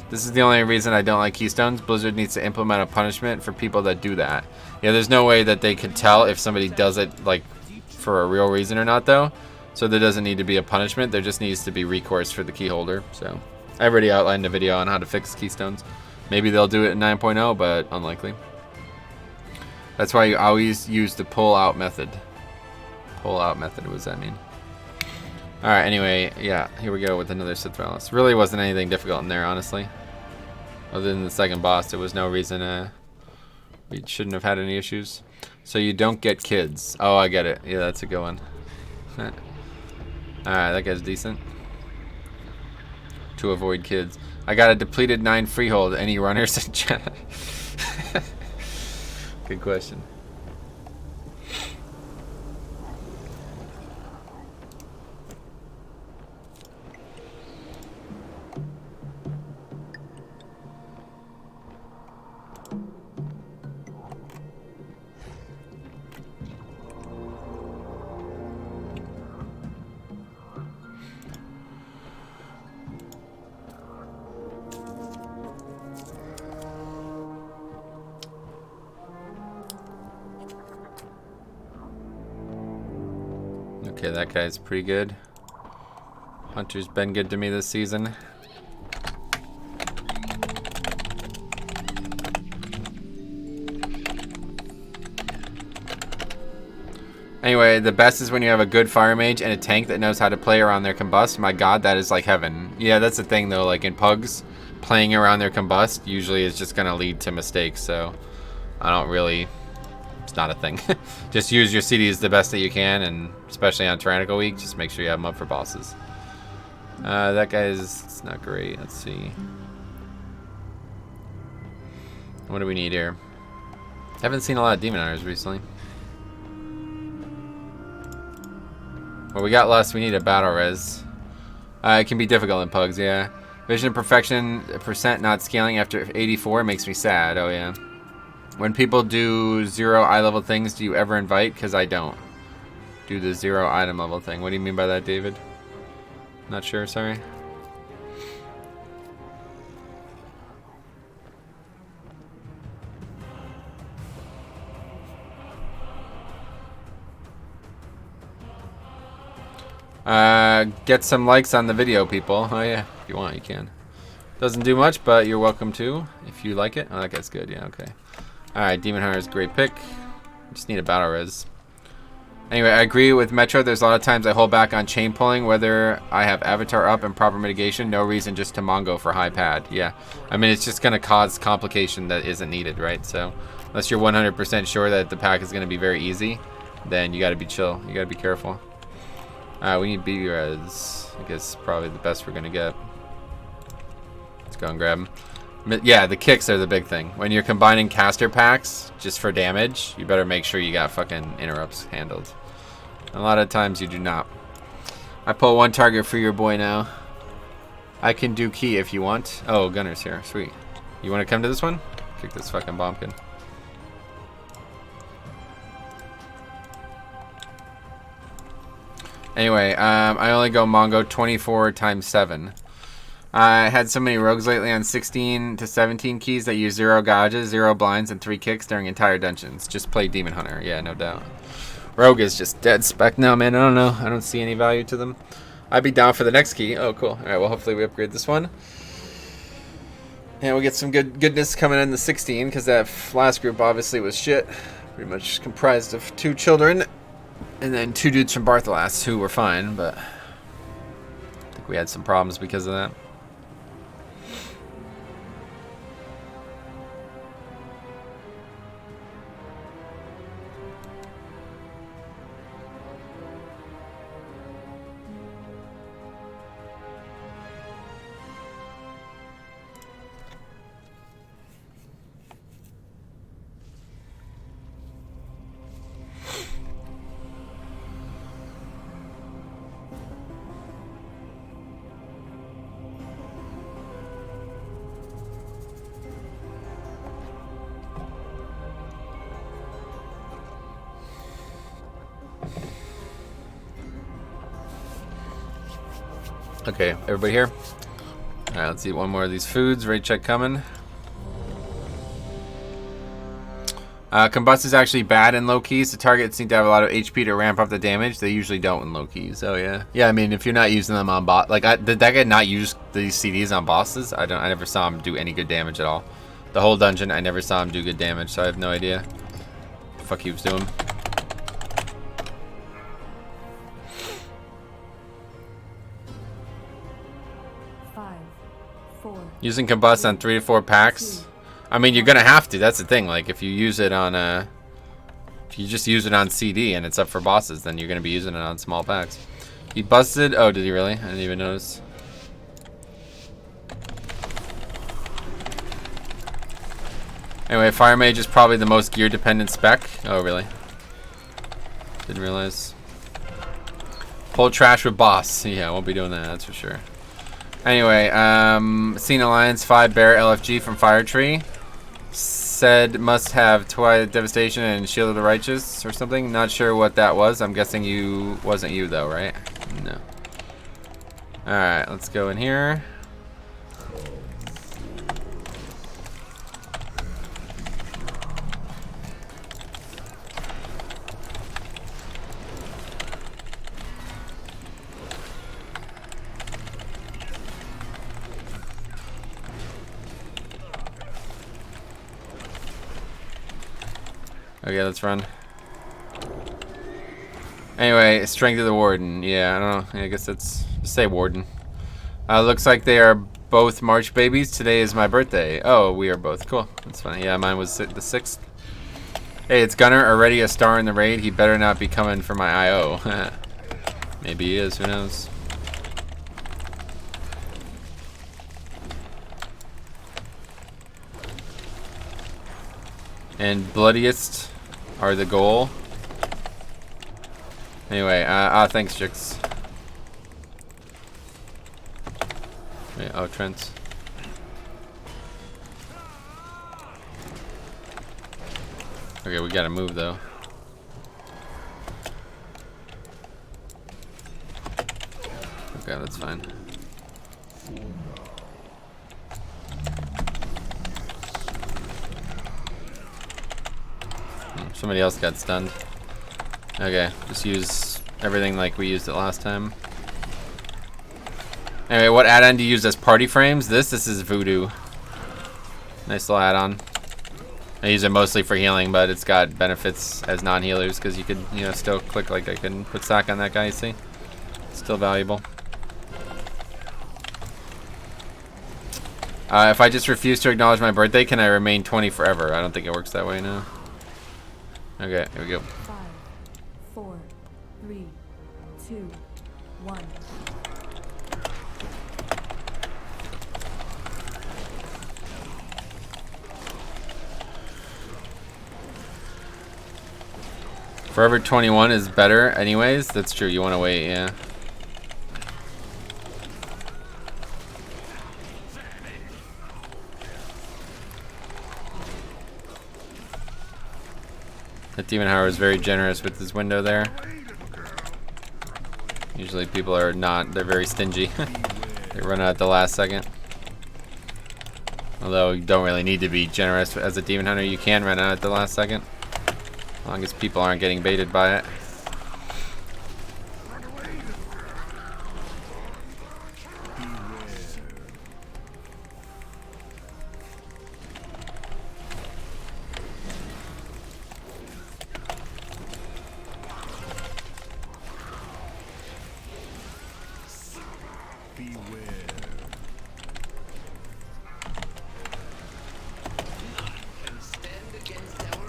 This is the only reason I don't like keystones. Blizzard needs to implement a punishment for people that do that. Yeah, there's no way that they could tell if somebody does it, like, for a real reason or not, though. So there doesn't need to be a punishment. There just needs to be recourse for the key holder. So I already outlined a video on how to fix keystones. Maybe they'll do it in 9.0, but unlikely. That's why you always use the pull out method. Pull out method, what does that mean? Alright, anyway, yeah, here we go with another Sith Relics. Really wasn't anything difficult in there, honestly. Other than the second boss, there was no reason we shouldn't have had any issues. So you don't get kids. Oh, I get it. Yeah, that's a good one. Alright, that guy's decent. To avoid kids. I got a depleted 9 freehold. Any runners in chat? Good question. Okay, that guy's pretty good. Hunter's been good to me this season. Anyway, the best is when you have a good fire mage and a tank that knows how to play around their combust. My god, that is like heaven. Yeah, that's the thing though, like in Pugs, playing around their combust usually is just gonna lead to mistakes, so I don't really... It's not a thing. Just use your CDs the best that you can, and especially on Tyrannical Week, just make sure you have them up for bosses. That guy's it's not great. Let's see. What do we need here? Haven't seen a lot of Demon Hunters recently. Well, we got less. We need a battle res. It can be difficult in Pugs, yeah. Vision of Perfection percent not scaling after 84 makes me sad. Oh yeah. When people do 0 eye level things, do you ever invite? Because I don't do the 0 item level thing. What do you mean by that, David? Not sure, sorry. Get some likes on the video, people. Oh yeah, if you want, you can. Doesn't do much, but you're welcome to if you like it. Oh, that guy's good. Yeah, okay. Alright, Demon Hunter is a great pick. Just need a battle res. Anyway, I agree with Metro. There's a lot of times I hold back on chain pulling, whether I have Avatar up and proper mitigation. No reason just to Mongo for high pad. Yeah. I mean, it's just going to cause complication that isn't needed, right? So, unless you're 100% sure that the pack is going to be very easy, then you got to be chill. You got to be careful. We need BB res. I guess probably the best we're going to get. Let's go and grab him. Yeah, the kicks are the big thing. When you're combining caster packs just for damage, you better make sure you got fucking interrupts handled. A lot of times you do not. I pull 1 target for your boy now. I can do key if you want. Oh, Gunner's here. Sweet. You want to come to this one? Kick this fucking bombkin. Anyway, I only go Mongo 24 times 7. I had so many rogues lately on 16 to 17 keys that use 0 gouges, 0 blinds, and 3 kicks during entire dungeons. Just play Demon Hunter. Yeah, no doubt. Rogue is just dead spec now, man. I don't know. I don't see any value to them. I'd be down for the next key. Oh, cool. All right, well, hopefully we upgrade this one. And we'll get some goodness coming in the 16, because that last group obviously was shit. Pretty much comprised of 2 children, and then 2 dudes from Barthalas who were fine, but I think we had some problems because of that. Okay, everybody here? Alright, let's eat one more of these foods. Raid check coming. Combust is actually bad in low keys. The targets need to have a lot of HP to ramp up the damage. They usually don't in low keys. Oh yeah. Yeah, I mean, if you're not using them on boss, like, did that guy not use these CDs on bosses? I never saw him do any good damage at all. The whole dungeon, I never saw him do good damage, so I have no idea what the fuck he was doing. Five, four, Using combust on 3 to 4 packs. I mean, you're gonna have to. That's the thing. Like, if you use it on if you just use it on CD and it's up for bosses, then you're gonna be using it on small packs. He busted. Oh, did he really? I didn't even notice. Anyway, Fire Mage is probably the most gear dependent spec. Oh, really? Didn't realize. Pull trash with boss. Yeah, I won't be doing that, that's for sure. Anyway, Seen Alliance 5 Bear LFG from Fire Tree. Said must have Twilight Devastation and Shield of the Righteous or something. Not sure what that was. I'm guessing you wasn't you though, right? No. Alright, let's go in here. Okay, let's run. Anyway, Strength of the Warden. Yeah, I don't know. I guess that's... Just say Warden. Looks like they are both March babies. Today is my birthday. Oh, we are both. Cool. That's funny. Yeah, mine was the 6th. Hey, it's Gunner. Already a star in the raid. He better not be coming for my IO. Maybe he is. Who knows? And bloodiest are the goal. Anyway, thanks, Jix. Wait, oh, Trent. Okay, we gotta move though. Okay, that's fine. Somebody else got stunned. Okay, just use everything like we used it last time. Anyway, what add-on do you use as party frames? This is Voodoo. Nice little add-on. I use it mostly for healing, but it's got benefits as non-healers because you could, you know, still click like I can put sack on that guy, you see? Still valuable. If I just refuse to acknowledge my birthday, can I remain 20 forever? I don't think it works that way now. Okay, here we go. 5, 4, 3, 2, 1. Forever 21 is better anyways. That's true. You want to wait, yeah. That Demon Hunter is very generous with his window there. Usually people are not. They're very stingy. They run out at the last second. Although you don't really need to be generous as a Demon Hunter. You can run out at the last second. As long as people aren't getting baited by it.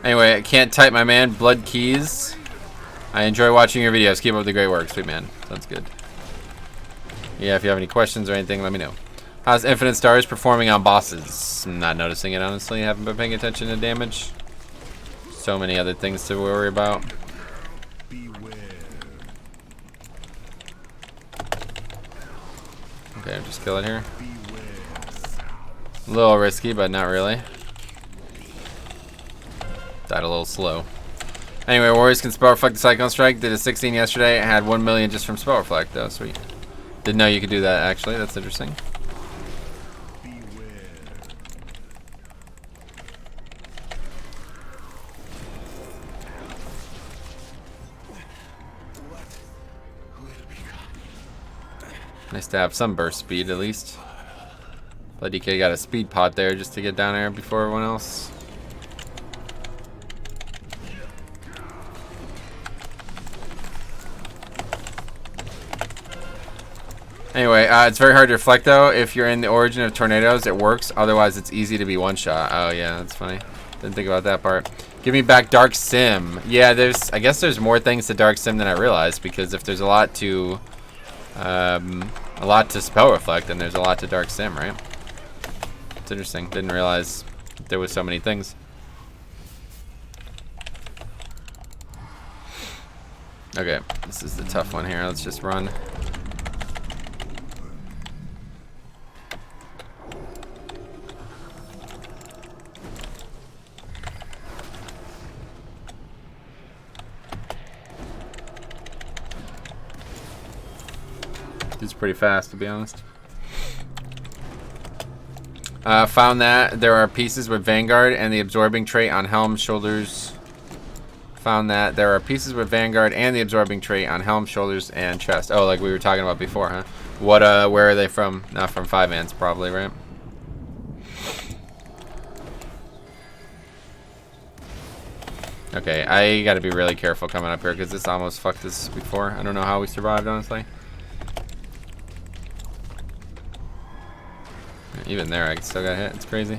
Anyway, I can't type, my man. Blood Keys. I enjoy watching your videos. Keep up the great work, sweet man. Sounds good. Yeah, if you have any questions or anything, let me know. How's Infinite Stars performing on bosses? I'm not noticing it, honestly. I haven't been paying attention to damage. So many other things to worry about. Okay, just kill it here. A little risky, but not really. Died a little slow. Anyway, Warriors can spell reflect the Cyclone Strike. Did a 16 yesterday. I had 1 million just from spell reflect though. Sweet. Didn't know you could do that actually. That's interesting. Nice to have some burst speed at least. Blood DK got a speed pot there just to get down there before everyone else. Anyway, it's very hard to reflect though. If you're in the origin of tornadoes, it works. Otherwise, it's easy to be one shot. Oh yeah, that's funny. Didn't think about that part. Give me back Dark Sim. Yeah, I guess there's more things to Dark Sim than I realized, because if there's a lot to spell reflect, then there's a lot to Dark Sim, right? It's interesting. Didn't realize there was so many things. Okay, this is the tough one here. Let's just run. It's pretty fast, to be honest. Found that there are pieces with Vanguard and the absorbing trait on helm, shoulders. Found that there are pieces with Vanguard and the absorbing trait on helm, shoulders, and chest. Oh, like we were talking about before, huh? What? Where are they from? Not from 5 ants, probably, right? Okay, I gotta be really careful coming up here because this almost fucked us before. I don't know how we survived, honestly. Even there, I still got hit. It's crazy.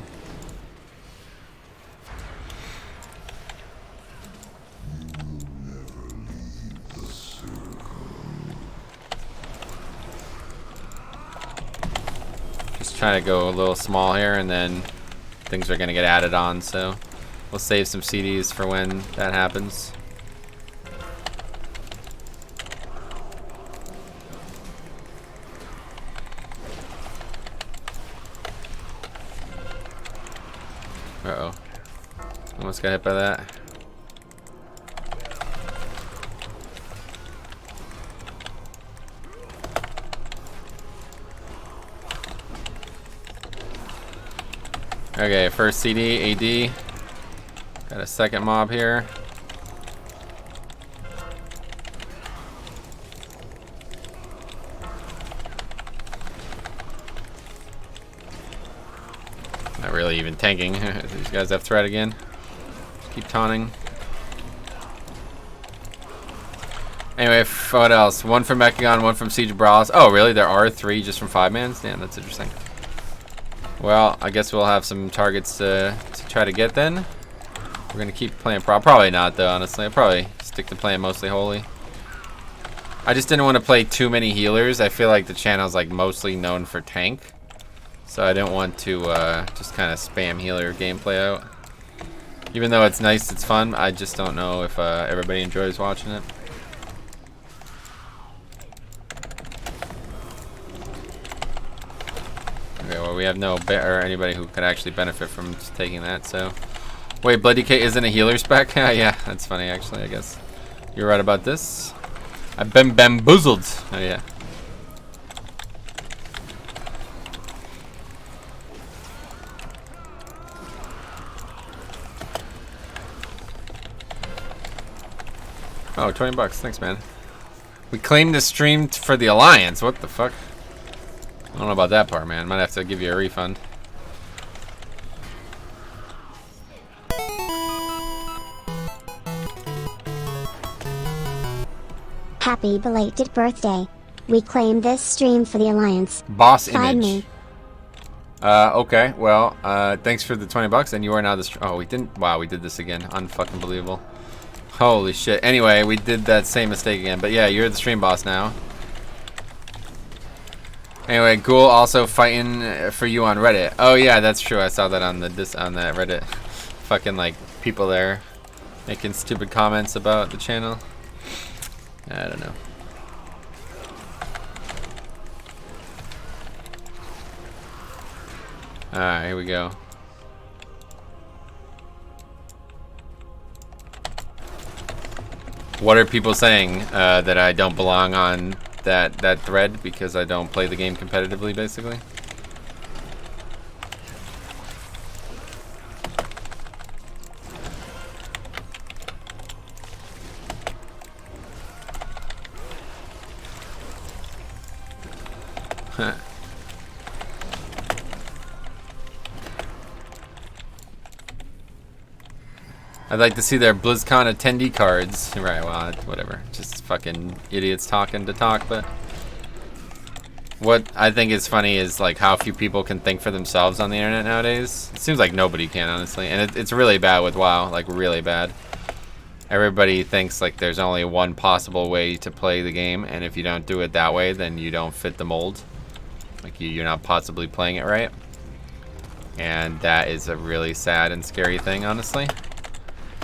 Just trying to go a little small here, and then things are gonna get added on. So we'll save some CDs for when that happens. Uh-oh. Almost got hit by that. Okay, first CD, AD. Got a second mob here. Not really even tanking. These guys have threat again. Just keep taunting. Anyway, what else? One from Mechagon, one from Siege of Brawls. Oh, really? There are 3 just from 5-mans? Damn, that's interesting. Well, I guess we'll have some targets to try to get then. We're going to keep playing Prot. Probably not, though, honestly. I'll probably stick to playing mostly Holy. I just didn't want to play too many healers. I feel like the channel's like mostly known for tank. So I didn't want to just kind of spam healer gameplay out. Even though it's nice, it's fun, I just don't know if everybody enjoys watching it. Okay, well we have no or anybody who could actually benefit from just taking that, so. Wait, Blood DK isn't a healer spec? Yeah, that's funny actually, I guess. You're right about this. I've been bamboozled. Oh yeah. Oh, 20 bucks. Thanks, man. We claimed the stream for the Alliance. What the fuck? I don't know about that part, man. Might have to give you a refund. Happy belated birthday. We claimed this stream for the Alliance. Boss Find image. me. Okay. Well, thanks for the 20 bucks, and you are now the. Oh, we didn't. Wow, we did this again. Unfucking believable. Holy shit. Anyway, we did that same mistake again. But yeah, you're the stream boss now. Anyway, Ghoul also fighting for you on Reddit. Oh yeah, that's true. I saw that on the on that Reddit. Fucking like people there making stupid comments about the channel. I don't know. Alright, here we go. What are people saying? That I don't belong on that thread because I don't play the game competitively, basically? Huh. I'd like to see their BlizzCon attendee cards. Right, well, whatever. Just fucking idiots talking to talk, but What I think is funny is like how few people can think for themselves on the internet nowadays. It seems like nobody can, honestly, and it's really bad with WoW, like really bad. Everybody thinks like there's only one possible way to play the game, and if you don't do it that way, then you don't fit the mold. Like you're not possibly playing it right, and that is a really sad and scary thing, honestly.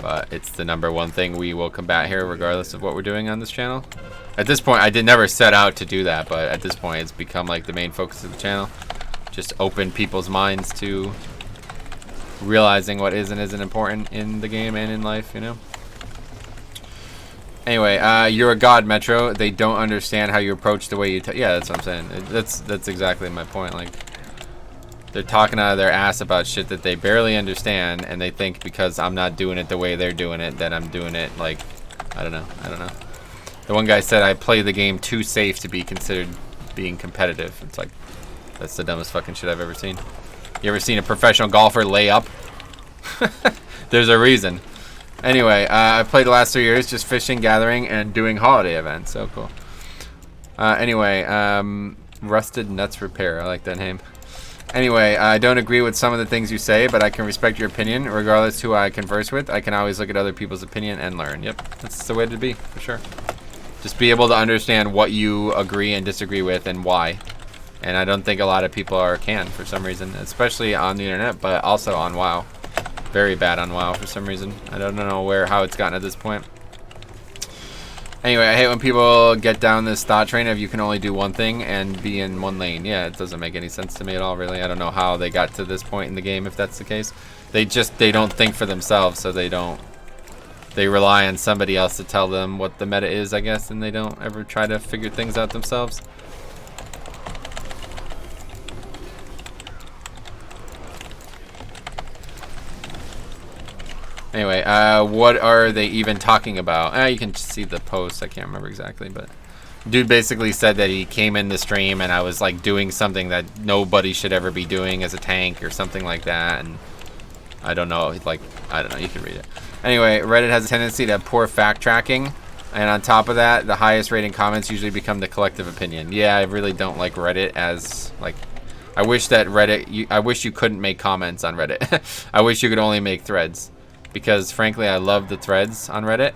But it's the #1 thing we will combat here, regardless of what we're doing on this channel. At this point, I did never set out to do that, but at this point, it's become like the main focus of the channel. Just open people's minds to realizing what is and isn't important in the game and in life, you know? Anyway, you're a god, Metro. They don't understand how you approach the way you... Yeah, that's what I'm saying. That's exactly my point. Like, they're talking out of their ass about shit that they barely understand, and they think because I'm not doing it the way they're doing it, that I'm doing it, like, I don't know. The one guy said I play the game too safe to be considered being competitive. It's like, that's the dumbest fucking shit I've ever seen. You ever seen a professional golfer lay up? There's a reason. Anyway, I've played the last 3 years just fishing, gathering, and doing holiday events. So cool. Anyway, Rusted Nuts Repair. I like that name. Anyway, I don't agree with some of the things you say, but I can respect your opinion. Regardless who I converse with, I can always look at other people's opinion and learn. Yep, that's the way to be, for sure. Just be able to understand what you agree and disagree with and why. And I don't think a lot of people can for some reason, especially on the internet, but also on WoW. Very bad on WoW for some reason. I don't know how it's gotten at this point. Anyway, I hate when people get down this thought train of you can only do one thing and be in one lane. Yeah, it doesn't make any sense to me at all, really. I don't know how they got to this point in the game if that's the case. They don't think for themselves, so they rely on somebody else to tell them what the meta is, I guess, and they don't ever try to figure things out themselves. Anyway, what are they even talking about? You can see the post. I can't remember exactly, but dude basically said that he came in the stream and I was like doing something that nobody should ever be doing as a tank or something like that, and I don't know, like, I don't know, you can read it. Anyway, Reddit has a tendency to have poor fact tracking, and on top of that, the highest rating comments usually become the collective opinion. Yeah, I really don't like Reddit as, like, I wish that I wish you couldn't make comments on Reddit. I wish you could only make threads, because frankly, I love the threads on Reddit.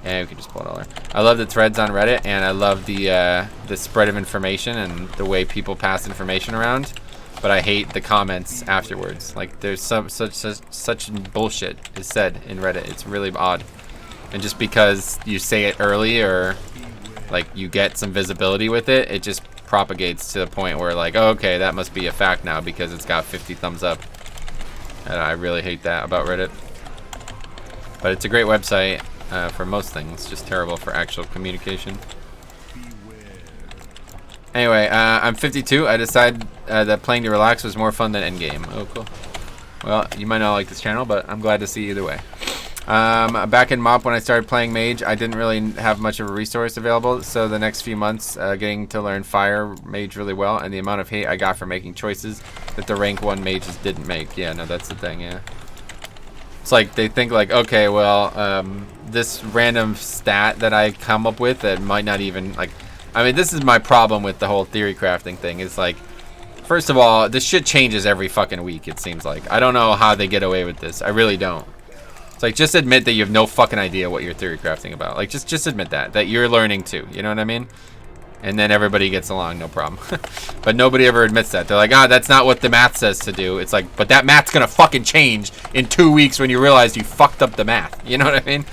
And we can just pull it all there. I love the threads on Reddit, and I love the spread of information and the way people pass information around. But I hate the comments afterwards. Like, there's such bullshit is said in Reddit. It's really odd. And just because you say it early or like you get some visibility with it, it just propagates to the point where like, oh, okay, that must be a fact now because it's got 50 thumbs up. And I really hate that about Reddit. But it's a great website for most things. Just terrible for actual communication. Anyway, I'm 52. I decided that playing to relax was more fun than endgame. Oh, cool. Well, you might not like this channel, but I'm glad to see either way. Back in MoP when I started playing Mage, I didn't really have much of a resource available, so the next few months getting to learn Fire Mage really well, and the amount of hate I got for making choices that the rank 1 mages didn't make. Yeah, no, that's the thing, yeah. It's like they think like, okay, well, this random stat that I come up with that might not even, like, I mean, this is my problem with the whole theory crafting thing. It's like, first of all, this shit changes every fucking week, it seems like. I don't know how they get away with this. I really don't. It's like, just admit that you have no fucking idea what you're theory crafting about. Like, just admit that you're learning too. You know what I mean? And then everybody gets along, no problem. But nobody ever admits that. They're like, that's not what the math says to do. It's like, but that math's gonna fucking change in 2 weeks when you realize you fucked up the math. You know what I mean?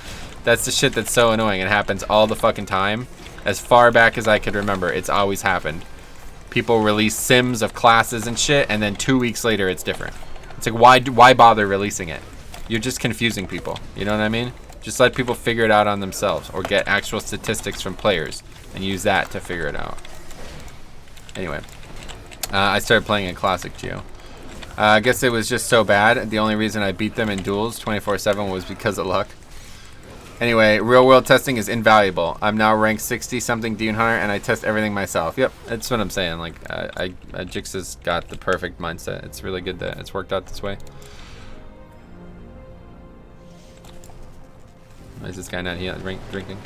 That's the shit that's so annoying. It happens all the fucking time. As far back as I could remember, it's always happened. People release sims of classes and shit, and then 2 weeks later, it's different. It's like, why bother releasing it? You're just confusing people. You know what I mean? Just let people figure it out on themselves, or get actual statistics from players, and use that to figure it out. Anyway, I started playing in Classic Geo. I guess it was just so bad. The only reason I beat them in duels 24/7 was because of luck. Anyway, real world testing is invaluable. I'm now ranked 60-something Demon Hunter, and I test everything myself. Yep, that's what I'm saying. Like, Jix has got the perfect mindset. It's really good that it's worked out this way. Why is this guy not here drinking?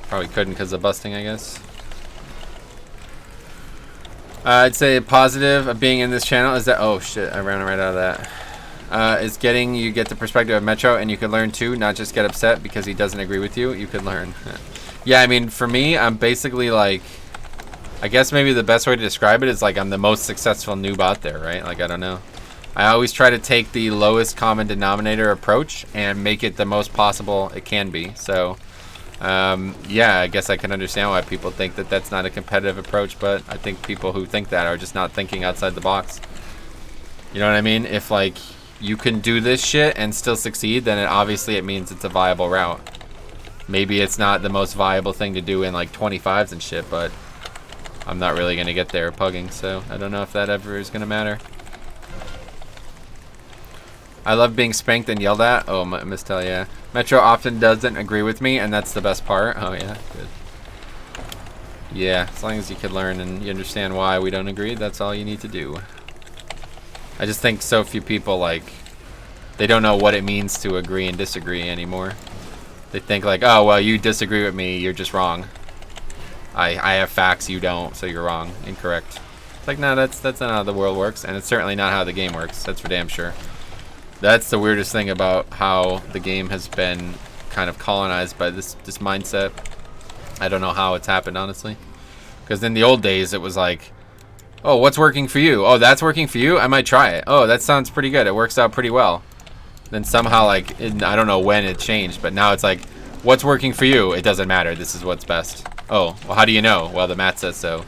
Probably couldn't because of busting, I guess. I'd say a positive of being in this channel is that, oh shit, I ran right out of that. Is getting, you get the perspective of Metro, and you could learn too, not just get upset because he doesn't agree with you. You could learn. Yeah, I mean, for me, I'm basically like, I guess maybe the best way to describe it is like I'm the most successful noob out there, right? Like, I don't know. I always try to take the lowest common denominator approach and make it the most possible it can be. So, yeah, I guess I can understand why people think that that's not a competitive approach, but I think people who think that are just not thinking outside the box. You know what I mean? If like you can do this shit and still succeed, then it means it's a viable route. Maybe it's not the most viable thing to do in like 25s and shit, but I'm not really gonna get there pugging, so I don't know if that ever is gonna matter. I love being spanked and yelled at. Oh, Mistel, yeah. Metro often doesn't agree with me, and that's the best part. Oh, yeah, good. Yeah, as long as you can learn and you understand why we don't agree, that's all you need to do. I just think so few people, like, they don't know what it means to agree and disagree anymore. They think like, oh, well, you disagree with me, you're just wrong. I have facts, you don't, so you're wrong, incorrect. It's like, no, that's not how the world works, and it's certainly not how the game works, that's for damn sure. That's the weirdest thing about how the game has been kind of colonized by this mindset. I don't know how it's happened, honestly. Because in the old days, it was like, oh, what's working for you? Oh, that's working for you? I might try it. Oh, that sounds pretty good. It works out pretty well. Then somehow, like, I don't know when it changed, but now it's like, what's working for you? It doesn't matter. This is what's best. Oh, well, how do you know? Well, the math says so.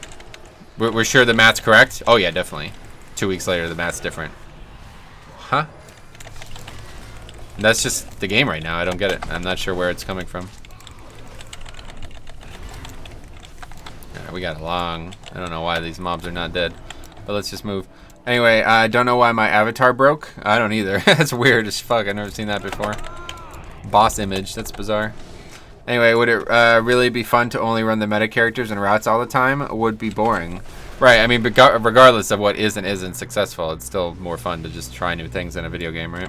We're sure the math's correct? Oh, yeah, definitely. 2 weeks later, the math's different. Huh? That's just the game right now. I don't get it. I'm not sure where it's coming from. Yeah, we got a long... I don't know why these mobs are not dead. But let's just move. Anyway, I don't know why my avatar broke. I don't either. That's weird as fuck. I've never seen that before. Boss image. That's bizarre. Anyway, would it really be fun to only run the meta characters and routes all the time? Would be boring. Right, I mean, regardless of what is and isn't successful, it's still more fun to just try new things in a video game, right?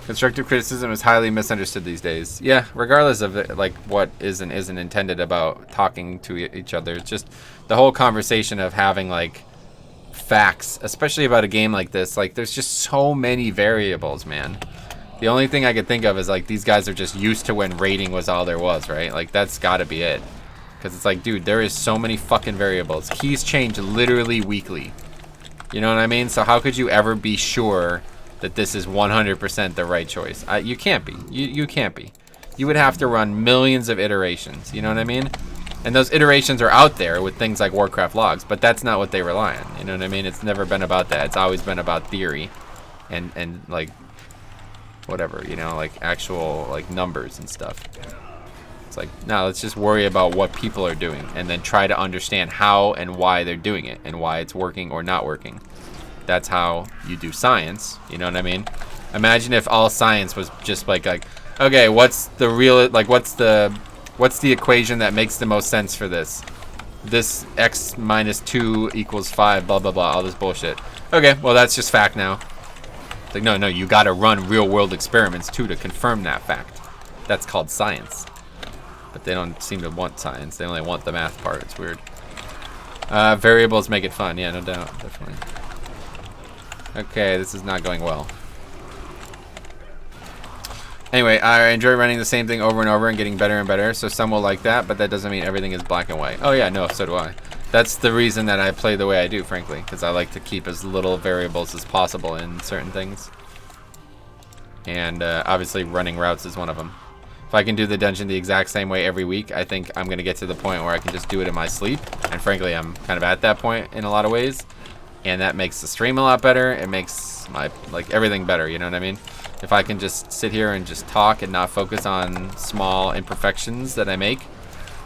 Constructive criticism is highly misunderstood these days. Yeah, regardless of it, like what is and isn't intended about talking to each other. It's just the whole conversation of having like facts, especially about a game like this. Like there's just so many variables, man. The only thing I could think of is like these guys are just used to when rating was all there was, right? Like that's gotta be it. Because it's like, dude, there is so many fucking variables. Keys change literally weekly. You know what I mean? So how could you ever be sure that this is 100% the right choice? You can't be. You can't be. You would have to run millions of iterations. You know what I mean? And those iterations are out there with things like Warcraft logs, but that's not what they rely on. You know what I mean? It's never been about that. It's always been about theory and like whatever, you know, like actual like numbers and stuff. It's like, no, let's just worry about what people are doing and then try to understand how and why they're doing it and why it's working or not working. That's how you do science, you know what I mean? Imagine if all science was just like okay, what's the real, like what's the equation that makes the most sense for this? This x minus 2 equals 5, blah, blah, blah, all this bullshit. Okay, well that's just fact now. It's like, no, you gotta run real world experiments too to confirm that fact. That's called science. But they don't seem to want science, they only want the math part, it's weird. Variables make it fun, yeah, no doubt, definitely. Okay, this is not going well. Anyway, I enjoy running the same thing over and over and getting better and better, so some will like that, but that doesn't mean everything is black and white. Oh yeah, no, so do I. That's the reason that I play the way I do, frankly, because I like to keep as little variables as possible in certain things. And obviously running routes is one of them. If I can do the dungeon the exact same way every week, I think I'm going to get to the point where I can just do it in my sleep. And frankly, I'm kind of at that point in a lot of ways. And that makes the stream a lot better. It makes my, like, everything better, you know what I mean? If I can just sit here and just talk and not focus on small imperfections that I make,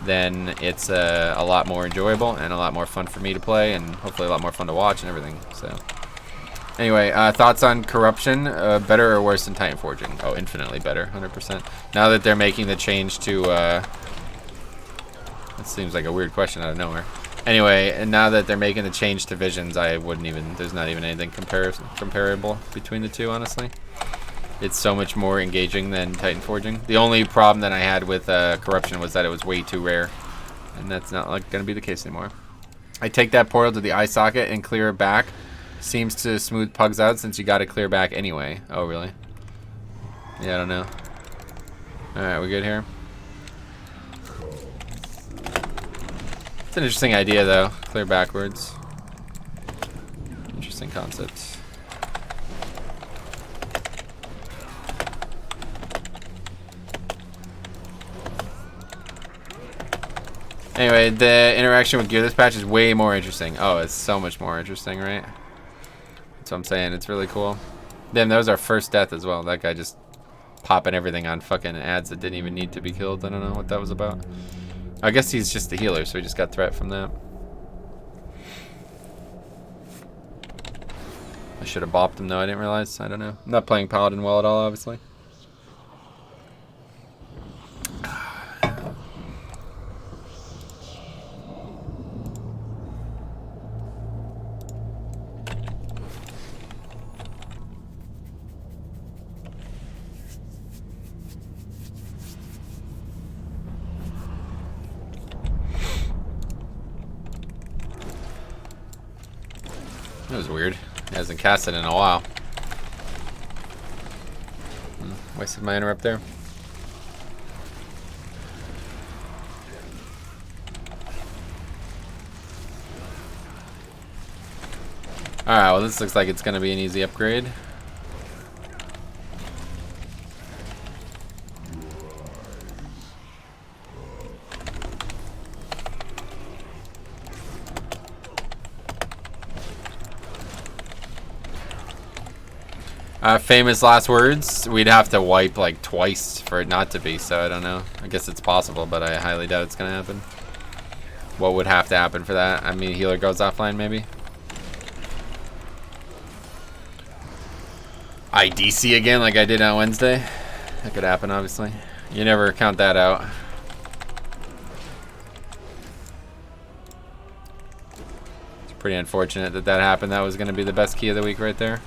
then it's a lot more enjoyable and a lot more fun for me to play and hopefully a lot more fun to watch and everything, so. Anyway, thoughts on corruption, better or worse than Titan Forging? Oh, infinitely better, 100%. Now that they're making the change to, that seems like a weird question out of nowhere. Anyway, and now that they're making the change to visions, I wouldn't even, there's not even anything comparable between the two, honestly. It's so much more engaging than Titan Forging. The only problem that I had with Corruption was that it was way too rare. And that's not like going to be the case anymore. I take that portal to the eye socket and clear it back. Seems to smooth pugs out since you got to clear back anyway. Oh, really? Yeah, I don't know. Alright, we good here? It's an interesting idea, though. Clear backwards. Interesting concept. Anyway, the interaction with gear this patch is way more interesting. Oh, it's so much more interesting, right? That's what I'm saying. It's really cool. Damn, that was our first death as well. That guy just popping everything on fucking ads that didn't even need to be killed. I don't know what that was about. I guess he's just the healer, so he just got threat from that. I should have bopped him though. I didn't realize. I don't know. I'm not playing Paladin well at all, obviously. That was weird. He hasn't cast it in a while. Wasted my interrupt there. Alright, well this looks like it's gonna be an easy upgrade. Famous last words. We'd have to wipe like twice for it not to be, so I don't know. I guess it's possible, but I highly doubt it's gonna happen. What would have to happen for that? I mean, healer goes offline maybe. I DC again like I did on Wednesday. That could happen, obviously. You never count that out. It's pretty unfortunate that that happened. That was gonna be the best key of the week right there.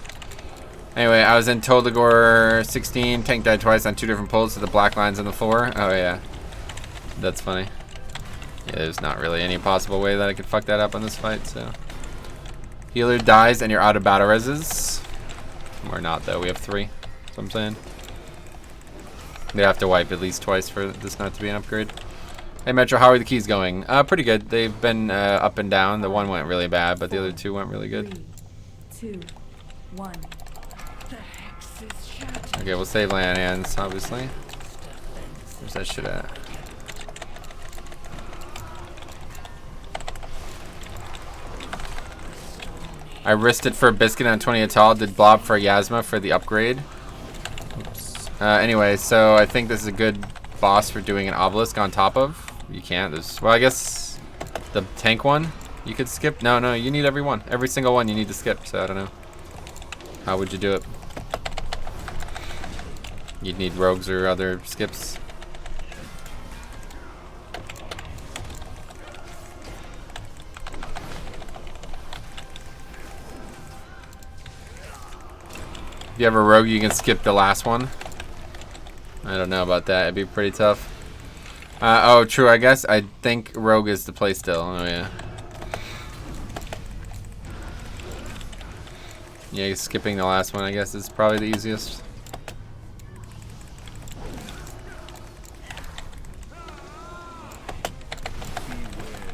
Anyway, I was in Toldagor 16, tank died twice on 2 different pulls to the black lines on the floor. Oh yeah, that's funny. Yeah, there's not really any possible way that I could fuck that up on this fight, so. Healer dies and you're out of battle reses. We're not though, we have 3, that's what I'm saying. They have to wipe at least twice for this not to be an upgrade. Hey Metro, how are the keys going? Pretty good. They've been up and down. The one went really bad, but the other 2 went really good. 3, 2, 1. Okay, we'll save land hands, obviously. Where's that shit at? I risked it for a biscuit on 20 Atal, did blob for a Yasma for the upgrade. Oops. Anyway, so I think this is a good boss for doing an obelisk on top of. You can't, there's, well I guess the tank one you could skip. No, you need every one. Every single one you need to skip, so I don't know. How would you do it? You'd need rogues or other skips. If you have a rogue, you can skip the last one. I don't know about that. It'd be pretty tough. Oh, true. I guess I think rogue is the play still. Oh yeah. Yeah, skipping the last one, I guess, is probably the easiest.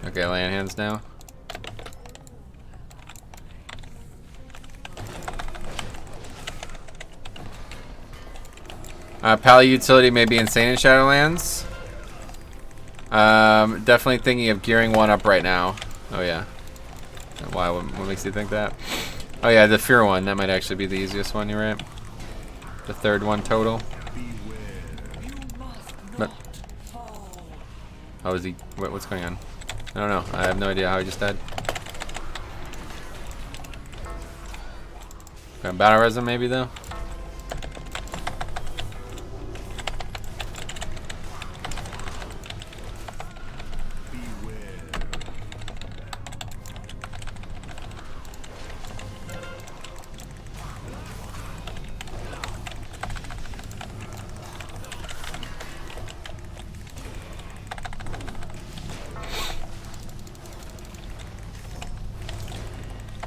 Okay, land hands now. Pally utility may be insane in Shadowlands. Definitely thinking of gearing one up right now. Oh yeah. Why? What makes you think that? Oh yeah, the fear one. That might actually be the easiest one. You're right. The third one total. But how is he? What's going on? I don't know. I have no idea how he just died. Got battle resin maybe though.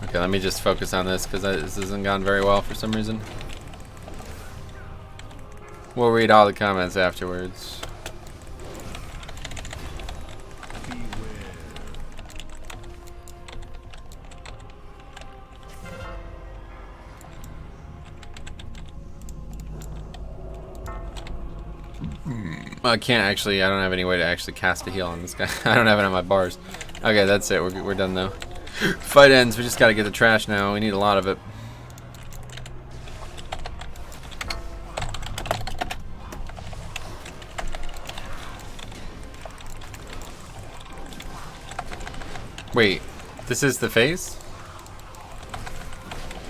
Okay, let me just focus on this because this hasn't gone very well for some reason. We'll read all the comments afterwards. I can't actually, I don't have any way to actually cast a heal on this guy. I don't have it on my bars. Okay, that's it. We're done though. Fight ends. We just gotta get the trash now. We need a lot of it. Wait, this is the phase?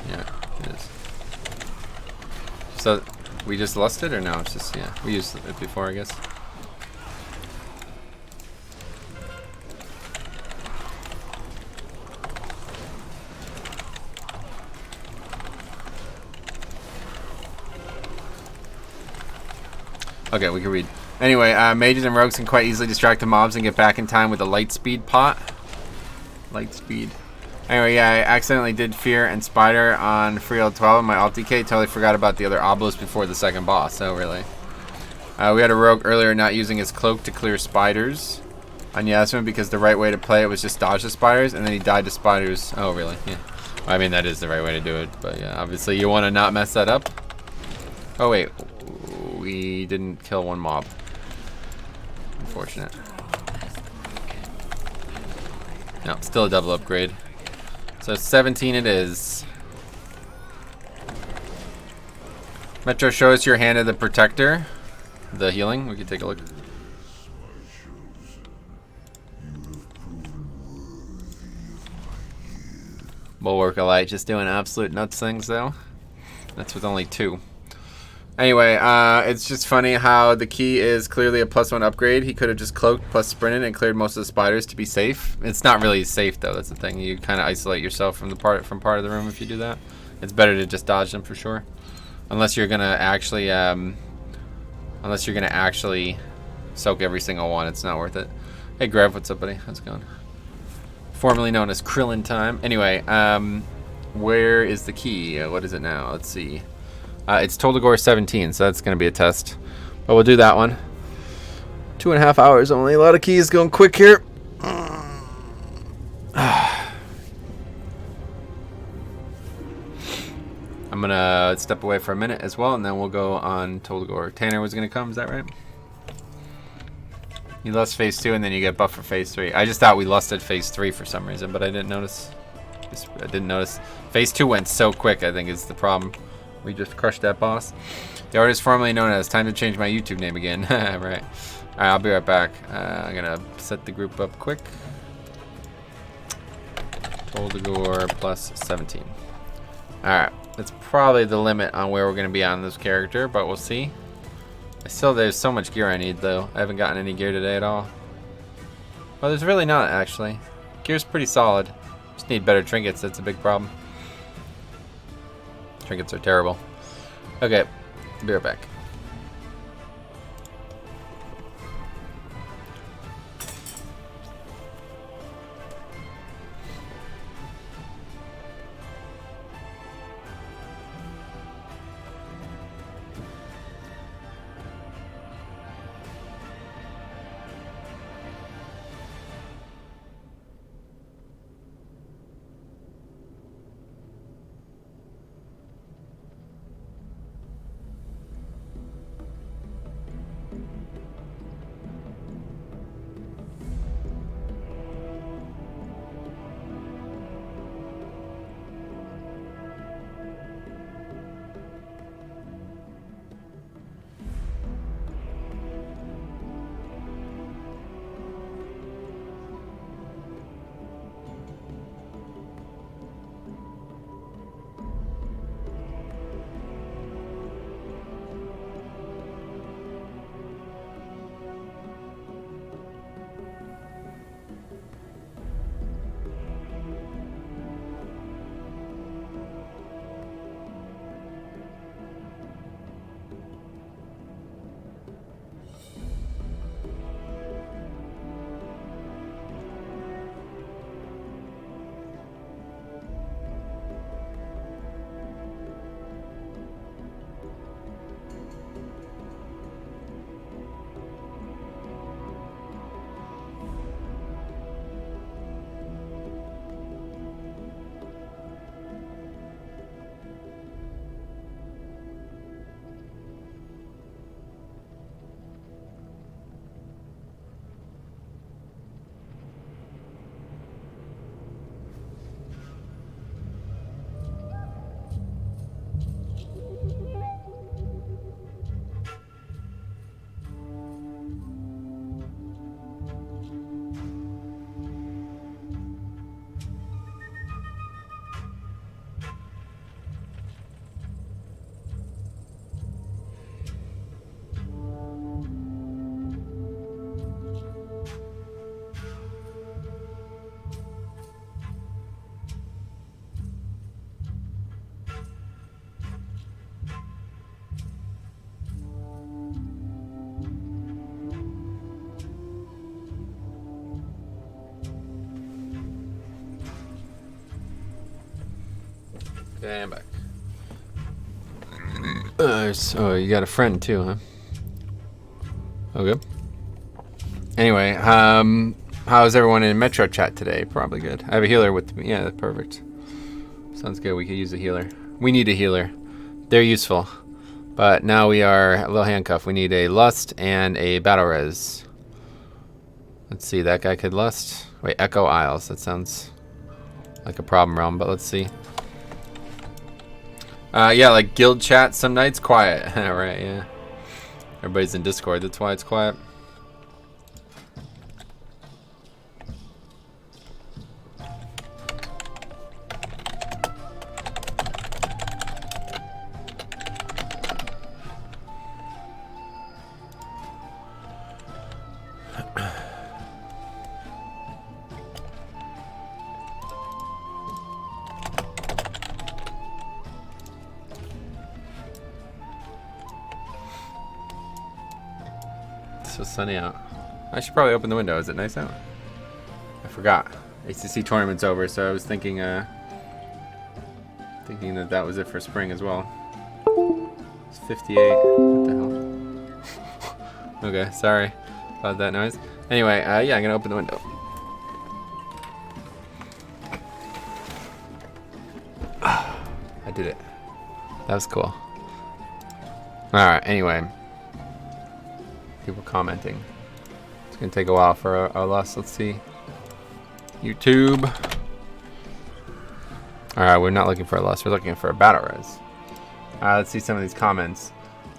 Yeah, it is. So, we just lost it or no? It's just, yeah, we used it before, I guess. Okay, we can read. Anyway, mages and rogues can quite easily distract the mobs and get back in time with a light speed pot. Light speed. Anyway, yeah, I accidentally did Fear and Spider on Free 12 in my alt DK. Totally forgot about the other obelisk before the second boss. Oh, really? We had a rogue earlier not using his cloak to clear spiders on Yasmin because the right way to play it was just dodge the spiders, and then he died to spiders. Oh, really? Yeah. I mean, that is the right way to do it, but yeah, obviously you want to not mess that up. Oh, wait. We didn't kill one mob. Unfortunate. No, still a double upgrade. So 17 it is. Metro, show us your hand of the protector. The healing. We can take a look. Bulwark of Light just doing absolute nuts things though. That's with only 2. Anyway, it's just funny how the key is clearly a +1 upgrade. He could have just cloaked plus sprinted and cleared most of the spiders to be safe. It's not really safe though. That's the thing. You kind of isolate yourself from part of the room if you do that. It's better to just dodge them for sure, unless you're gonna actually soak every single one. It's not worth it. Hey, Grev, what's up, buddy? How's it going? Formerly known as Krillin time. Anyway, where is the key? What is it now? Let's see. It's Toldagor 17, so that's going to be a test. But we'll do that one. 2.5 hours only. A lot of keys going quick here. I'm going to step away for a minute as well, and then we'll go on Toldagor. Tanner was going to come, is that right? You lost phase 2, and then you get buffed for phase 3. I just thought we lusted phase 3 for some reason, but I didn't notice. Phase 2 went so quick, I think, is the problem. We just crushed that boss. The artist formerly known as Time to Change My YouTube name again. Right. Alright, I'll be right back. I'm gonna set the group up quick. Toldagor plus 17. Alright, that's probably the limit on where we're gonna be on this character, but we'll see. There's so much gear I need though. I haven't gotten any gear today at all. Well, there's really not actually. Gear's pretty solid. Just need better trinkets, that's a big problem. Trinkets are terrible. Okay, be right back. Okay, I'm back. So you got a friend too, huh? Okay. Anyway, how's everyone in Metro chat today? Probably good. I have a healer with me. Yeah, that's perfect. Sounds good. We could use a healer. We need a healer. They're useful. But now we are a little handcuffed. We need a lust and a battle res. Let's see. That guy could lust. Wait, Echo Isles. That sounds like a problem realm, but let's see. Yeah, like guild chat some nights quiet. Right, yeah. Everybody's in Discord. That's why it's quiet. So sunny out. I should probably open the window. Is it nice out? I forgot. ACC tournament's over, so I was thinking that that was it for spring as well. It's 58. What the hell? Okay, sorry about that noise. Anyway, yeah, I'm gonna open the window. I did it. That was cool. Alright, anyway. People commenting. It's gonna take a while for our lust. Let's see. YouTube. Alright, we're not looking for a lust. We're looking for a battle res. Let's see some of these comments.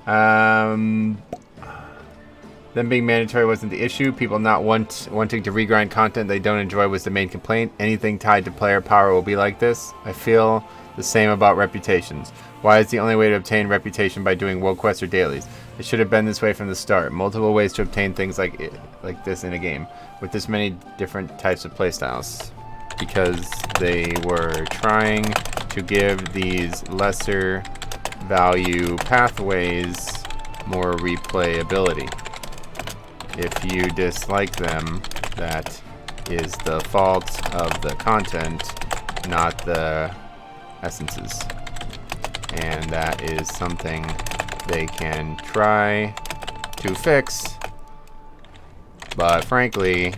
Them being mandatory wasn't the issue. People not wanting to regrind content they don't enjoy was the main complaint. Anything tied to player power will be like this. I feel the same about reputations. Why is the only way to obtain reputation by doing world quests or dailies? It should have been this way from the start. Multiple ways to obtain things like this in a game with this many different types of playstyles, because they were trying to give these lesser value pathways more replayability. If you dislike them, that is the fault of the content, not the essences. And that is something they can try to fix. But frankly,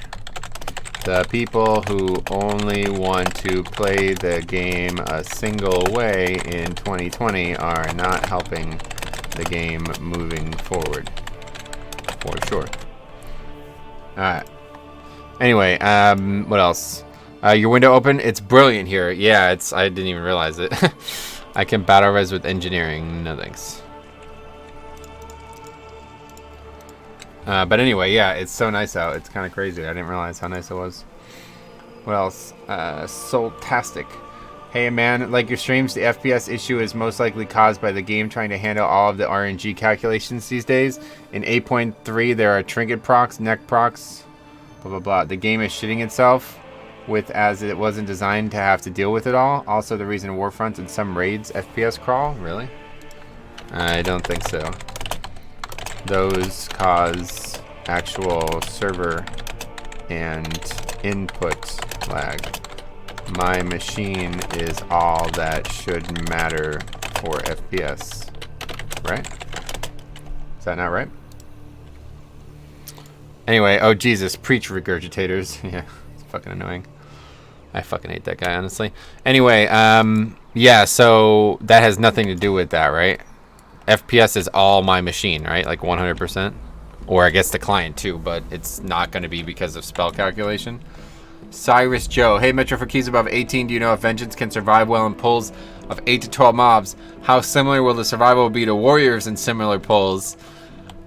the people who only want to play the game a single way in 2020 are not helping the game moving forward. For sure. Alright. Anyway, what else? Your window open? It's brilliant here. Yeah, I didn't even realize it. I can battle res with engineering. No thanks. But anyway, yeah, it's so nice out. It's kind of crazy. I didn't realize how nice it was. What else? Soultastic. Hey man, like your streams, the FPS issue is most likely caused by the game trying to handle all of the RNG calculations these days. In 8.3, there are trinket procs, neck procs, blah blah blah. The game is shitting itself as it wasn't designed to have to deal with it all. Also, the reason Warfront and some raids FPS crawl. Really? I don't think so. Those cause actual server and input lag. My machine is all that should matter for FPS. Right? Is that not right? Anyway, oh Jesus, preach regurgitators. Yeah, it's fucking annoying. I fucking hate that guy, honestly. Anyway, yeah, so that has nothing to do with that, right? FPS is all my machine, right? Like 100%. Or I guess the client too, but it's not going to be because of spell calculation. Cyrus Joe. Hey, Metro, for keys above 18, do you know if Vengeance can survive well in pulls of 8 to 12 mobs? How similar will the survival be to Warriors in similar pulls?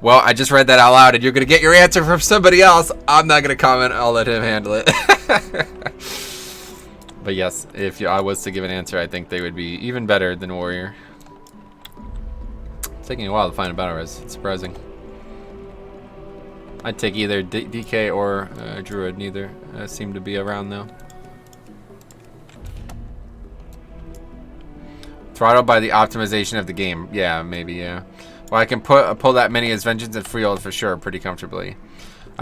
Well, I just read that out loud, and you're going to get your answer from somebody else. I'm not going to comment. I'll let him handle it. But yes, if I was to give an answer, I think they would be even better than Warrior. It's taking a while to find a battle res. It's surprising. I'd take either DK or Druid. Neither seem to be around though. Throttled by the optimization of the game. Yeah, maybe, yeah. Well, I can pull that many as Vengeance and Freehold for sure, pretty comfortably.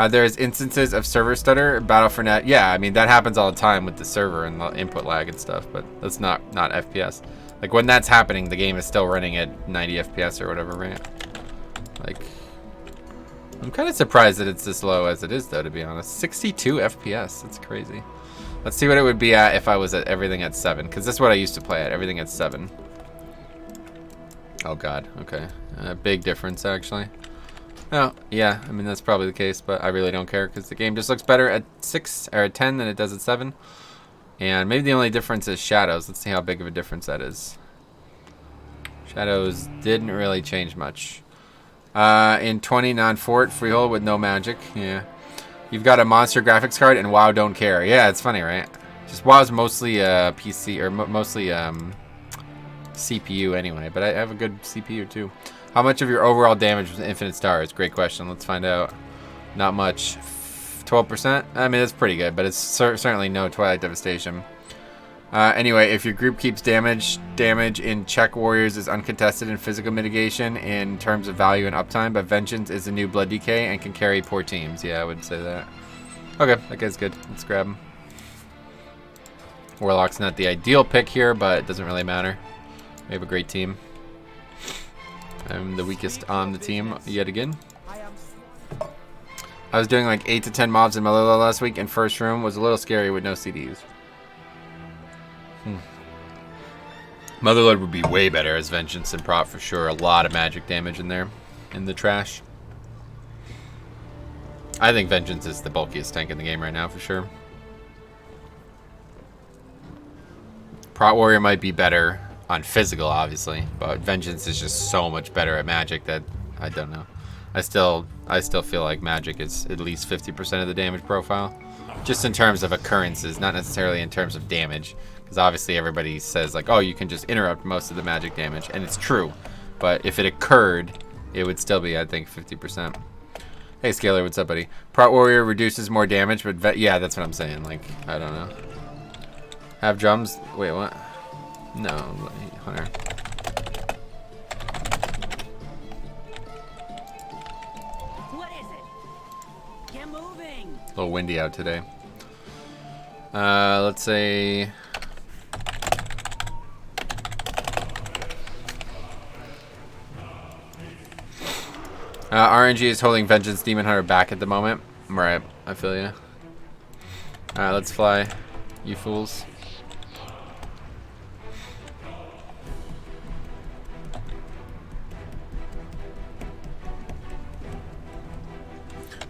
There's instances of server stutter, Battle for Net. Yeah, I mean, that happens all the time with the server and the input lag and stuff, but that's not FPS. Like, when that's happening, the game is still running at 90 FPS or whatever, right? Like, I'm kind of surprised that it's this low as it is, though, to be honest. 62 FPS. That's crazy. Let's see what it would be at if I was at everything at 7, because this is what I used to play at, everything at 7. Oh, God. Okay. Big difference, actually. Oh, yeah. I mean, that's probably the case, but I really don't care, because the game just looks better at 6 or at 10 than it does at 7. And maybe the only difference is shadows. Let's see how big of a difference that is. Shadows didn't really change much. In 20 non-fort freehold with no magic. Yeah. You've got a monster graphics card and WoW don't care. Yeah, it's funny, right? Just WoW's mostly PC or mostly CPU anyway, but I have a good CPU too. How much of your overall damage was infinite stars? Great question. Let's find out. Not much. 12%? I mean, that's pretty good, but it's certainly no Twilight Devastation. Anyway, if your group keeps damage in Check Warriors is uncontested in physical mitigation in terms of value and uptime, but Vengeance is a new Blood Decay and can carry poor teams. Yeah, I would say that. Okay, that guy's good. Let's grab him. Warlock's not the ideal pick here, but it doesn't really matter. We have a great team. I'm the weakest on the team yet again. I was doing like 8 to 10 mobs in Malilla last week, and first room was a little scary with no CDs. Motherlode would be way better as Vengeance and Prot for sure. A lot of magic damage in there, in the trash. I think Vengeance is the bulkiest tank in the game right now for sure. Prot Warrior might be better on physical, obviously, but Vengeance is just so much better at magic that I don't know. I still feel like magic is at least 50% of the damage profile, just in terms of occurrences, not necessarily in terms of damage. Because obviously everybody says like, oh, you can just interrupt most of the magic damage, and it's true. But if it occurred, it would still be, I think, 50%. Hey, Scalar, what's up, buddy? Prot Warrior reduces more damage, but yeah, that's what I'm saying. Like, I don't know. Have drums? Wait, what? No, Hunter. What is it? Get moving. A little windy out today. Let's say... RNG is holding Vengeance Demon Hunter back at the moment. Right, I feel you. Alright, let's fly, you fools.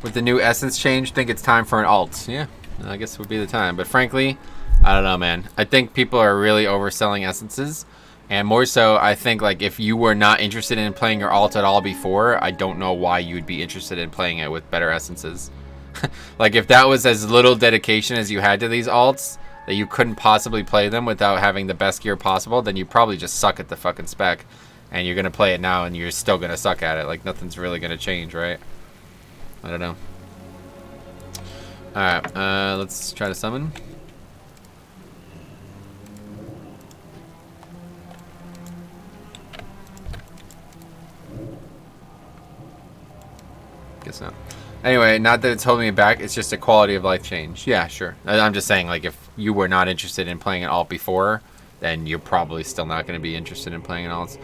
With the new essence change, think it's time for an alt. Yeah, I guess it would be the time. But frankly, I don't know, man. I think people are really overselling essences. And more so, I think like if you were not interested in playing your alt at all before, I don't know why you would be interested in playing it with better essences. Like if that was as little dedication as you had to these alts, that you couldn't possibly play them without having the best gear possible, then you probably just suck at the fucking spec. And you're going to play it now and you're still going to suck at it. Like nothing's really going to change, right? I don't know. Alright, let's try to summon. Guess not. Anyway, not that it's holding me back, it's just a quality of life change. Yeah, sure. I'm just saying, like, if you were not interested in playing an alt before, then you're probably still not going to be interested in playing an alt.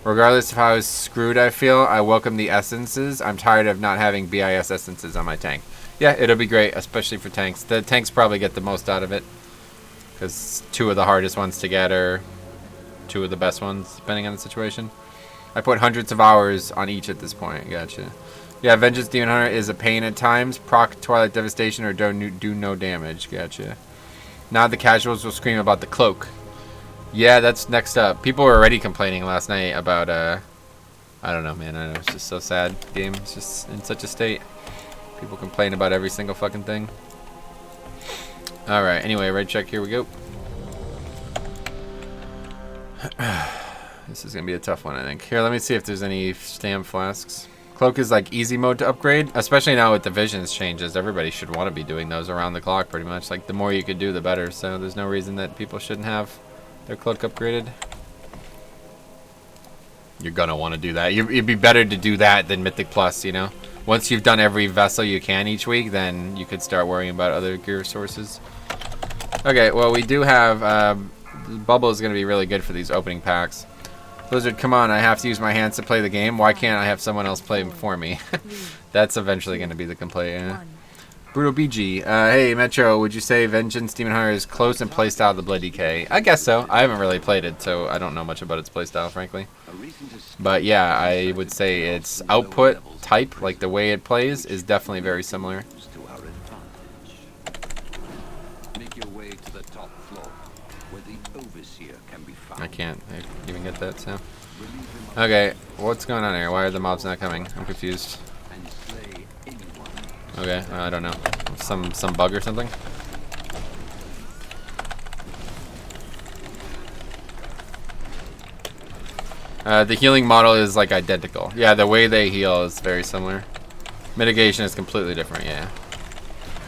Regardless of how screwed I feel, I welcome the essences. I'm tired of not having BIS essences on my tank. Yeah, it'll be great, especially for tanks. The tanks probably get the most out of it, because 2 of the hardest ones to get are 2 of the best ones, depending on the situation. I put hundreds of hours on each at this point. Gotcha. Yeah, Vengeance Demon Hunter is a pain at times. Proc Twilight Devastation or do no damage. Gotcha. Now the casuals will scream about the cloak. Yeah, that's next up. People were already complaining last night about, I don't know, man. I know, it's just so sad. The game is just in such a state. People complain about every single fucking thing. Alright, anyway, red check, here we go. This is going to be a tough one, I think. Here, let me see if there's any stam flasks. Cloak is like easy mode to upgrade, especially now with the visions changes. Everybody should want to be doing those around the clock pretty much. Like the more you could do, the better. So there's no reason that people shouldn't have their cloak upgraded. You're gonna want to do that. It'd be better to do that than Mythic Plus, you know? Once you've done every vessel you can each week, then you could start worrying about other gear sources. Okay, well we do have bubble is going to be really good for these opening packs. Blizzard, come on, I have to use my hands to play the game. Why can't I have someone else play for me? That's eventually going to be the complaint. Yeah. Brutal BG. Hey, Metro, would you say Vengeance Demon Hunter is close in playstyle to Blood DK? I guess so. I haven't really played it, so I don't know much about its playstyle, frankly. But yeah, I would say its output type, like the way it plays, is definitely very similar. I can't even get that, so. Okay, what's going on here? Why are the mobs not coming? I'm confused. Okay, I don't know. Some bug or something? The healing model is like identical. Yeah, the way they heal is very similar. Mitigation is completely different, yeah.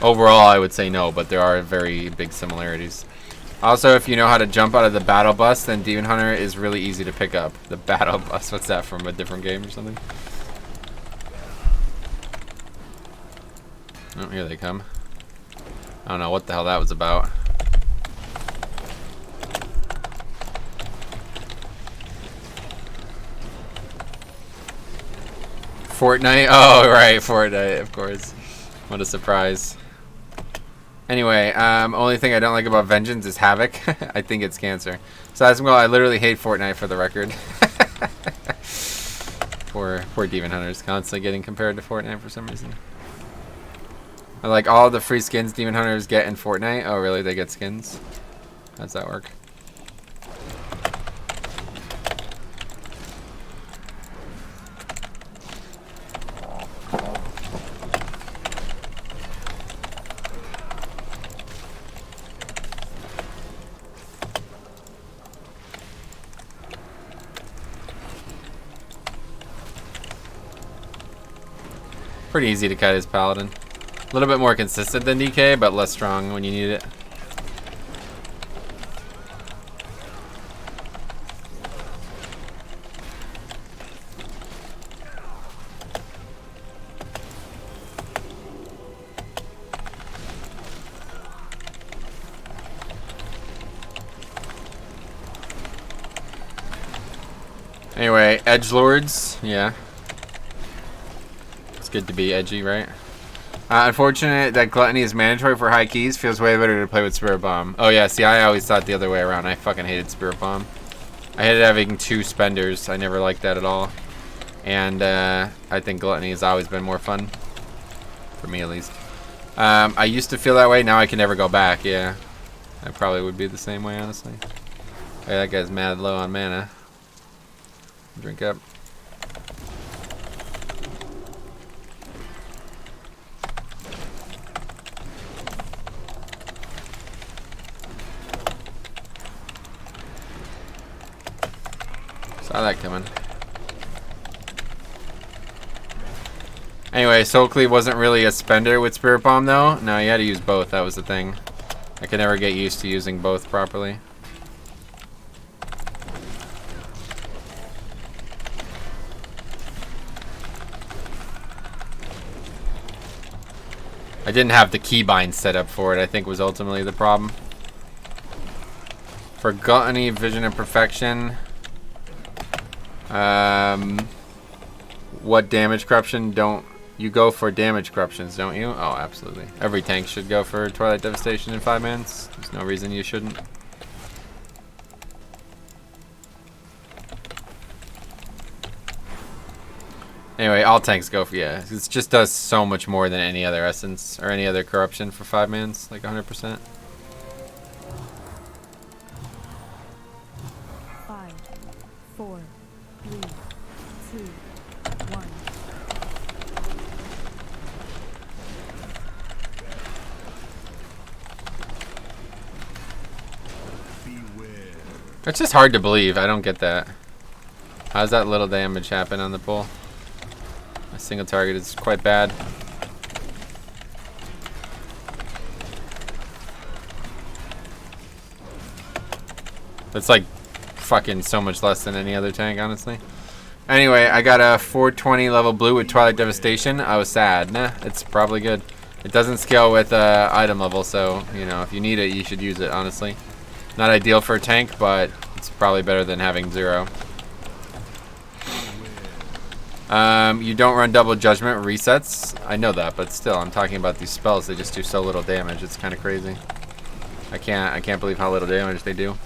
Overall, I would say no, but there are very big similarities. Also, if you know how to jump out of the battle bus, then Demon Hunter is really easy to pick up. The battle bus, what's that, from a different game or something? Oh, here they come. I don't know what the hell that was about. Fortnite? Oh, right, Fortnite, of course. What a surprise. Anyway, only thing I don't like about Vengeance is Havoc. I think it's cancer. So I literally hate Fortnite, for the record. Poor Demon Hunters, constantly getting compared to Fortnite for some reason. I like all the free skins Demon Hunters get in Fortnite. Oh, really? They get skins? How's that work? Pretty easy to cut his Paladin. A little bit more consistent than DK, but less strong when you need it. Anyway, edgelords, yeah. It's good to be edgy, right? Unfortunate that gluttony is mandatory for high keys. Feels way better to play with Spirit Bomb. Oh yeah, see, I always thought the other way around. I fucking hated Spirit Bomb. I hated having 2 spenders. I never liked that at all. And I think gluttony has always been more fun. For me, at least. I used to feel that way. Now I can never go back, yeah. I probably would be the same way, honestly. Hey, that guy's mad low on mana. Drink up. Saw that coming. Anyway, Soul Cleave wasn't really a spender with Spirit Bomb though. No, you had to use both. That was the thing. I could never get used to using both properly. I didn't have the keybind set up for it, I think was ultimately the problem. For Gluttony, Vision, and Perfection. What damage corruption don't you go for? Damage corruptions, don't you? Oh, absolutely. Every tank should go for Twilight Devastation in 5 mans. There's no reason you shouldn't. Anyway, all tanks go for, yeah. It just does so much more than any other essence or any other corruption for 5 mans, like 100%. 5, 4, 3, 2, 1. Beware. It's just hard to believe. I don't get that. How does that little damage happen on the pull? A single target is quite bad. It's like fucking so much less than any other tank, honestly. Anyway, I got a 420 level blue with Twilight Devastation. I was sad. Nah, it's probably good. It doesn't scale with item level, so, you know, if you need it, you should use it, honestly. Not ideal for a tank, but it's probably better than having 0. You don't run double judgment resets. I know that, but still, I'm talking about these spells. They just do so little damage. It's kind of crazy. I can't believe how little damage they do.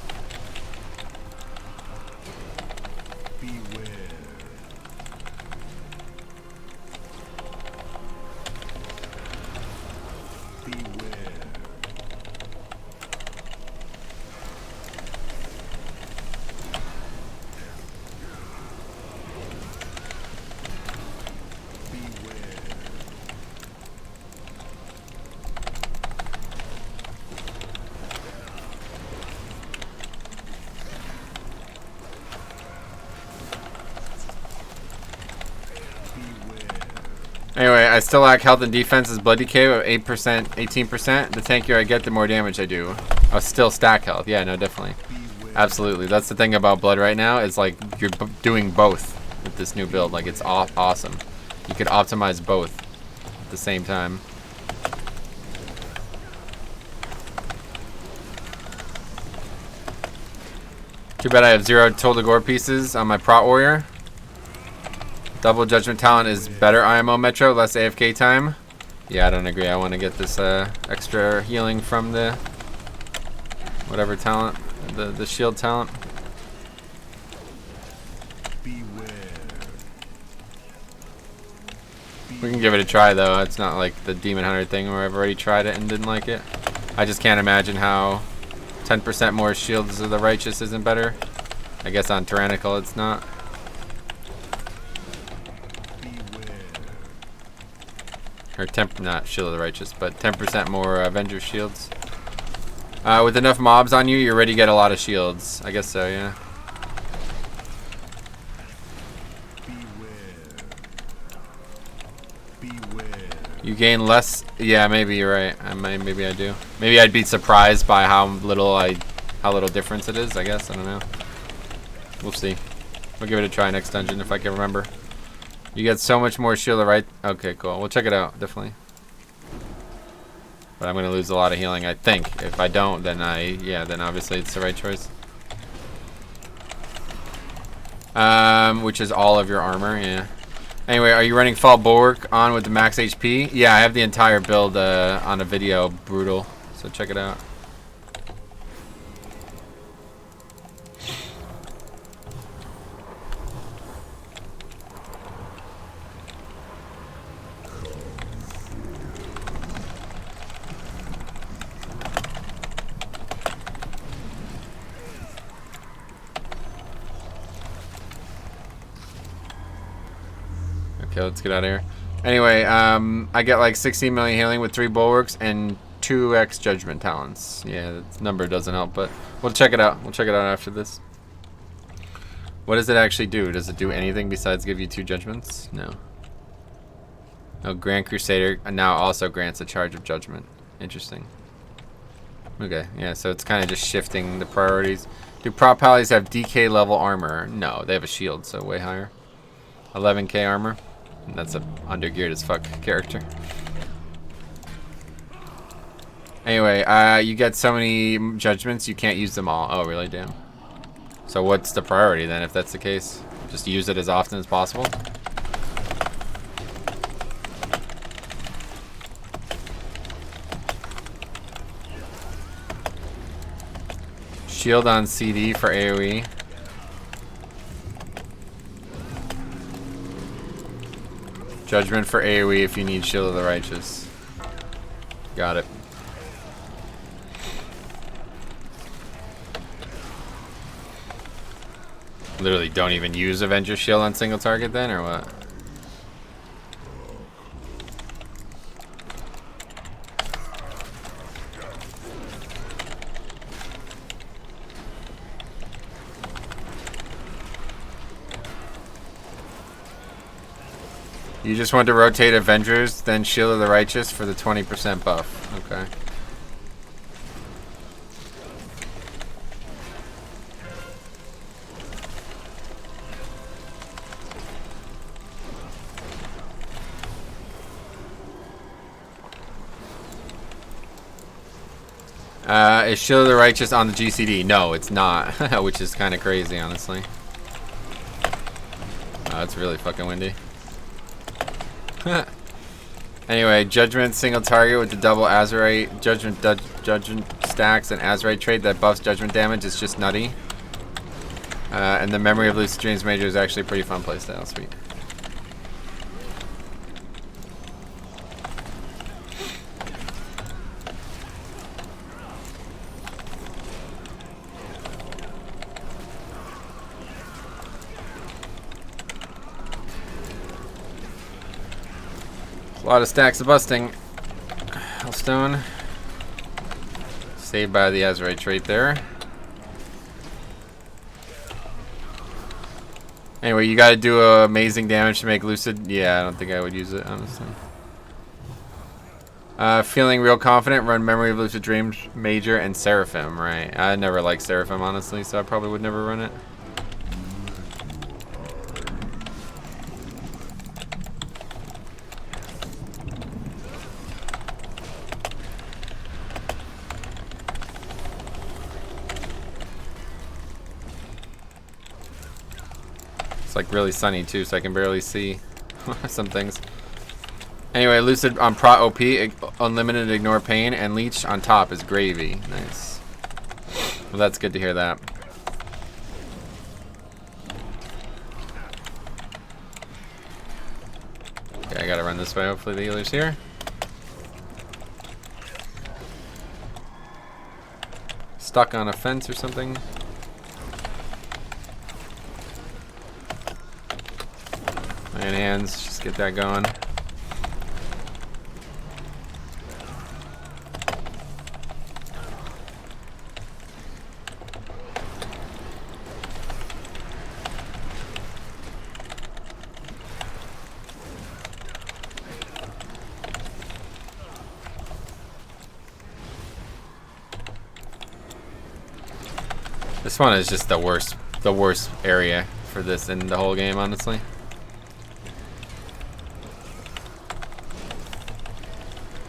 Anyway, I still lack health and defense as Blood Decay with 8%, 18%. The tankier I get, the more damage I do. I still stack health. Yeah, no, definitely. Absolutely. That's the thing about Blood right now is like you're doing both with this new build. Like it's awesome. You could optimize both at the same time. Too bad I have 0 Toll de Gore pieces on my Prot Warrior. Double Judgment Talent is better IMO Metro, less AFK time. Yeah, I don't agree. I want to get this extra healing from the whatever talent, the shield talent. We can give it a try though. It's not like the Demon Hunter thing where I've already tried it and didn't like it. I just can't imagine how 10% more shields of the righteous isn't better. I guess on Tyrannical it's not. Or not Shield of the Righteous, but 10% more Avenger shields. With enough mobs on you, you're ready to get a lot of shields. I guess so, yeah. You gain less. Yeah, maybe you're right. Maybe I do. Maybe I'd be surprised by how little difference it is. I guess I don't know. We'll see. We'll give it a try next dungeon if I can remember. You get so much more shield, right? Okay, cool. We'll check it out, definitely. But I'm gonna lose a lot of healing, I think. If I don't, then then obviously it's the right choice. Which is all of your armor, yeah. Anyway, are you running Fall Bulwark on with the max HP? Yeah, I have the entire build on a video, brutal. So check it out. Okay, let's get out of here. Anyway, I get like 16 million healing with 3 bulwarks and 2x judgment talents. Yeah, the number doesn't help, but we'll check it out. We'll check it out after this. What does it actually do? Does it do anything besides give you 2 judgments? No. No, Grand Crusader now also grants a charge of judgment. Interesting. Okay, yeah, so it's kind of just shifting the priorities. Do Prot Pallies have DK level armor? No, they have a shield, so way higher. 11k armor. That's a undergeared as fuck character. Anyway, you get so many judgments, you can't use them all. Oh, really? Damn. So what's the priority then if that's the case? Just use it as often as possible? Shield on CD for AoE. Judgment for AoE if you need Shield of the Righteous. Got it. Literally don't even use Avenger Shield on single target then, or what? You just want to rotate Avengers, then Shield of the Righteous for the 20% buff. Okay. Is Shield of the Righteous on the GCD? No, it's not, which is kind of crazy, honestly. Oh, it's really fucking windy. Anyway, Judgment single target with the double Azerite, Judgment stacks and Azerite trait that buffs Judgment damage is just nutty. And the Memory of Lucid Dreams Major is actually a pretty fun playstyle. Sweet. A lot of stacks of busting. Hellstone. Saved by the Azerite trait there. Anyway, you gotta do amazing damage to make Lucid. Yeah, I don't think I would use it, honestly. Feeling real confident, run Memory of Lucid Dreams, Major, and Seraphim, right. I never liked Seraphim, honestly, so I probably would never run it. It's like really sunny too, so I can barely see some things. Anyway, Lucid on Prot OP, unlimited ignore pain, and Leech on top is gravy. Nice. Well, that's good to hear that. Okay, I gotta run this way. Hopefully the healer's here. Stuck on a fence or something. And hands, just get that going. This one is just the worst area for this in the whole game, honestly.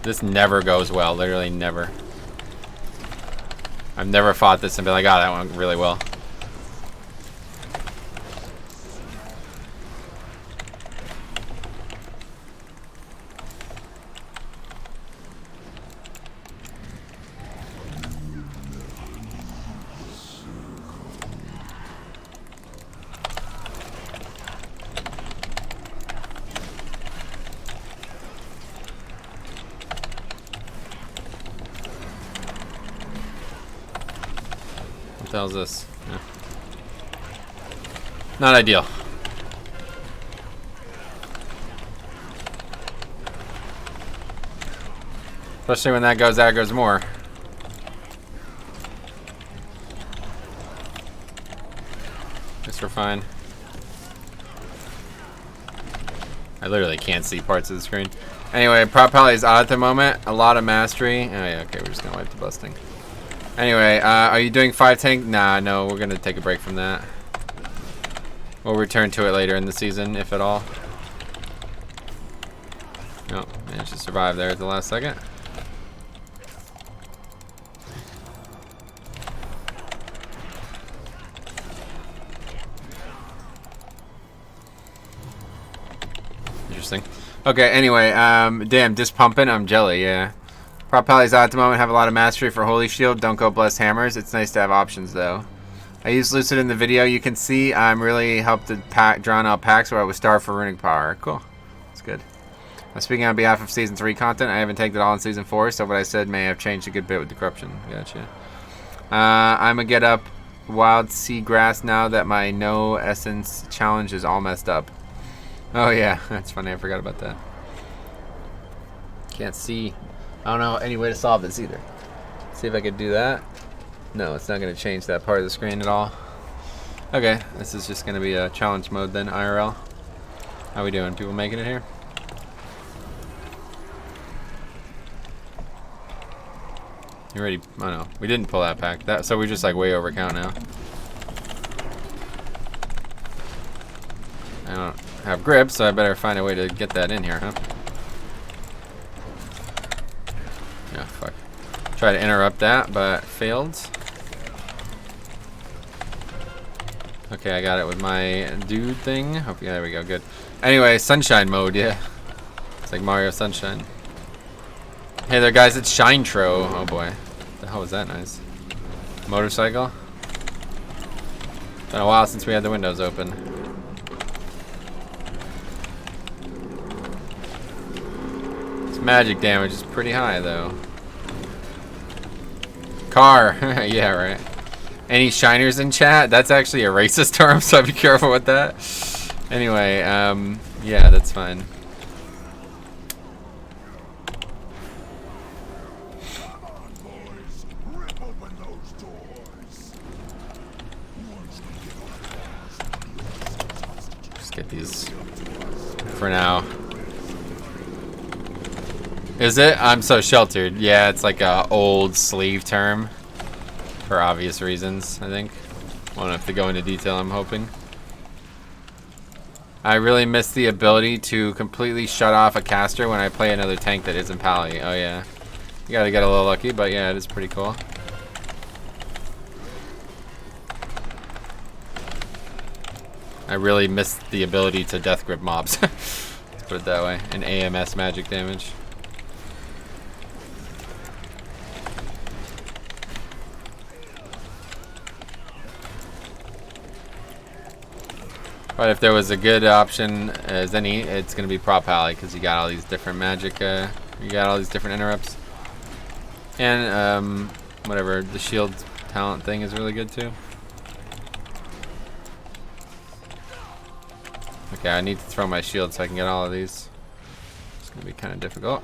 This never goes well, literally never. I've never fought this and been like, oh, that went really well. What the hell is this? Yeah. Not ideal. Especially when that goes more. Guess we're fine. I literally can't see parts of the screen. Anyway, Prot Paladin is odd at the moment. A lot of mastery. Oh yeah, okay, we're just gonna wipe the busting. Anyway, are you doing 5 tank? Nah, no, we're gonna take a break from that. We'll return to it later in the season, if at all. Oh, managed to survive there at the last second. Interesting. Okay, anyway, damn, just pumping, I'm jelly, yeah. Prot Paladin's out at the moment, have a lot of mastery for Holy Shield. Don't go Blessed Hammers. It's nice to have options, though. I used Lucid in the video. You can see I'm really helped the drawn out packs where I was starved for runic power. Cool. That's good. I'm speaking on behalf of Season 3 content. I haven't taken it all in Season 4, so what I said may have changed a good bit with the corruption. Gotcha. I'm going to get up wild seagrass now that my no essence challenge is all messed up. Oh, yeah. That's funny. I forgot about that. Can't see. I don't know any way to solve this either. See if I could do that. No, it's not going to change that part of the screen at all. Okay, this is just going to be a challenge mode then, IRL. How we doing? People making it here? You ready? Oh no, we didn't pull that pack. So we're just like way over count now. I don't have grip, so I better find a way to get that in here, huh? Yeah, fuck. Try to interrupt that, but failed. Okay, I got it with my dude thing. Oh, yeah, there we go, good. Anyway, sunshine mode, yeah. It's like Mario Sunshine. Hey there, guys, it's Shintro. Oh boy. What the hell was that nice? Motorcycle? Been a while since we had the windows open. Its magic damage is pretty high, though. Car. Yeah, right. Any shiners in chat? That's actually a racist term, so be careful with that. Anyway, yeah, that's fine. Just get these for now. Is it? I'm so sheltered. Yeah, it's like a old slave term. For obvious reasons, I think. Won't have to go into detail, I'm hoping. I really miss the ability to completely shut off a caster when I play another tank that isn't Pally. Oh yeah. You gotta get a little lucky, but yeah, it is pretty cool. I really miss the ability to death grip mobs. Let's put it that way. And AMS magic damage. But if there was a good option as any, it's gonna be Prot Pally because you got all these different magic. You got all these different interrupts, and whatever the shield talent thing is really good too. Okay, I need to throw my shield so I can get all of these. It's gonna be kind of difficult.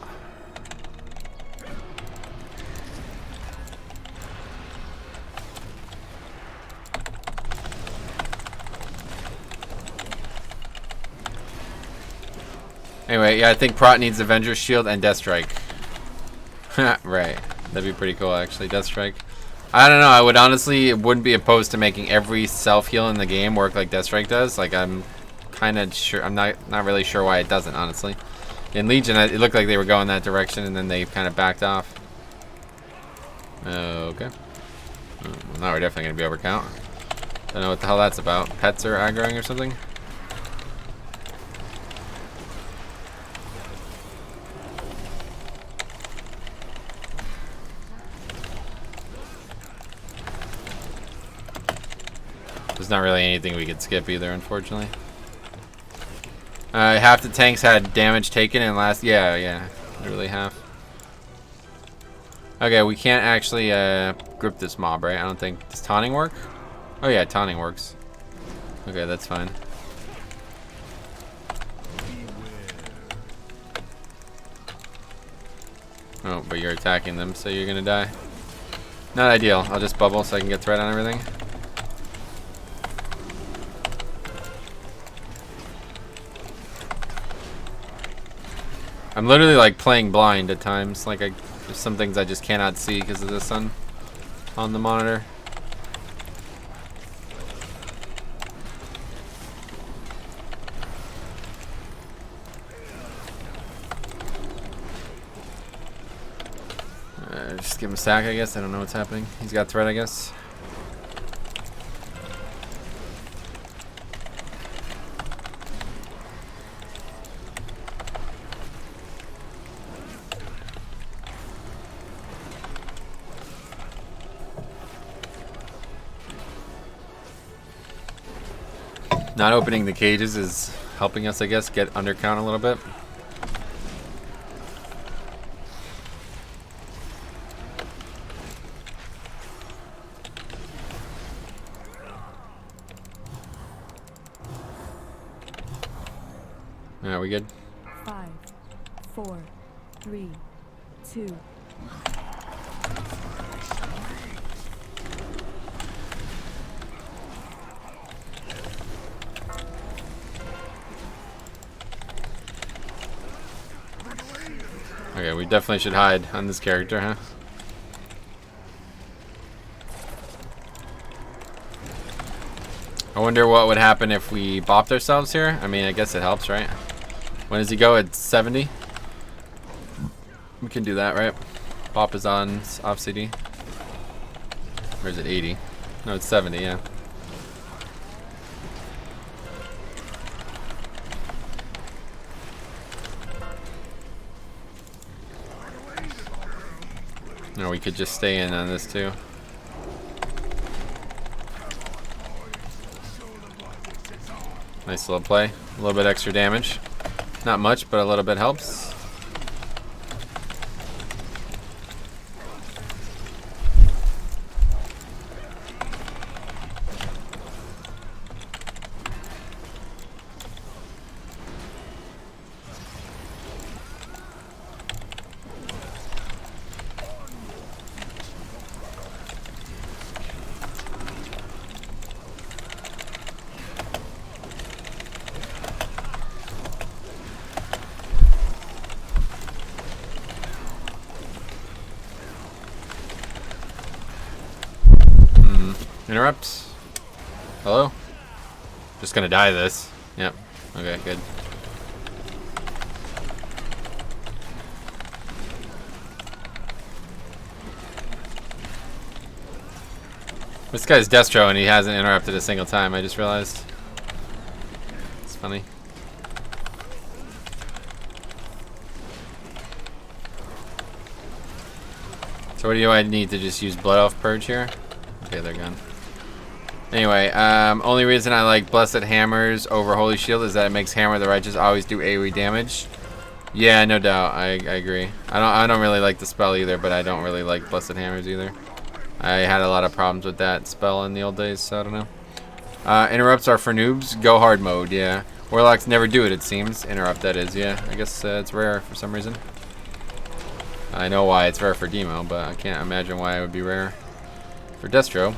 Anyway, yeah, I think Prot needs Avenger Shield and Death Strike. Right. That'd be pretty cool, actually. Death Strike. I don't know. I would honestly wouldn't be opposed to making every self-heal in the game work like Death Strike does. Like, I'm kind of sure. I'm not really sure why it doesn't, honestly. In Legion, it looked like they were going that direction, and then they kind of backed off. Okay. Well, now we're definitely going to be overcount. Don't know what the hell that's about. Pets are aggroing or something? There's not really anything we could skip either, unfortunately. Half the tanks had damage taken in last... Yeah, literally half. Okay, we can't actually grip this mob, right? I don't think... Does taunting work? Oh yeah, taunting works. Okay, that's fine. Oh, but you're attacking them, so you're gonna die. Not ideal. I'll just bubble so I can get threat on everything. I'm literally like playing blind at times. Like there's some things I just cannot see because of the sun on the monitor. Just give him a sack, I guess. I don't know what's happening. He's got threat, I guess. Not opening the cages is helping us, I guess, get undercount a little bit. Are we good? 5, 4, 3, 2. Okay, we definitely should hide on this character, huh? I wonder what would happen if we bopped ourselves here. I mean, I guess it helps, right? When does he go? At 70? We can do that, right? Pop is on off CD. Or is it 80? No, it's 70, yeah. Or we could just stay in on this too. Nice little play. A little bit extra damage. Not much, but a little bit helps. Interrupt. Hello? Just gonna die this. Yep. Okay, good. This guy's Destro and he hasn't interrupted a single time, I just realized. It's funny. So what do I need to just use Blood Elf Purge here? Okay, they're gone. Anyway, only reason I like Blessed Hammers over Holy Shield is that it makes Hammer the Righteous always do AoE damage. Yeah, no doubt. I agree. I don't really like the spell either, but I don't really like Blessed Hammers either. I had a lot of problems with that spell in the old days, so I don't know. Interrupts are for noobs. Go hard mode, yeah. Warlocks never do it, it seems. Interrupt, that is, yeah. I guess it's rare for some reason. I know why it's rare for Demo, but I can't imagine why it would be rare for Destro.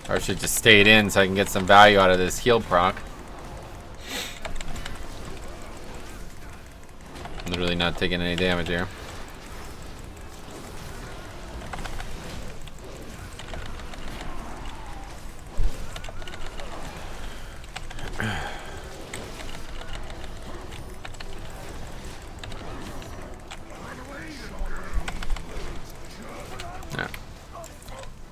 Or I should just stay it in so I can get some value out of this heal proc. Literally not taking any damage here. Yeah.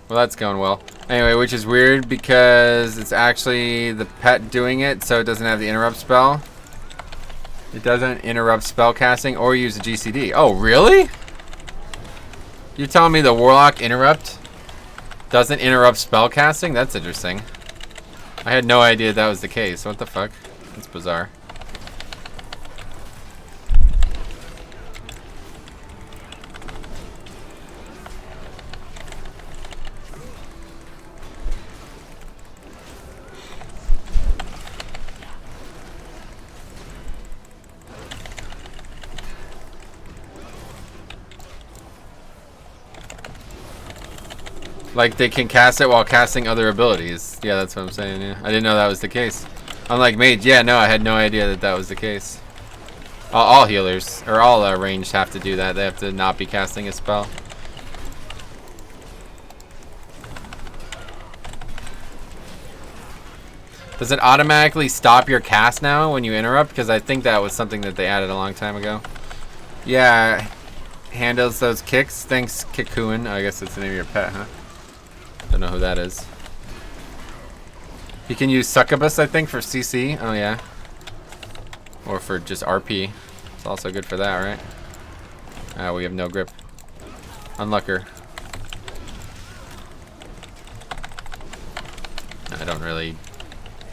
Well, that's going well. Anyway, which is weird because it's actually the pet doing it, so it doesn't have the interrupt spell. It doesn't interrupt spell casting or use a GCD. Oh, really? You're telling me the Warlock interrupt doesn't interrupt spell casting? That's interesting. I had no idea that was the case. What the fuck? That's bizarre. Like they can cast it while casting other abilities. Yeah, that's what I'm saying, yeah. I didn't know that was the case. Unlike Mage, yeah, no, I had no idea that that was the case. All healers, or all ranged have to do that. They have to not be casting a spell. Does it automatically stop your cast now when you interrupt? Because I think that was something that they added a long time ago. Yeah, handles those kicks. Thanks, Kikuin. I guess that's the name of your pet, huh? Don't know who that is. You can use Succubus, I think, for CC. Oh, yeah. Or for just RP. It's also good for that, right? We have no grip. Unlucker. I don't really...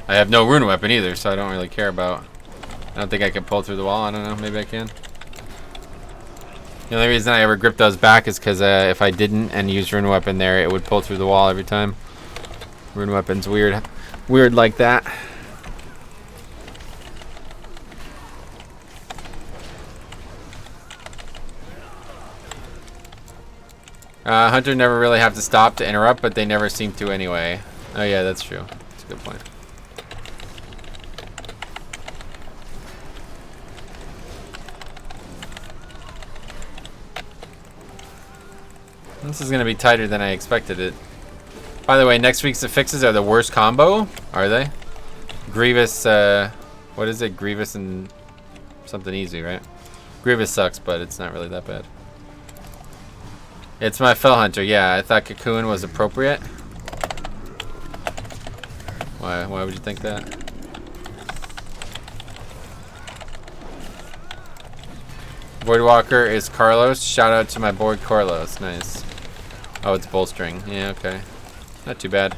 I have no rune weapon either, so I don't really care about... I don't think I can pull through the wall. I don't know. Maybe I can. The only reason I ever gripped those back is because if I didn't and used rune weapon there, it would pull through the wall every time. Rune weapon's weird like that. Hunter never really have to stop to interrupt, but they never seem to anyway. Oh yeah, that's true. That's a good point. This is gonna be tighter than I expected it. By the way, next week's affixes are the worst combo. Are they? Grievous, what is it? Grievous and something easy, right? Grievous sucks, but it's not really that bad. It's my Fell Hunter. Yeah, I thought Cocoon was appropriate. Why would you think that? Voidwalker is Carlos. Shout out to my boy Carlos. Nice. Oh, it's bolstering. Yeah, okay. Not too bad.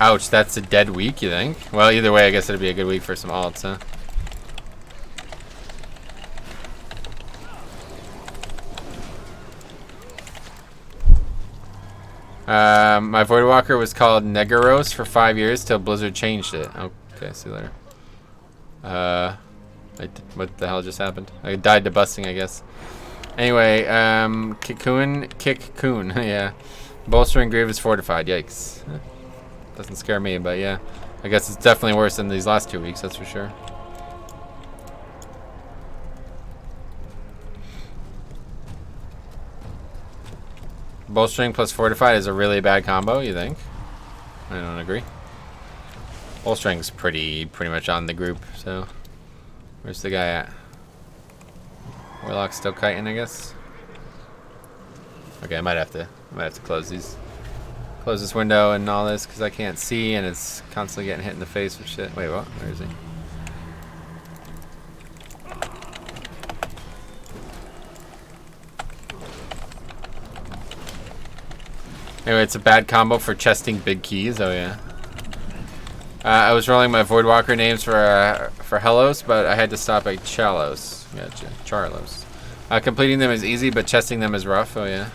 Ouch, that's a dead week, you think? Well, either way, I guess it'd be a good week for some alts, huh? My Voidwalker was called Negaros for 5 years till Blizzard changed it. Okay, see you later. What the hell just happened? I died to busting, I guess. Anyway, Cocoon, yeah. Bolstering Grievous Fortified, yikes. Doesn't scare me, but yeah. I guess it's definitely worse than these last 2 weeks, that's for sure. Bolstering plus Fortified is a really bad combo, you think? I don't agree. Bolstering's pretty much on the group, so... Where's the guy at? Warlock's still kiting, I guess. Okay, I might have to close this window and all this because I can't see and it's constantly getting hit in the face with shit. Wait, what? Where is he? Anyway, it's a bad combo for chesting big keys. Oh yeah. I was rolling my Voidwalker names for Hellos, but I had to stop at Chalos. Gotcha, Charlos. Completing them is easy, but chesting them is rough. Oh yeah.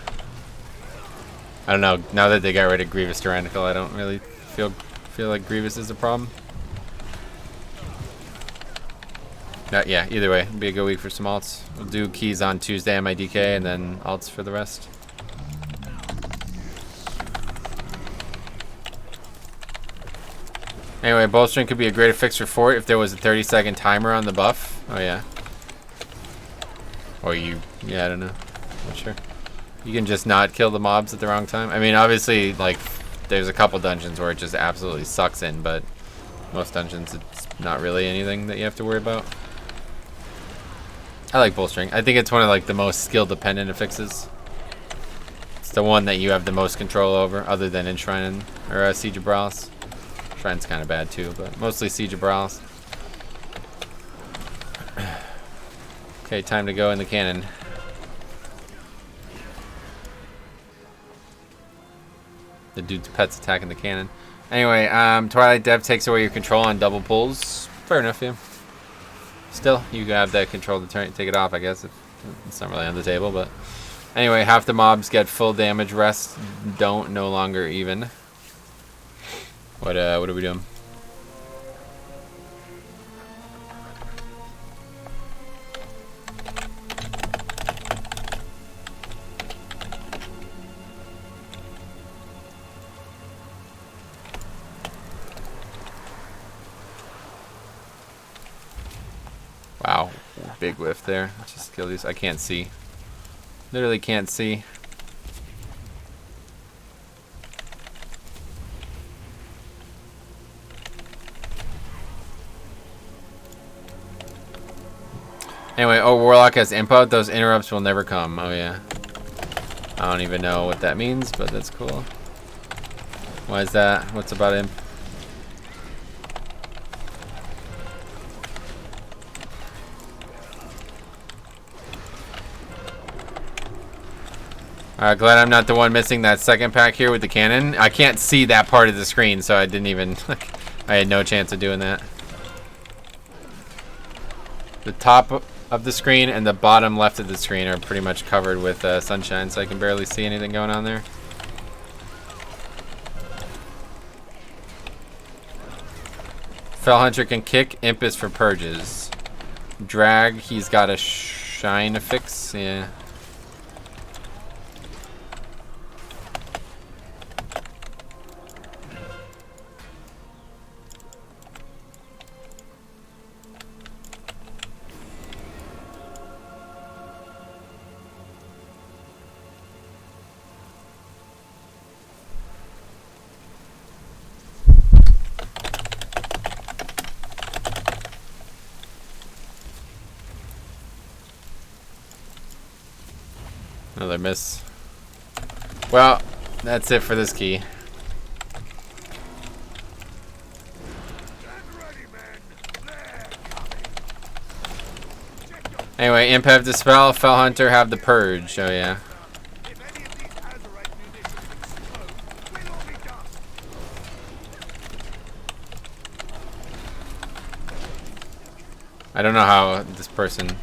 I don't know. Now that they got rid of Grievous Tyrannical, I don't really feel like Grievous is a problem. Yeah. Either way, it'll be a good week for some alts. We'll do keys on Tuesday on my DK, and then alts for the rest. Anyway, bolstering could be a great fix for Fort if there was a 30-second timer on the buff. Oh yeah. Or yeah, I don't know. Not sure. You can just not kill the mobs at the wrong time. I mean, obviously, like, there's a couple dungeons where it just absolutely sucks in, but most dungeons it's not really anything that you have to worry about. I like bolstering. I think it's one of like the most skill-dependent affixes. It's the one that you have the most control over, other than Enshrine or Siege of Bralis. Shrine's kind of bad too, but mostly Siege of Bralis. Okay, time to go in the cannon. The dude's pet's attacking the cannon. Anyway, Twilight Dev takes away your control on double pulls. Fair enough, yeah. Still, you have that control to take it off, I guess. It's not really on the table, but... Anyway, half the mobs get full damage, rest don't, no longer even. What are we doing? Wow, big whiff there. Let's just kill these. I can't see. Literally can't see. Anyway, oh, Warlock has input. Those interrupts will never come. Oh, yeah. I don't even know what that means, but that's cool. Why is that? What's about him? Glad I'm not the one missing that second pack here with the cannon. I can't see that part of the screen, so I didn't even... I had no chance of doing that. The top of the screen and the bottom left of the screen are pretty much covered with sunshine, so I can barely see anything going on there. Fell Hunter can kick. Imp is for purges. Drag, he's got a shine affix. Yeah. Another miss. Well, that's it for this key. Anyway, Imp have Dispel, Fell Hunter have the Purge. Oh yeah. I don't know how this person...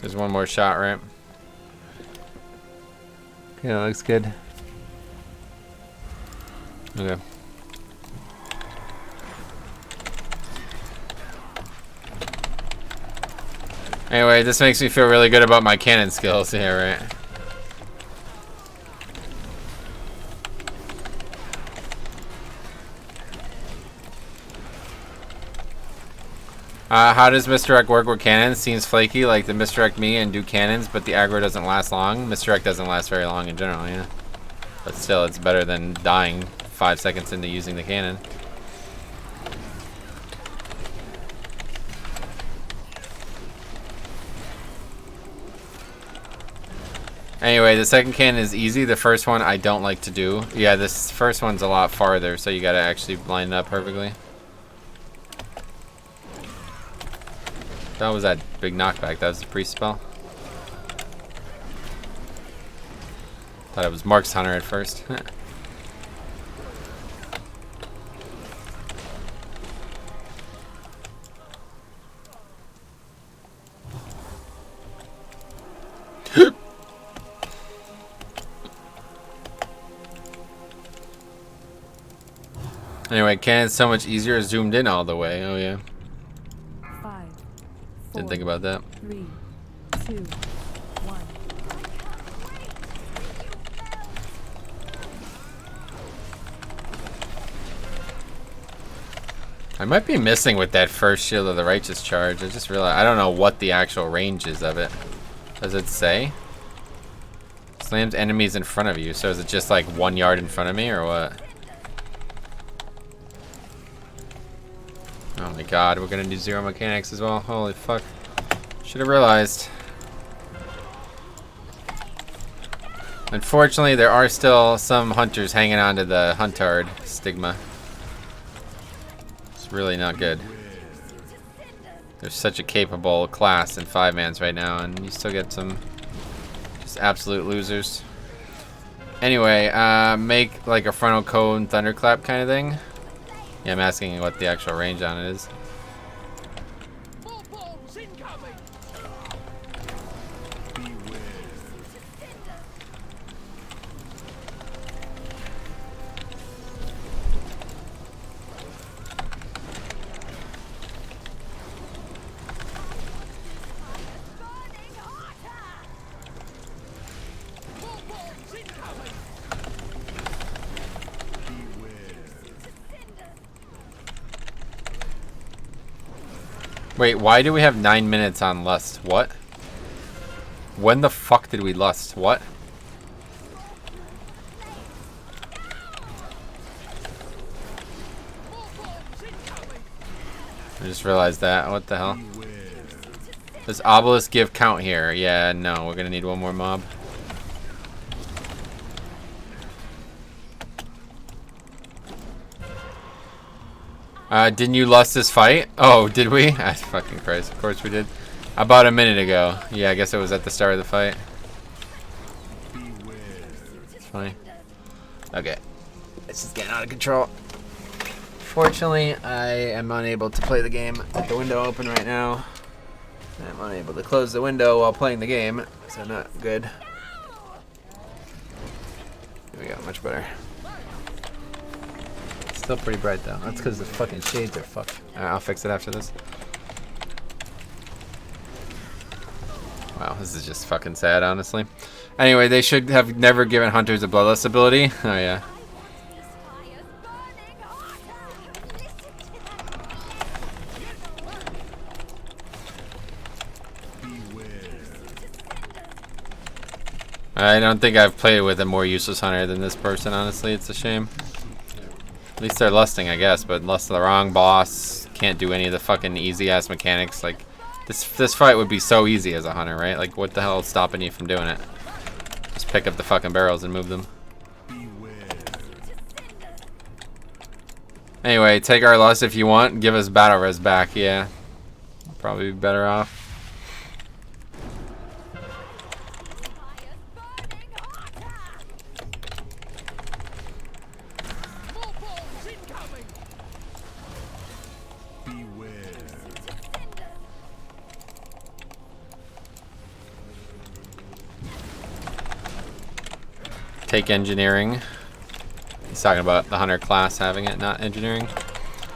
There's one more shot, right? Okay, that looks good. Okay. Anyway, this makes me feel really good about my cannon skills here, right? How does misdirect work with cannons? Seems flaky, like the misdirect me and do cannons, but the aggro doesn't last long. Misdirect doesn't last very long in general, yeah. But still, it's better than dying 5 seconds into using the cannon. Anyway, the second cannon is easy. The first one I don't like to do. Yeah, this first one's a lot farther, so you gotta actually line it up perfectly. That was that big knockback. That was the priest spell. Thought it was Mark's Hunter at first. Anyway, cannon's so much easier zoomed in all the way. Oh yeah. 5, 4, Didn't think about that. 3, 2, 1. I might be missing with that first Shield of the Righteous charge. I just realized I don't know what the actual range is of it. Does it say? Slams enemies in front of you. So is it just like 1 yard in front of me or what? Oh my god, we're gonna do zero mechanics as well. Holy fuck. Should have realized. Unfortunately, there are still some hunters hanging on to the Huntard stigma. It's really not good. There's such a capable class in 5-mans right now, and you still get some just absolute losers. Anyway, make like a frontal cone thunderclap kind of thing. Yeah, I'm asking what the actual range on it is. Wait, why do we have 9 minutes on Lust? What? When the fuck did we Lust? What? I just realized that. What the hell? Does Obelisk give count here? Yeah, no. We're gonna need one more mob. Didn't you Lust this fight? Oh, did we? Ah, fucking Christ. Of course we did. About a minute ago. Yeah, I guess it was at the start of the fight. It's funny. Okay. This is getting out of control. Fortunately, I am unable to play the game with the window open right now. I'm unable to close the window while playing the game, so not good. Here we go, much better. Still pretty bright though. That's because the fucking shades are fucked. Alright, I'll fix it after this. Wow, this is just fucking sad, honestly. Anyway, they should have never given hunters a bloodlust ability. Oh yeah. I don't think I've played with a more useless hunter than this person, honestly. It's a shame. At least they're lusting, I guess, but lust the wrong boss. Can't do any of the fucking easy-ass mechanics. Like, this fight would be so easy as a hunter, right? Like, what the hell is stopping you from doing it? Just pick up the fucking barrels and move them. Anyway, take our lust if you want. Give us battle res back, yeah. Probably be better off. Take engineering. He's talking about the hunter class having it, not engineering.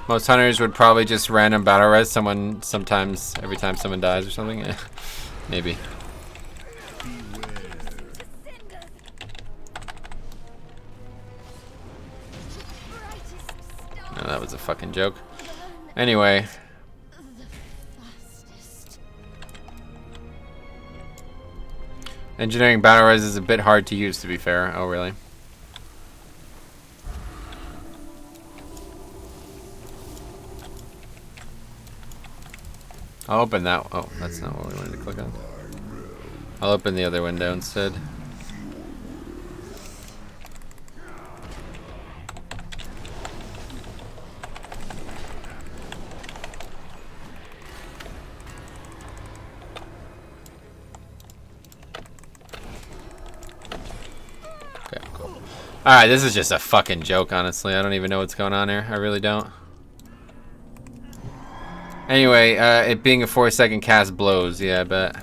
Most hunters would probably just random battle res someone sometimes every time someone dies or something. Yeah. Maybe. No, that was a fucking joke. Anyway. Engineering battle res is a bit hard to use, to be fair. Oh, really? I'll open that. Oh, that's not what we wanted to click on. I'll open the other window instead. Okay, cool. Alright, this is just a fucking joke, honestly. I don't even know what's going on here. I really don't. Anyway, it being a 4-second cast blows, yeah, I bet.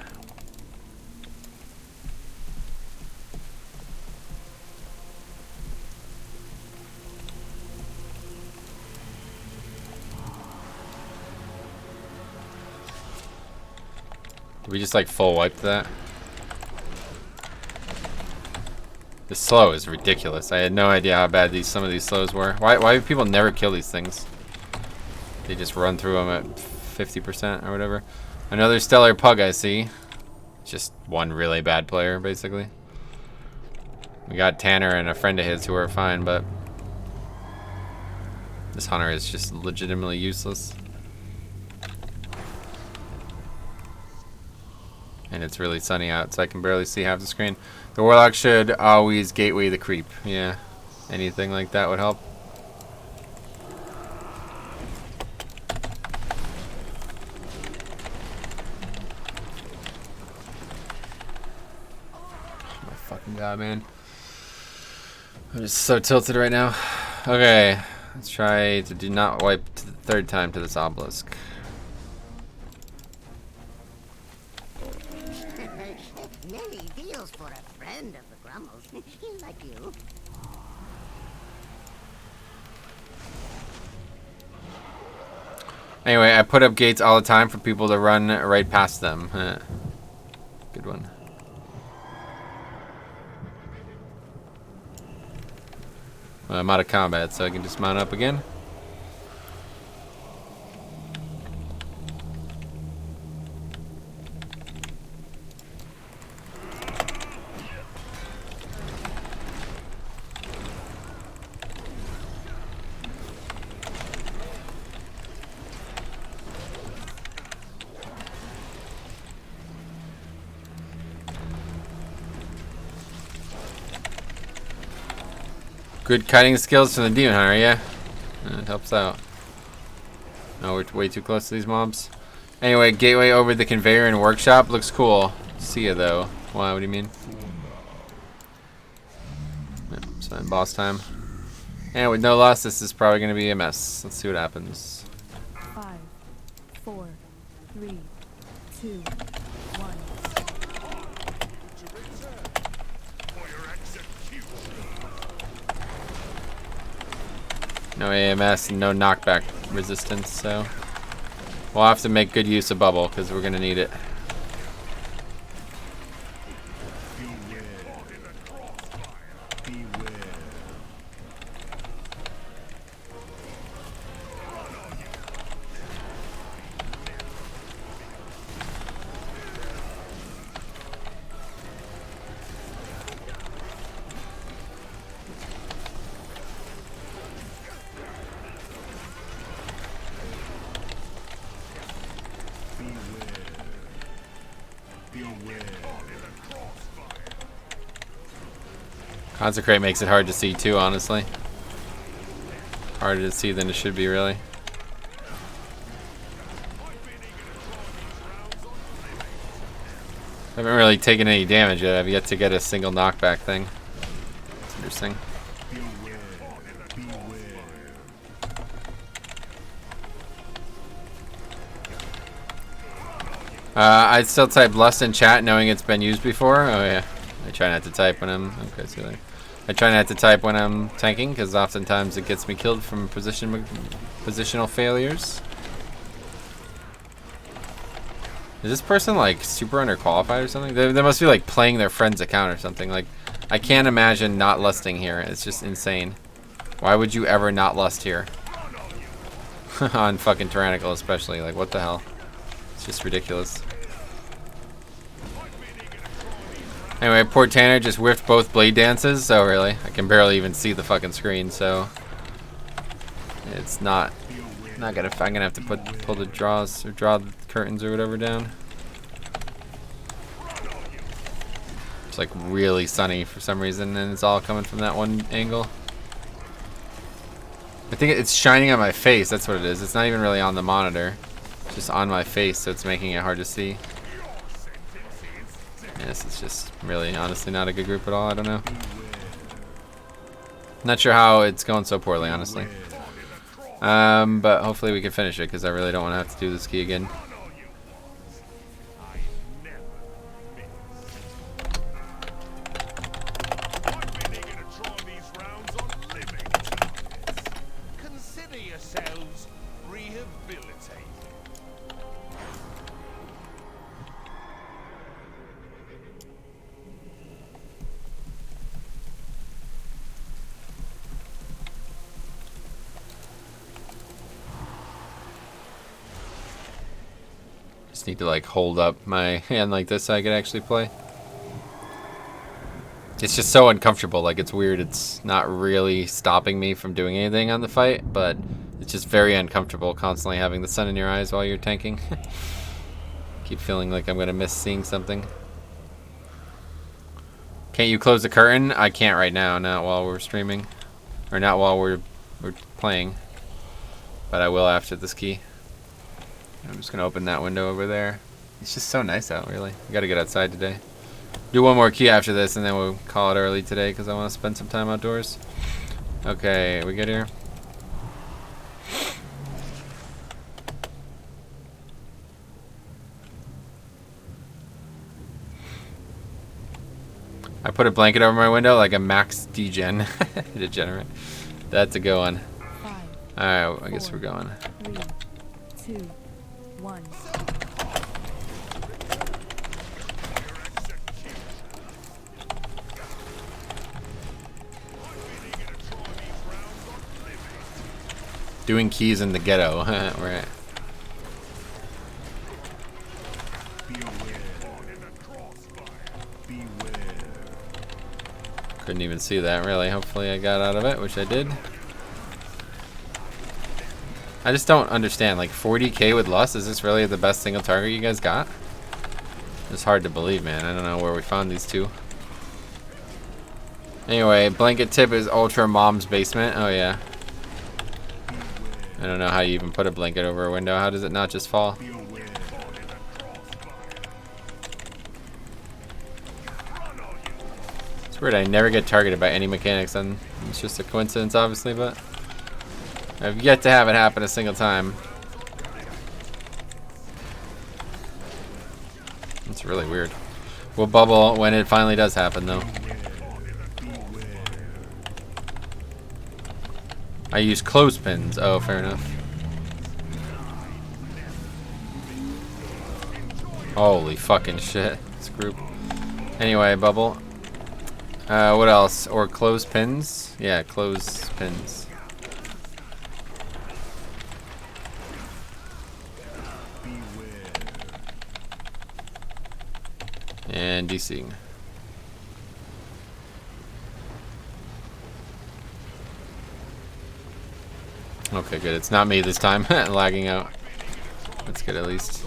Did we just like full wipe that? The slow is ridiculous. I had no idea how bad some of these slows were. Why do people never kill these things? They just run through them at 50% or whatever. Another stellar pug, I see. Just one really bad player, basically. We got Tanner and a friend of his who are fine, but this hunter is just legitimately useless. And it's really sunny out, so I can barely see half the screen. The warlock should always gateway the creep. Yeah, anything like that would help. God, man. I'm just so tilted right now. Okay, let's try to do not wipe to the third time to this obelisk. Many deals for a friend of the Grummels. Like you. Anyway, I put up gates all the time for people to run right past them. Good one. I'm out of combat, so I can just mount up again. Good kiting skills from the demon hunter, yeah. It helps out. No, we're way too close to these mobs. Anyway, gateway over the conveyor and workshop looks cool. See ya though. Why? What do you mean? Yep, so boss time. And with no loss, this is probably gonna be a mess. Let's see what happens. 5, 4, 3, 2, 1. No AMS and no knockback resistance, so we'll have to make good use of bubble because we're gonna need it. Consecrate makes it hard to see too, honestly. Harder to see than it should be, really. I haven't really taken any damage yet. I've yet to get a single knockback thing. It's interesting. I'd still type lust in chat knowing it's been used before. Oh yeah. I try not to type when I'm... Okay, see you later. I try not to type when I'm tanking because oftentimes it gets me killed from positional failures. Is this person like super underqualified or something? They must be like playing their friend's account or something. Like, I can't imagine not lusting here. It's just insane. Why would you ever not lust here? On fucking Tyrannical especially. Like, what the hell? It's just ridiculous. Anyway, poor Tanner just whiffed both blade dances. So really, I can barely even see the fucking screen. So it's not gonna. I'm gonna have to pull the draws or draw the curtains or whatever down. It's like really sunny for some reason, and it's all coming from that one angle. I think it's shining on my face. That's what it is. It's not even really on the monitor. It's just on my face, so it's making it hard to see. Yes, it's just really, honestly, not a good group at all. I don't know. Not sure how it's going so poorly, honestly. But hopefully we can finish it, because I really don't want to have to do this key again. Consider yourselves rehabilitated. Just need to like hold up my hand like this so I could actually play. It's just so uncomfortable, like it's weird. It's not really stopping me from doing anything on the fight, but it's just very uncomfortable constantly having the sun in your eyes while you're tanking. Keep feeling like I'm gonna miss seeing something. Can't you close the curtain? I can't right now, not while we're streaming. Or not while we're playing. But I will after this key. I'm just gonna open that window over there. It's just so nice out, really. I gotta get outside today. Do one more key after this, and then we'll call it early today because I want to spend some time outdoors. Okay, we good here? I put a blanket over my window like a max degen. Degenerate. That's a good one. Alright, I guess we're going. 3, 2, 1. Doing keys in the ghetto. Right. Couldn't even see that, really. Hopefully I got out of it, which I did. I just don't understand. Like, 40k with Lust? Is this really the best single target you guys got? It's hard to believe, man. I don't know where we found these two. Anyway, blanket tip is Ultra Mom's basement. Oh, yeah. I don't know how you even put a blanket over a window. How does it not just fall? It's weird. I never get targeted by any mechanics, and it's just a coincidence, obviously, but I've yet to have it happen a single time. It's really weird. We'll bubble when it finally does happen, though. I use clothespins. Oh, fair enough. Holy fucking shit. This group. Anyway, bubble. What else? Or clothespins? Yeah, clothespins. And DCing. Okay, good. It's not me this time. Lagging out. That's good, at least.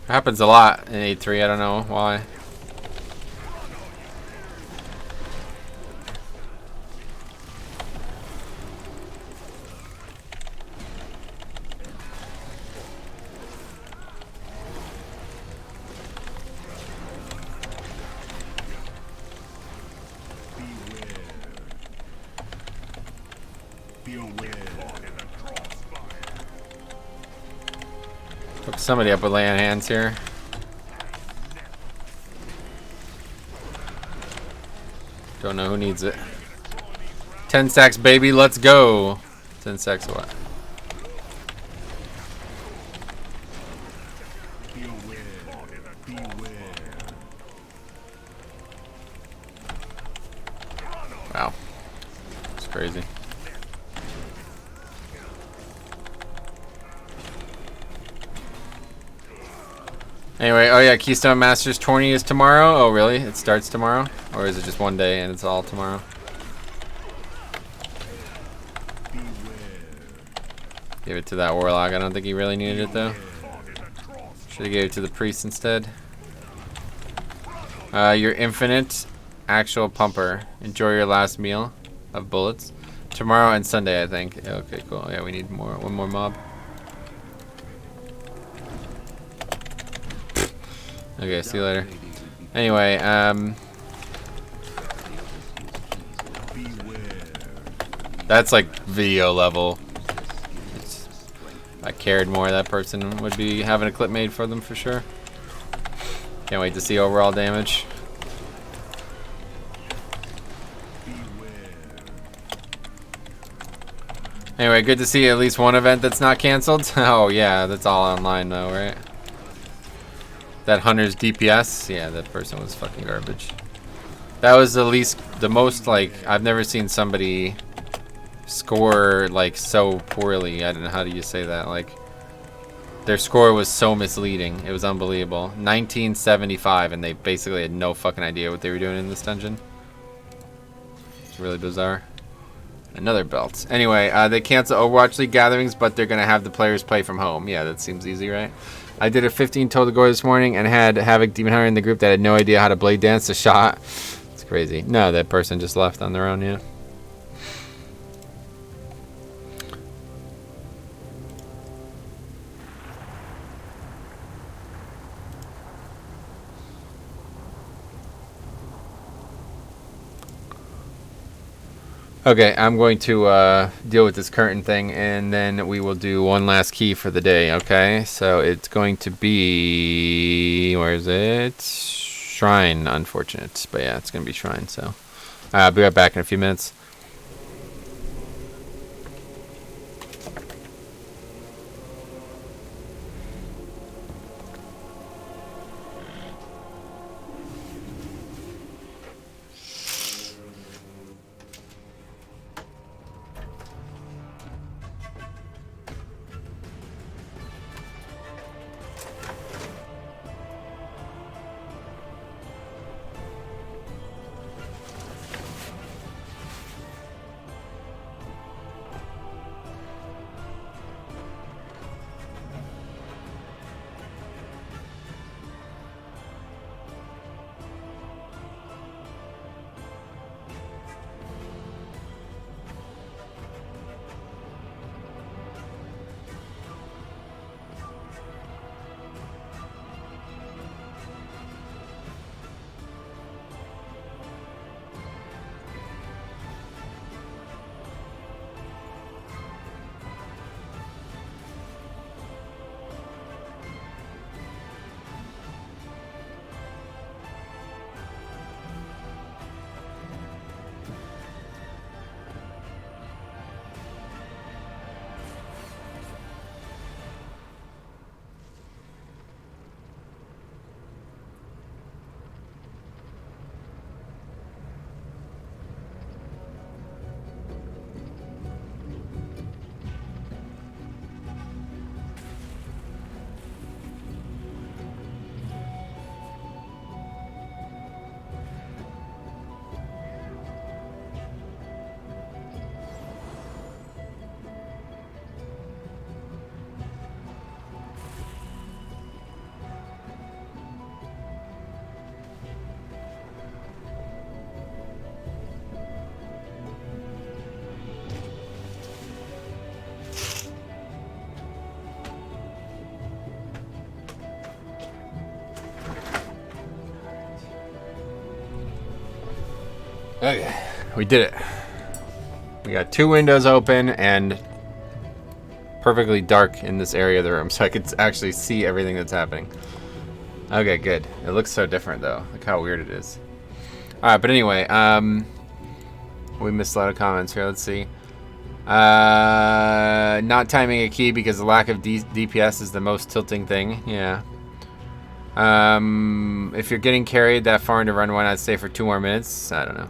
Happens a lot in 8-3. I don't know why. Hook somebody up with land hands here. Don't know who needs it. 10 stacks, baby. Let's go. 10 stacks of what? Wow. It's crazy. Anyway, oh yeah, Keystone Masters tourney is tomorrow. Oh really? It starts tomorrow? Or is it just one day and it's all tomorrow? Give it to that Warlock. I don't think he really needed it though. Should have gave it to the Priest instead. Your infinite actual pumper. Enjoy your last meal of bullets. Tomorrow and Sunday, I think. Okay, cool. Yeah, we need one more mob. Okay, see you later. Anyway, that's like video level. If I cared more, that person would be having a clip made for them for sure. Can't wait to see overall damage. Anyway, good to see at least one event that's not canceled. Oh yeah, that's all online though, right? That Hunter's DPS, yeah, that person was fucking garbage. That was the most, like, I've never seen somebody score, like, so poorly. I don't know, how do you say that? Like, their score was so misleading. It was unbelievable. 1975, and they basically had no fucking idea what they were doing in this dungeon. It's really bizarre. Another belt. Anyway, they cancel Overwatch League gatherings, but they're going to have the players play from home. Yeah, that seems easy, right? I did a 15 total gore this morning and had Havoc Demon Hunter in the group that had no idea how to blade dance the shot. It's crazy. No, that person just left on their own, yeah. Okay, I'm going to deal with this curtain thing, and then we will do one last key for the day, okay? So it's going to be... where is it? Shrine, unfortunate. But yeah, it's going to be Shrine, so... I'll be right back in a few minutes. Okay, we did it. We got 2 windows open and perfectly dark in this area of the room, so I could actually see everything that's happening. Okay, good. It looks so different though. Look how weird it is. Alright, but anyway, we missed a lot of comments here. Let's see. Not timing a key because the lack of DPS is the most tilting thing. Yeah. If you're getting carried that far into run 1, I'd stay for 2 more minutes. I don't know.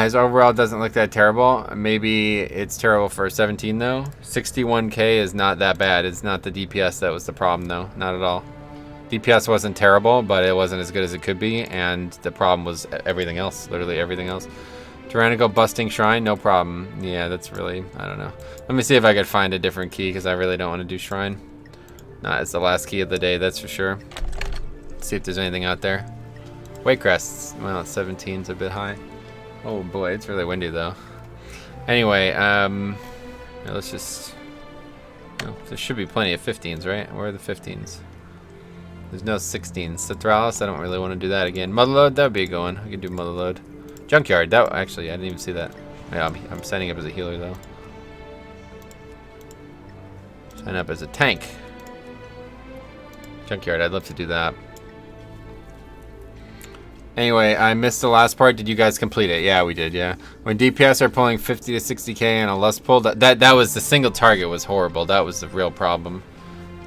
His overall doesn't look that terrible. Maybe it's terrible for 17 though. 61k is not that bad. It's not the DPS that was the problem though. Not at all. DPS wasn't terrible, but it wasn't as good as it could be, and the problem was everything else. Literally everything else. Tyrannical busting shrine, no problem. Yeah, that's really, I don't know. Let me see if I could find a different key, because I really don't want to do shrine. Nah, it's the last key of the day, that's for sure. Let's see if there's anything out there. Weight crests. Well, 17's a bit high. Oh boy, it's really windy though. Anyway, let's just... Oh, there should be plenty of 15s, right? Where are the 15s? There's no 16s. Citralis, I don't really want to do that again. Motherload, that would be a good one. We can do Motherload. Junkyard, that actually, I didn't even see that. Yeah, I'm signing up as a healer though. Sign up as a tank. Junkyard, I'd love to do that. Anyway, I missed the last part. Did you guys complete it? Yeah, we did, yeah. When DPS are pulling 50 to 60k and a lust pull, that was the single target was horrible. That was the real problem.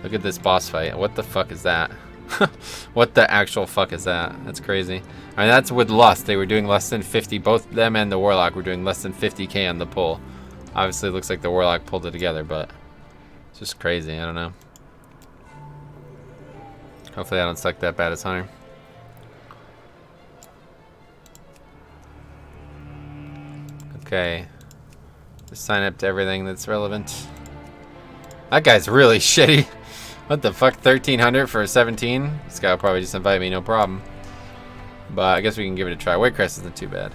Look at this boss fight. What the fuck is that? What the actual fuck is that? That's crazy. I mean, that's with lust. They were doing less than 50. Both them and the warlock were doing less than 50k on the pull. Obviously, it looks like the warlock pulled it together, but it's just crazy. I don't know. Hopefully, I don't suck that bad as Hunter. Okay. Just sign up to everything that's relevant. That guy's really shitty. What the fuck? 1300 for a 17? This guy will probably just invite me, no problem. But I guess we can give it a try. Weight crest isn't too bad.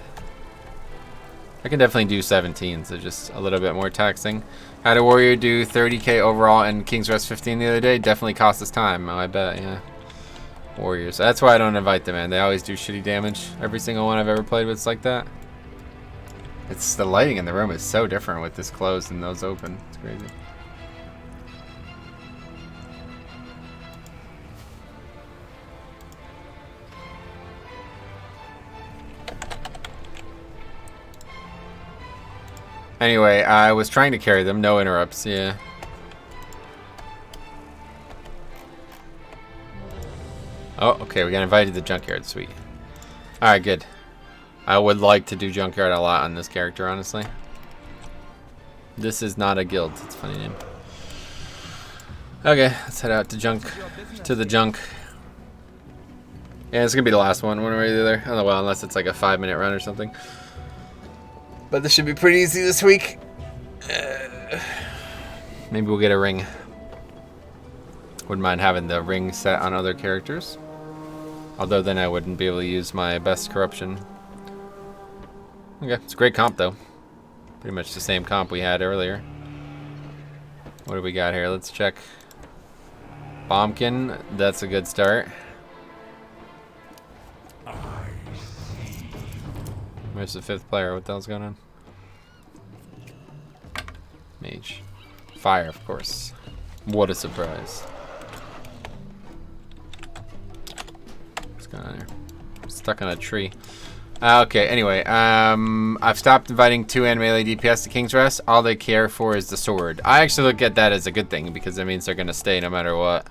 I can definitely do 17s. They're just a little bit more taxing. Had a warrior do 30k overall and King's Rest 15 the other day. Definitely cost us time. Oh, I bet, yeah. Warriors. That's why I don't invite them in. They always do shitty damage. Every single one I've ever played with is like that. It's the lighting in the room is so different with this closed and those open. It's crazy. Anyway, I was trying to carry them. No interrupts, yeah. Oh, okay, we got invited to the junkyard. Sweet. Alright, good. I would like to do junkyard a lot on this character, honestly. This is not a guild. It's a funny name. Okay, let's head out to the junk. Yeah, it's gonna be the last one way or the other. Oh, well, unless it's like a 5-minute run or something. But this should be pretty easy this week. Maybe we'll get a ring. Wouldn't mind having the ring set on other characters. Although then I wouldn't be able to use my best corruption. Okay, it's a great comp though. Pretty much the same comp we had earlier. What do we got here? Let's check. Bombkin, that's a good start. Where's the 5th player? What the hell's going on? Mage. Fire, of course. What a surprise. What's going on here? I'm stuck on a tree. Okay, anyway, I've stopped inviting 2 and melee DPS to King's Rest. All they care for is the sword. I actually look at that as a good thing because it means they're going to stay no matter what.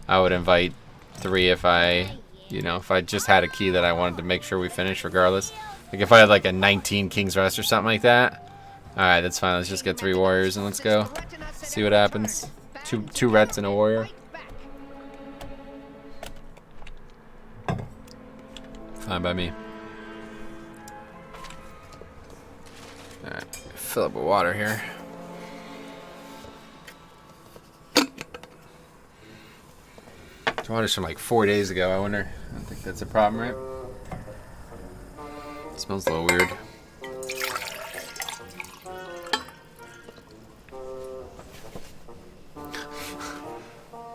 I would invite 3 if I, if I just had a key that I wanted to make sure we finish regardless. Like if I had like a 19 King's Rest or something like that. Alright, that's fine. Let's just get 3 warriors and let's go. See what happens. Two rets and a warrior. Fine by me. Alright, fill up with water here. This water's from like 4 days ago, I wonder. I don't think that's a problem, right? It smells a little weird.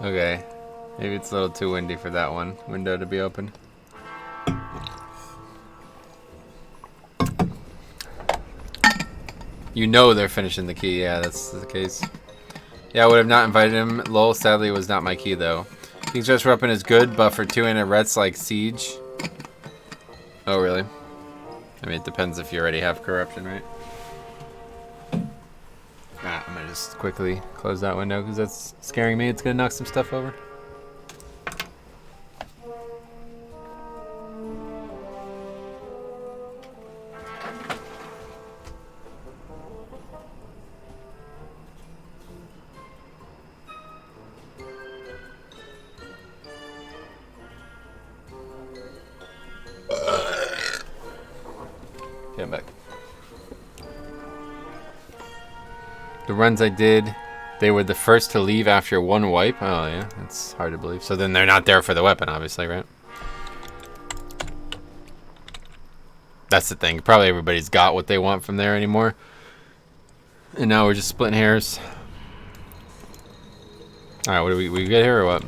Okay, maybe it's a little too windy for that one window to be open. You know they're finishing the key. Yeah, that's the case. Yeah, I would have not invited him. Lol, sadly, it was not my key, though. King's Rush weapon is good, but for 2 in a Rets like Siege. Oh, really? I mean, it depends if you already have corruption, right? Ah, I'm gonna just quickly close that window because that's scaring me. It's gonna knock some stuff over. Get back. The runs I did, they were the first to leave after 1 wipe. Oh yeah, that's hard to believe. So then they're not there for the weapon, obviously, right? That's the thing. Probably everybody's got what they want from there anymore. And now we're just splitting hairs. Alright, what do we get here or what?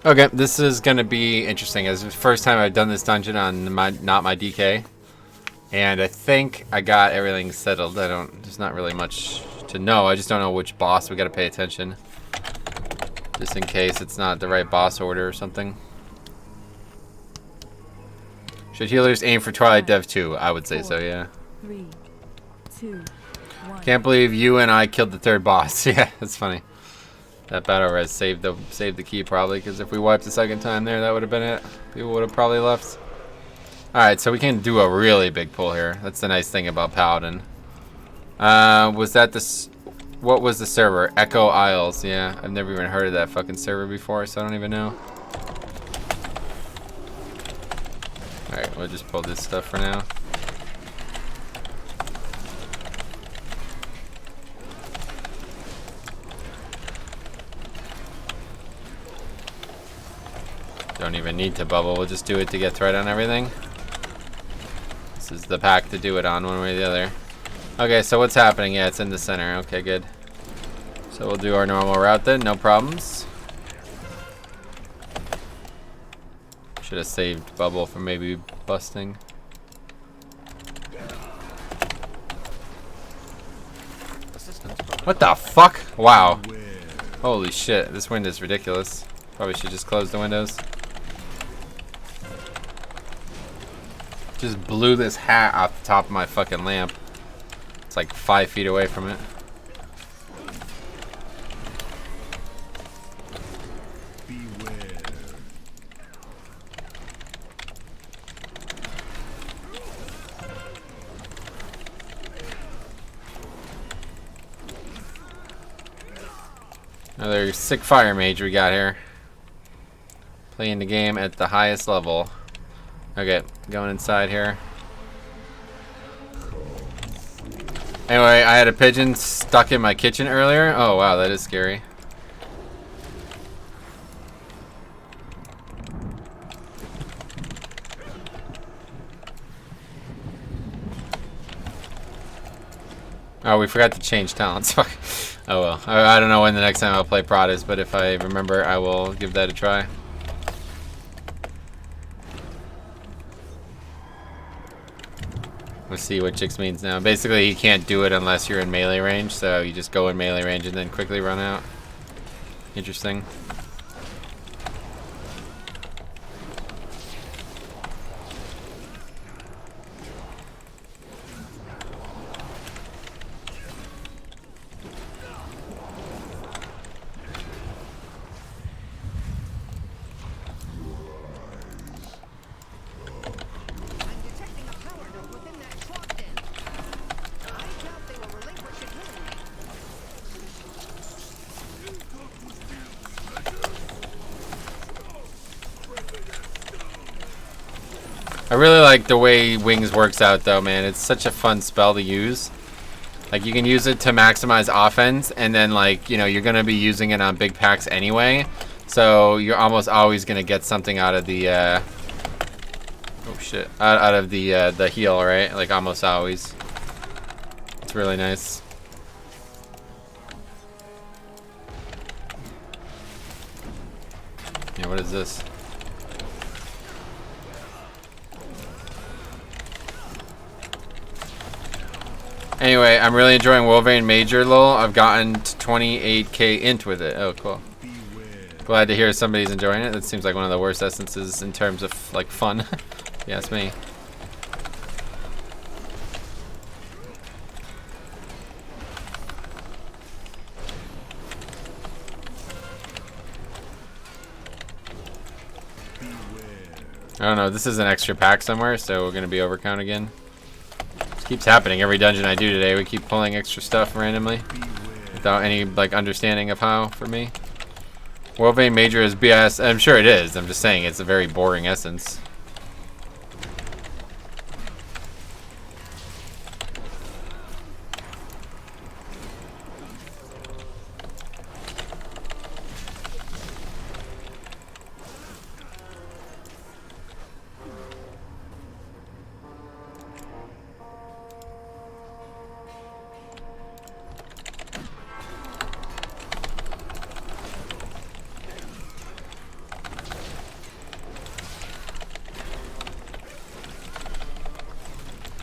Okay, this is gonna be interesting. It's the first time I've done this dungeon on not my DK, and I think I got everything settled. There's not really much to know. I just don't know which boss we gotta pay attention, just in case it's not the right boss order or something. Should healers aim for Twilight Dev 2? I would say so, yeah. 3, 2, 1. Can't believe you and I killed the 3rd boss. Yeah, that's funny. That battle res saved the key probably, because if we wiped the 2nd time there, that would have been it. People would have probably left. Alright, so we can do a really big pull here. That's the nice thing about Paladin. Was that what was the server? Echo Isles, yeah. I've never even heard of that fucking server before, so I don't even know. Alright, we'll just pull this stuff for now. Don't even need to bubble, we'll just do it to get thread on everything. This is the pack to do it on one way or the other. Okay, so what's happening? Yeah, it's in the center. Okay, good. So we'll do our normal route then, no problems. Should have saved bubble from maybe busting. What the fuck? Wow. Holy shit, this wind is ridiculous. Probably should just close the windows. Just blew this hat off the top of my fucking lamp. It's like 5 feet away from it. Another sick fire mage we got here. Playing the game at the highest level. Okay, going inside here. Anyway, I had a pigeon stuck in my kitchen earlier. Oh wow, that is scary. Oh, we forgot to change talents. Fuck. Oh well. I don't know when the next time I'll play Prot is, but if I remember, I will give that a try. Let's see what Chix means now. Basically, he can't do it unless you're in melee range, so you just go in melee range and then quickly run out. Interesting. I really like the way Wings works out though, man. It's such a fun spell to use. Like, you can use it to maximize offense, and then, like, you know, you're gonna be using it on big packs anyway, so you're almost always gonna get something out of the oh shit, out of the heal, right? Like, almost always. It's really nice. Yeah, what is this? Anyway, I'm really enjoying Wolverine Major lol. I've gotten to 28k int with it. Oh, cool. Glad to hear somebody's enjoying it. That seems like one of the worst essences in terms of like fun. Yeah, it's me. I don't know, this is an extra pack somewhere, so we're gonna be overcount again. This keeps happening every dungeon I do today. We keep pulling extra stuff randomly without any like understanding of how for me. Wolverine Major is BS. I'm sure it is. I'm just saying it's a very boring essence.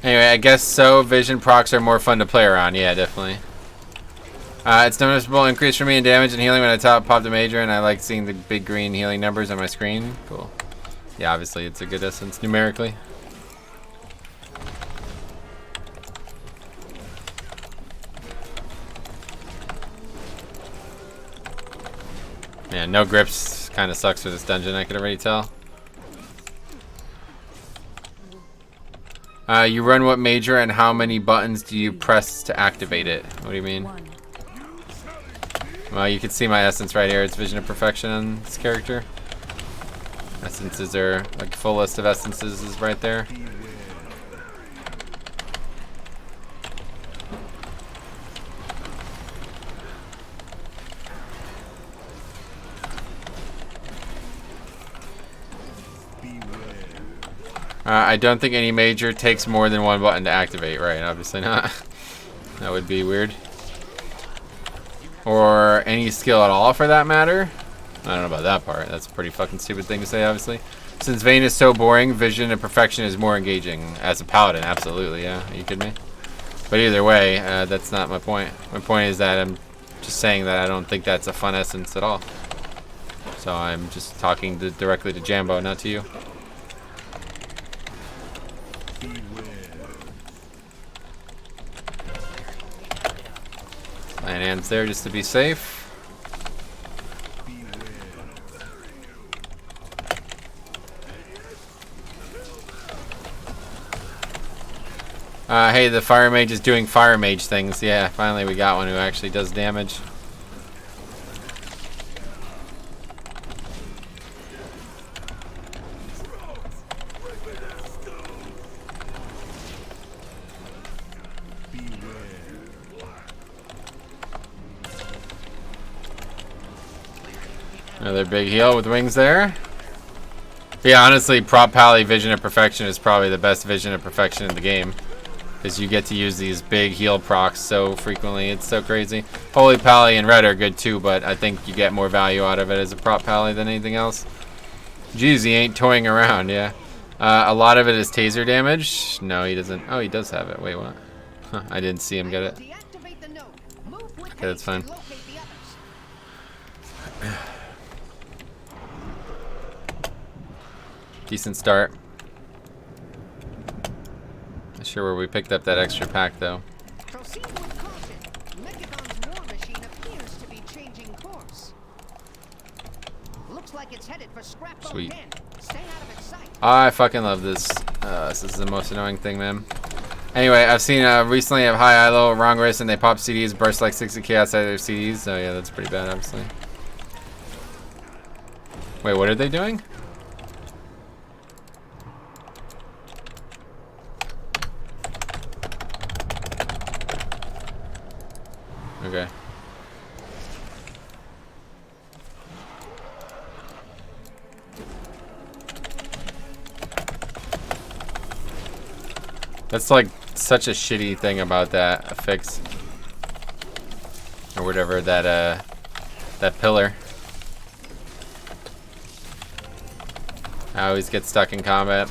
Anyway, I guess so. Vision procs are more fun to play around. Yeah, definitely. It's noticeable increase for me in damage and healing when I pop the major, and I like seeing the big green healing numbers on my screen. Cool. Yeah, obviously it's a good essence numerically. Yeah, no grips kind of sucks for this dungeon, I could already tell. You run what major and how many buttons do you press to activate it? What do you mean? Well, you can see my essence right here. It's Vision of Perfection on this character. Essences are, like, full list of essences is right there. I don't think any major takes more than one button to activate, right? Obviously not. That would be weird. Or any skill at all for that matter. I don't know about that part. That's a pretty fucking stupid thing to say, obviously. Since Vayne is so boring, Vision of Perfection is more engaging. As a Paladin, absolutely, yeah. Are you kidding me? But either way, that's not my point. My point is that I'm just saying that I don't think that's a fun essence at all. So I'm just talking directly to Jambo, not to you. Land ants there just to be safe. Hey, the fire mage is doing fire mage things. Yeah, finally we got one who actually does damage. Another big heal with wings there. But yeah, honestly, Prot Pally Vision of Perfection is probably the best Vision of Perfection in the game. Because you get to use these big heal procs so frequently. It's so crazy. Holy Pally and Red are good too, but I think you get more value out of it as a Prot Pally than anything else. Jeez, he ain't toying around, yeah. A lot of it is taser damage. No, he doesn't. Oh, he does have it. Wait, what? Huh, I didn't see him get it. Okay, that's fine. Decent start. Not sure where we picked up that extra pack though. Proceed with caution. Mechagon's war machine appears to be changing course. Looks like it's headed for scrap boat 10. Stay out of its sight. I fucking love this. This is the most annoying thing, man. Anyway, I've seen recently have high ILO, wrong wrist, and they pop CDs, burst like 60k outside their CDs. So yeah, that's pretty bad, obviously. Wait, what are they doing? Okay. That's like such a shitty thing about that affix or whatever that that pillar. I always get stuck in combat.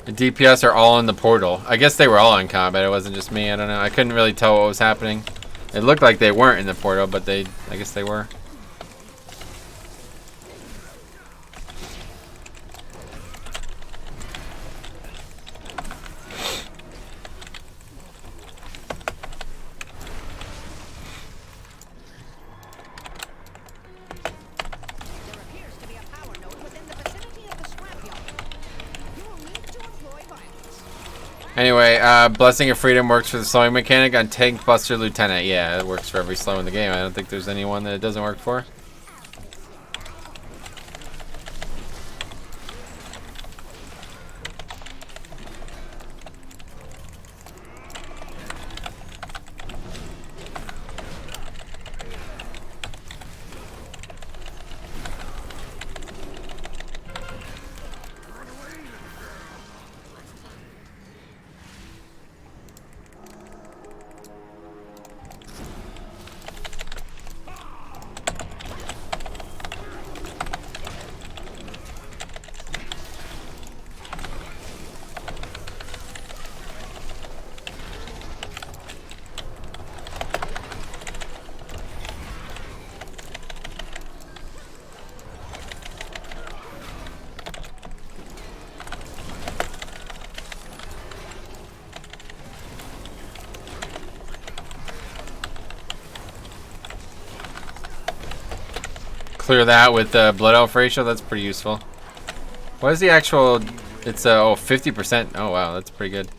The DPS are all in the portal. I guess they were all in combat. It wasn't just me. I don't know. I couldn't really tell what was happening. It looked like they weren't in the portal, but I guess they were. Anyway, Blessing of Freedom works for the slowing mechanic on Tank Buster Lieutenant. Yeah, it works for every slow in the game. I don't think there's anyone that it doesn't work for. Clear that with Blood Elf ratio. That's pretty useful. What is the actual? It's 50%. Oh wow, that's pretty good.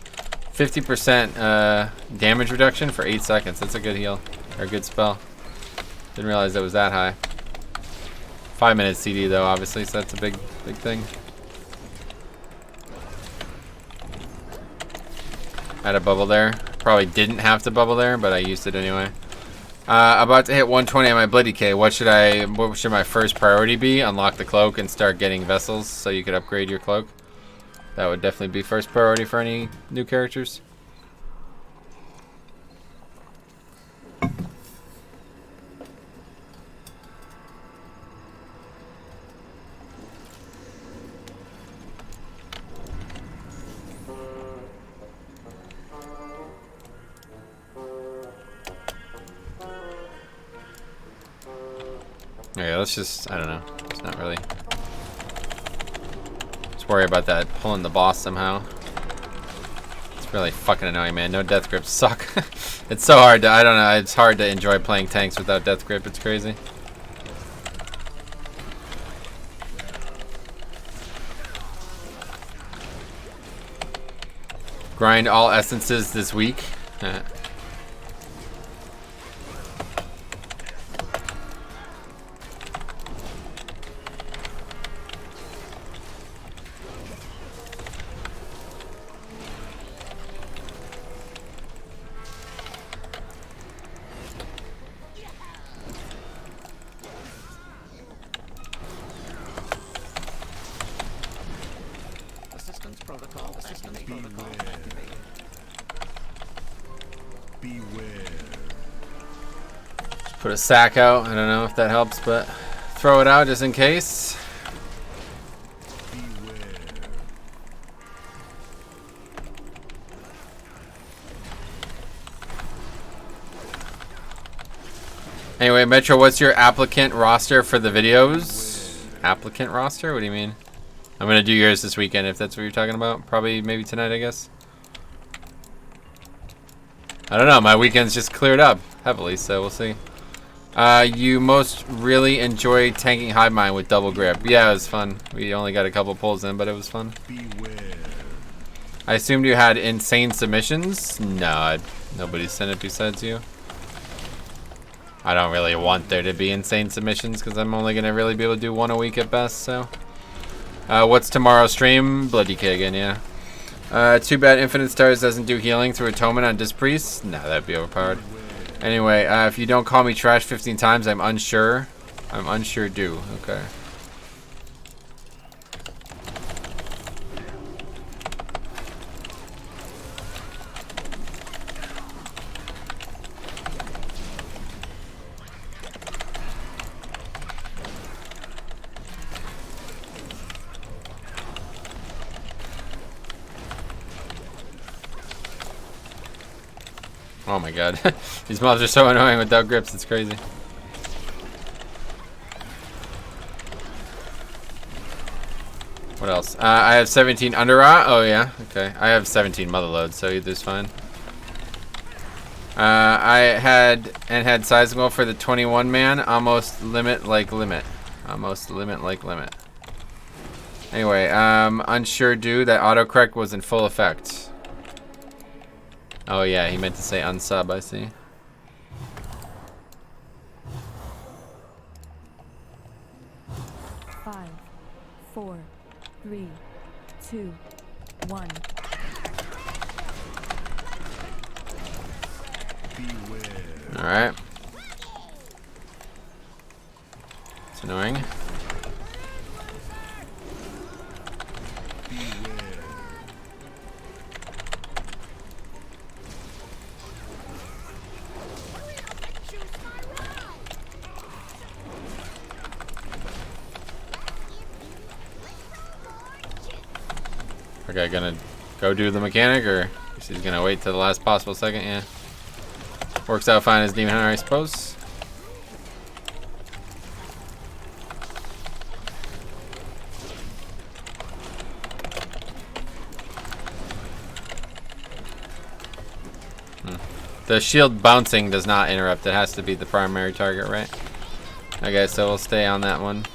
50% damage reduction for 8 seconds. That's a good heal or a good spell. Didn't realize it was that high. 5 minutes CD though, obviously, so that's a big thing. Had a bubble there. Probably didn't have to bubble there, but I used it anyway. About to hit 120 on my Bloody K. What should my first priority be? Unlock the cloak and start getting vessels so you could upgrade your cloak. That would definitely be first priority for any new characters. Okay, let's just, I don't know. It's not really. Just worry about that pulling the boss somehow. It's really fucking annoying, man. No death grips suck. It's so hard to, I don't know, it's hard to enjoy playing tanks without death grip. It's crazy. Grind all essences this week. Put a sack out. I don't know if that helps, but throw it out just in case. Anyway, Metro, what's your applicant roster for the videos? Applicant roster? What do you mean? I'm gonna do yours this weekend if that's what you're talking about. Probably maybe tonight, I guess. I don't know. My weekend's just cleared up heavily, so we'll see. You most really enjoy tanking Hive Mind with double grip. Yeah, it was fun. We only got a couple pulls in, but it was fun. I assumed you had insane submissions. No, nobody's sent it besides you. I don't really want there to be insane submissions because I'm only going to really be able to do one a week at best, so. What's tomorrow's stream? Bloody K again, yeah. Too bad Infinite Stars doesn't do healing through Atonement on Disc Priest. No, that'd be overpowered. Anyway, if you don't call me trash 15 times, I'm unsure. I'm unsure do. Okay. Oh my god. These mobs are so annoying without grips, it's crazy. What else? I have 17 under rot. Oh yeah, okay. I have 17 mother loads, so either's fine. I had sizing goal for the 21 man. Almost limit like limit. Almost limit like limit. Anyway, unsure dude, that autocorrect was in full effect. Oh yeah, he meant to say unsub, I see. Five, 4, 3, 2, 1. Alright. It's annoying. Okay, gonna go do the mechanic, or she's gonna wait till the last possible second? Yeah. Works out fine as Demon Hunter, I suppose. The shield bouncing does not interrupt. It has to be the primary target, right? Okay, so we'll stay on that one.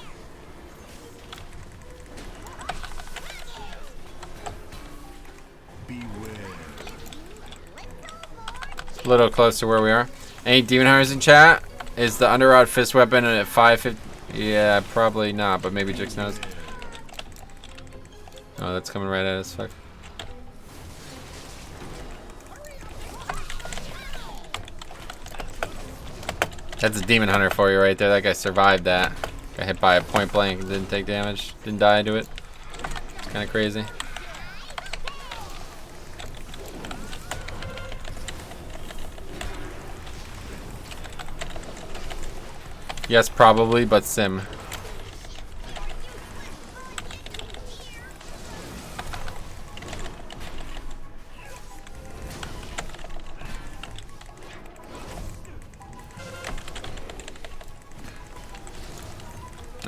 A little close to where we are. Any Demon Hunters in chat? Is the Underrod Fist weapon at 550? Yeah, probably not, but maybe Jix knows. Oh, that's coming right at us. Fuck. That's a Demon Hunter for you right there. That guy survived that. Got hit by a point blank and didn't take damage. Didn't die to it. It's kind of crazy. Yes, probably, but sim.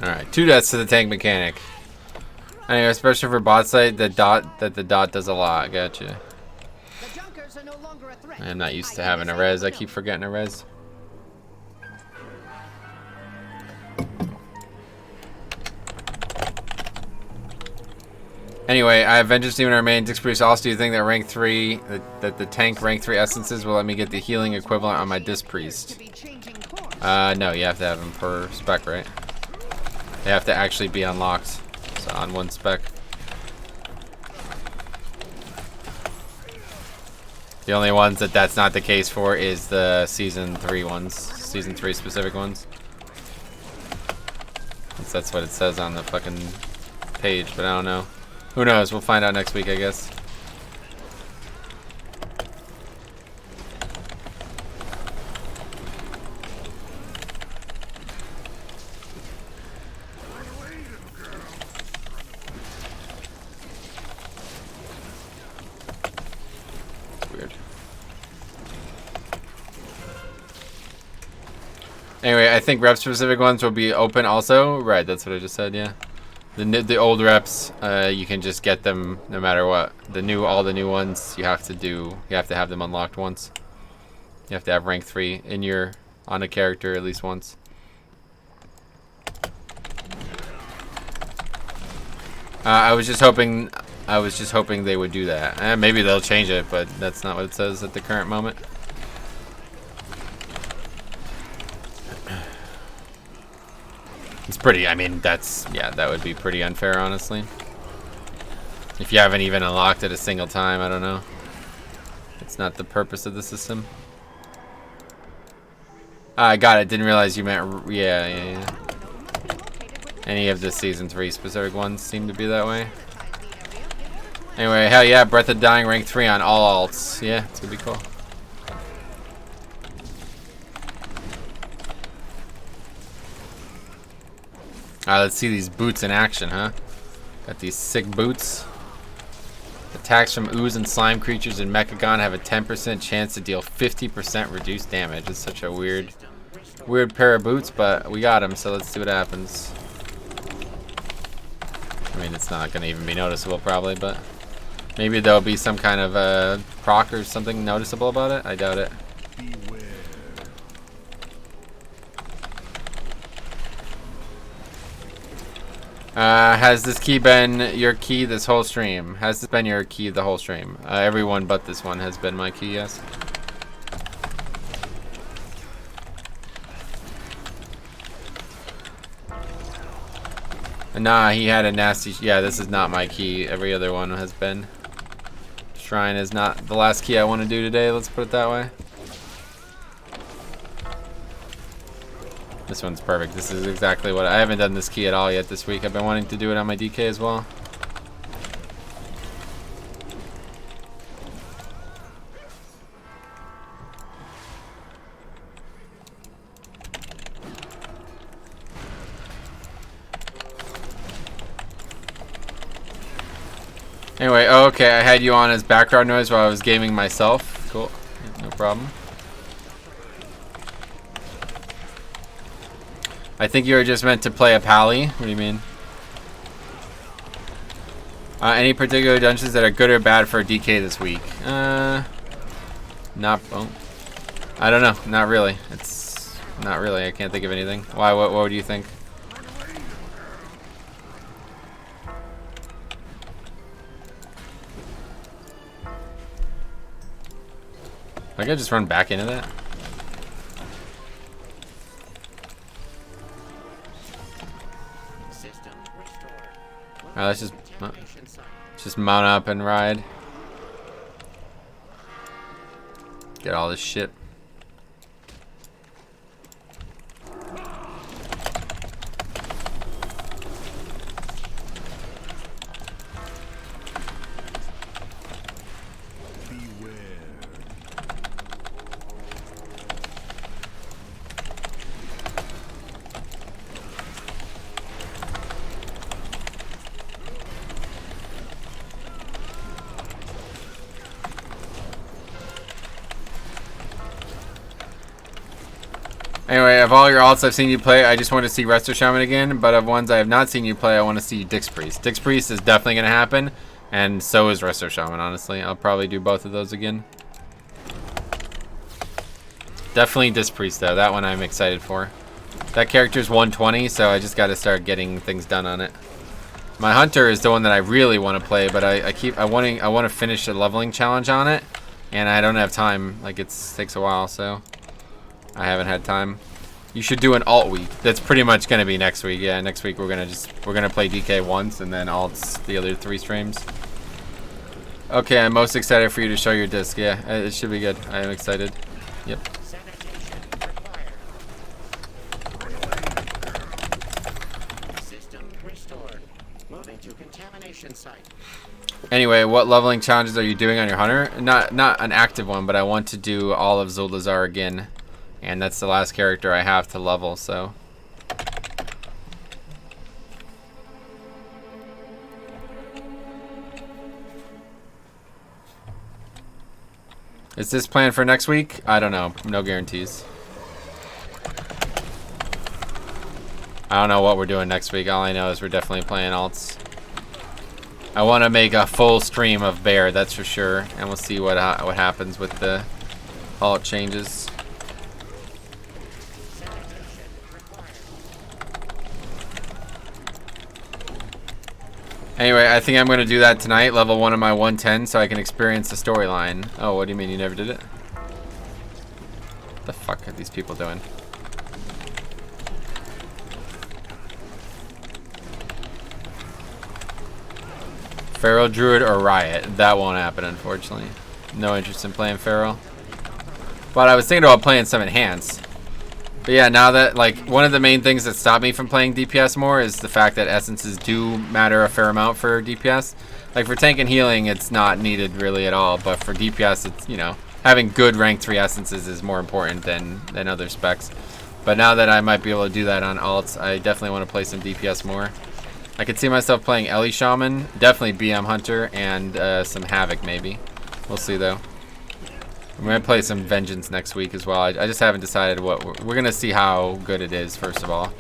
Alright, 2 deaths to the tank mechanic. Anyway, especially for bot site, the dot does a lot. Gotcha. I'm not used to having a res. I keep forgetting a res. Anyway, I have Vengeance Demon remain Disc Also, do you think that rank 3, that the tank rank 3 essences will let me get the healing equivalent on my Disc Priest? No, you have to have them per spec, right? They have to actually be unlocked, so on one spec. The only ones that's not the case for is the Season 3 ones. Season 3 specific ones. That's what it says on the fucking page, but I don't know. Who knows? We'll find out next week, I guess. Weird. Anyway, I think rep specific ones will be open also. Right, that's what I just said, yeah. The old reps, you can just get them no matter what. All the new ones, you have to have them unlocked once. You have to have rank 3 on a character at least once. I was just hoping they would do that. Maybe they'll change it, but that's not what it says at the current moment. It's pretty, I mean, that would be pretty unfair, honestly. If you haven't even unlocked it a single time, I don't know. It's not the purpose of the system. I got it, didn't realize you meant, yeah. Any of the Season 3 specific ones seem to be that way. Anyway, hell yeah, Breath of Dying rank 3 on all alts. Yeah, it's gonna be cool. Let's see these boots in action, huh? Got these sick boots. Attacks from ooze and slime creatures in Mechagon have a 10% chance to deal 50% reduced damage. It's such a weird pair of boots, but we got him, so let's see what happens. I mean, it's not going to even be noticeable probably, but maybe there'll be some kind of proc or something noticeable about it. I doubt it. Has this key been your key this whole stream? Has this been your key the whole stream? Everyone but this one has been my key, yes. Nah, he had a nasty... Yeah, this is not my key. Every other one has been. Shrine is not the last key I want to do today, let's put it that way. This one's perfect. This is exactly what... I haven't done this key at all yet this week. I've been wanting to do it on my DK as well. Anyway, oh, okay, I had you on as background noise while I was gaming myself. Cool, no problem. I think you were just meant to play a pally. What do you mean? Any particular dungeons that are good or bad for DK this week? Not. Oh, I don't know. Not really. It's not really. I can't think of anything. Why? What do you think? I could just run back into that. Alright, let's just mount up and ride. Get all this shit. Anyway, of all your alts I've seen you play, I just want to see Resto Shaman again, but of ones I have not seen you play, I want to see Dix Priest. Dix Priest is definitely going to happen, and so is Resto Shaman, honestly. I'll probably do both of those again. Definitely Dix Priest, though. That one I'm excited for. That character's 120, so I just got to start getting things done on it. My Hunter is the one that I really want to play, but I want to finish a leveling challenge on it, and I don't have time. Like, it takes a while, so I haven't had time. You should do an alt week. That's pretty much gonna be next week. Yeah, next week we're gonna play DK once and then alts the other 3 streams. Okay, I'm most excited for you to show your disc. Yeah, it should be good. I am excited. Yep. System restored. Moving to contamination site. Anyway, what leveling challenges are you doing on your Hunter? Not an active one, but I want to do all of Zul'Dazar again. And that's the last character I have to level, so. Is this planned for next week? I don't know. No guarantees. I don't know what we're doing next week. All I know is we're definitely playing alts. I want to make a full stream of Bear, that's for sure. And we'll see what happens with the alt changes. Anyway, I think I'm going to do that tonight, level 1 of my 110, so I can experience the storyline. Oh, what do you mean you never did it? What the fuck are these people doing? Feral Druid or Riot? That won't happen, unfortunately. No interest in playing Feral. But I was thinking about playing some Enhance. But yeah, now that, like, one of the main things that stopped me from playing DPS more is the fact that essences do matter a fair amount for DPS. Like, for tank and healing, it's not needed really at all, but for DPS, it's, you know, having good rank 3 essences is more important than other specs. But now that I might be able to do that on alts, I definitely want to play some DPS more. I could see myself playing Ellie Shaman, definitely BM Hunter, and some Havoc maybe. We'll see though. I'm gonna play some Vengeance next week as well. I just haven't decided what we're gonna see how good it is first of all.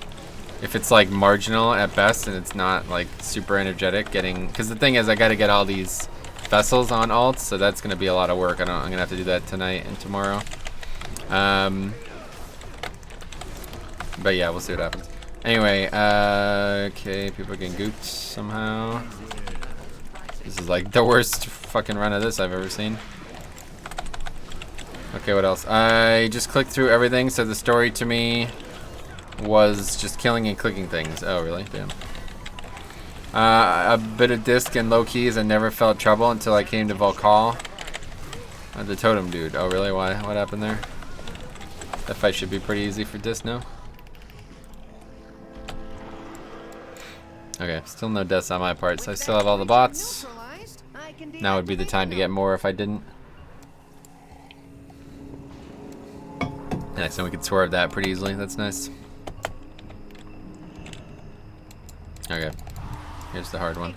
If it's like marginal at best and it's not like super energetic, because the thing is I got to get all these vessels on alts, so that's gonna be a lot of work. I'm gonna have to do that tonight and tomorrow. But yeah, we'll see what happens. Anyway, okay, people are getting gooped somehow. This is like the worst fucking run of this I've ever seen. Okay, what else? I just clicked through everything, so the story to me was just killing and clicking things. Oh, really? Damn. A bit of disc and low keys. I never felt trouble until I came to Volcall. The totem dude. Oh, really? Why? What happened there? That fight should be pretty easy for disc, no? Okay, still no deaths on my part, so I still have all the bots. Now would be the time to get more if I didn't. Nice, and we could swerve that pretty easily. That's nice. Okay, here's the hard one.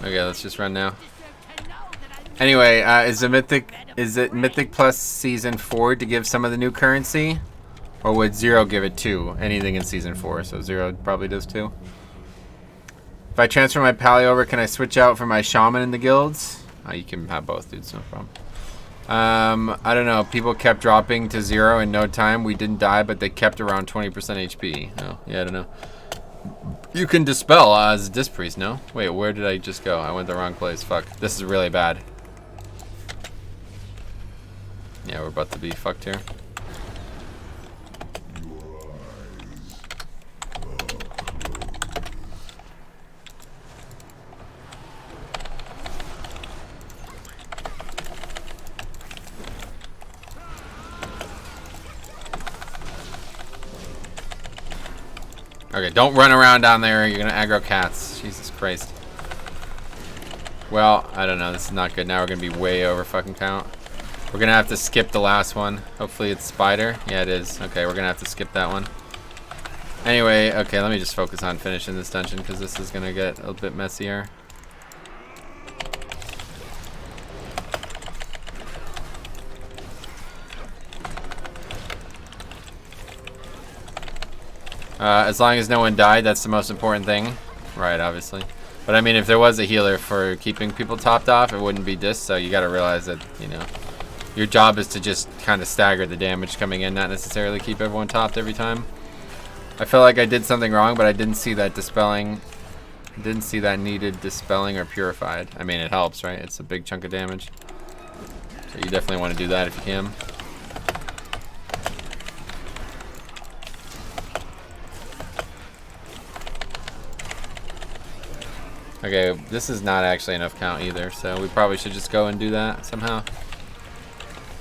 Okay, let's just run now. Anyway, is it Mythic Plus Season 4 to give some of the new currency? Or would 0 give it 2? Anything in Season 4, so 0 probably does too. If I transfer my Pally over, can I switch out for my Shaman in the guilds? Oh, you can have both, dude, no problem. I don't know, people kept dropping to 0 in no time. We didn't die, but they kept around 20% HP. Oh, yeah, I don't know. You can dispel as Disc Priest, no? Wait, where did I just go? I went the wrong place. Fuck. This is really bad. Yeah, we're about to be fucked here. Okay, don't run around down there. You're gonna aggro cats. Jesus Christ. Well, I don't know. This is not good. Now we're gonna be way over fucking count. We're gonna have to skip the last one. Hopefully it's Spider. Yeah, it is. Okay, we're gonna have to skip that one. Anyway, okay, let me just focus on finishing this dungeon because this is gonna get a little bit messier. As long as no one died, that's the most important thing. Right, obviously. But I mean, if there was a healer for keeping people topped off, it wouldn't be disc, so you gotta realize that, you know, your job is to just kind of stagger the damage coming in, not necessarily keep everyone topped every time. I feel like I did something wrong, but I didn't see that dispelling. I didn't see that needed dispelling or purified. I mean, it helps, right? It's a big chunk of damage. So you definitely want to do that if you can. Okay, this is not actually enough count either, so we probably should just go and do that somehow.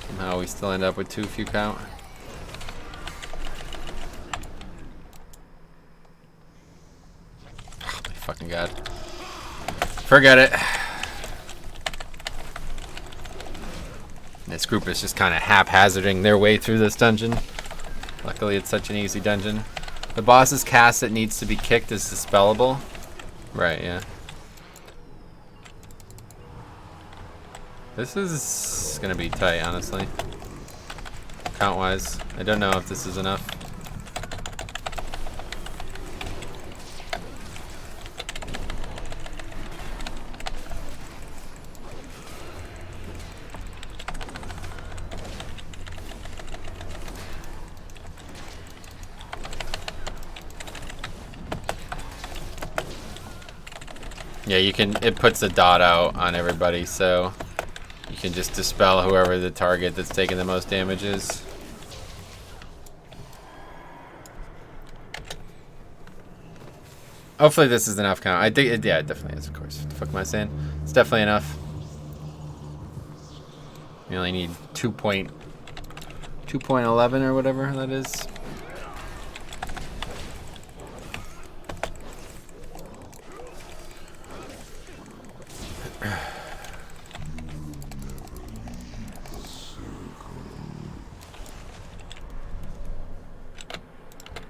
Somehow we still end up with too few count. Oh my fucking god. Forget it. This group is just kind of haphazarding their way through this dungeon. Luckily it's such an easy dungeon. The boss's cast that needs to be kicked is dispellable. Right, yeah. This is gonna be tight, honestly. Count-wise. I don't know if this is enough. Yeah, you can, it puts a dot out on everybody, so you can just dispel whoever the target that's taking the most damage is. Hopefully this is enough count. I think it, yeah, it definitely is, of course. What the fuck am I saying? It's definitely enough. You only need 2.11 or whatever that is.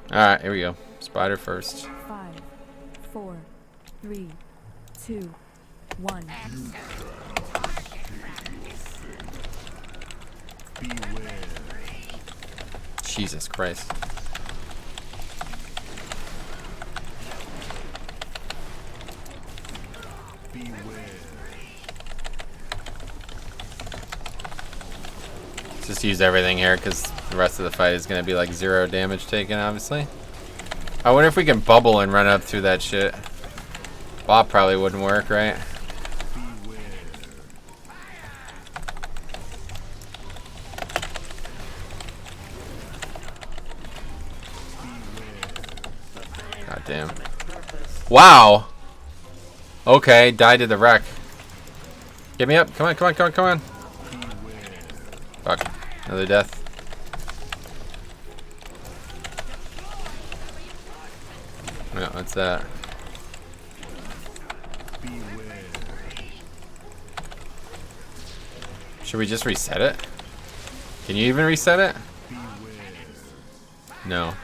Alright, here we go. Spider first. 5, 4, 3, 2, 1. Jesus Christ. Just use everything here because the rest of the fight is going to be like 0 damage taken, obviously. I wonder if we can bubble and run up through that shit. Bob probably wouldn't work, right? God damn. Wow! Okay, died to the wreck. Get me up. Come on, come on, come on, come on. Fuck. Another death. Yeah, what's that? Should we just reset it? Can you even reset it? No.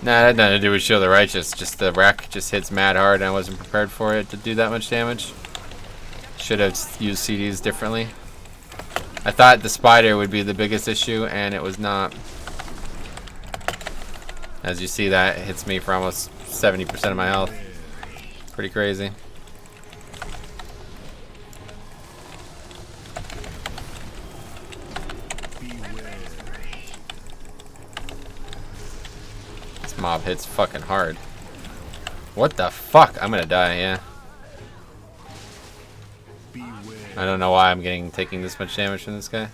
Nah, that had nothing to do with Shield of the Righteous. Just the wreck just hits mad hard and I wasn't prepared for it to do that much damage. Should have used CDs differently. I thought the spider would be the biggest issue and it was not. As you see, that hits me for almost 70% of my health. Pretty crazy. This mob hits fucking hard. What the fuck? I'm gonna die, yeah. I don't know why I'm taking this much damage from this guy.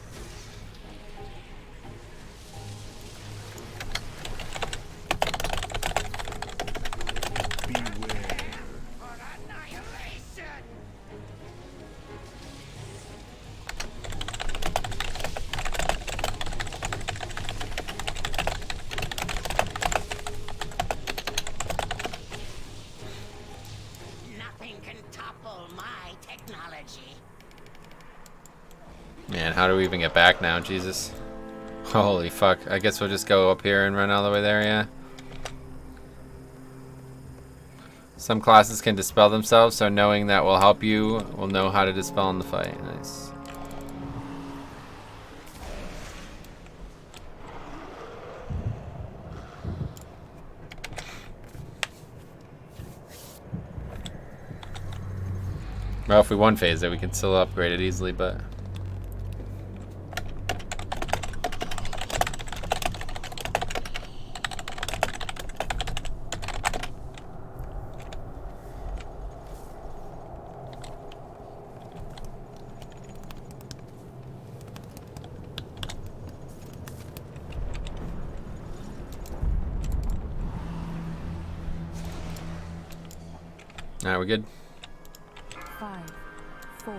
Man, how do we even get back now? Jesus. Holy fuck. I guess we'll just go up here and run all the way there, yeah? Some classes can dispel themselves, so knowing that will help you, will know how to dispel in the fight. Nice. Well, if we one phase it, we can still upgrade it easily, but... Alright, we're good. 5, 4,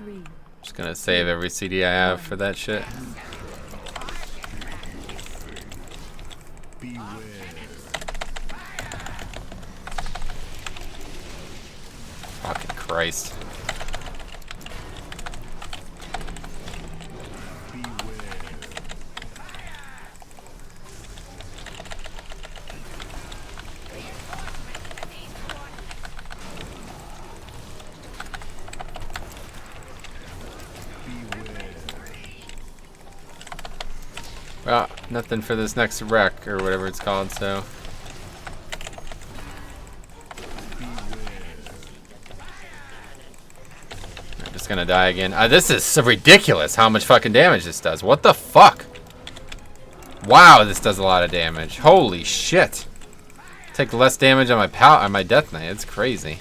3. Just gonna save every CD I have for that shit. Fucking Christ. Well, nothing for this next wreck, or whatever it's called, so... I'm just gonna die again. This is so ridiculous how much fucking damage this does. What the fuck? Wow, this does a lot of damage. Holy shit. Take less damage on my Death Knight. It's crazy.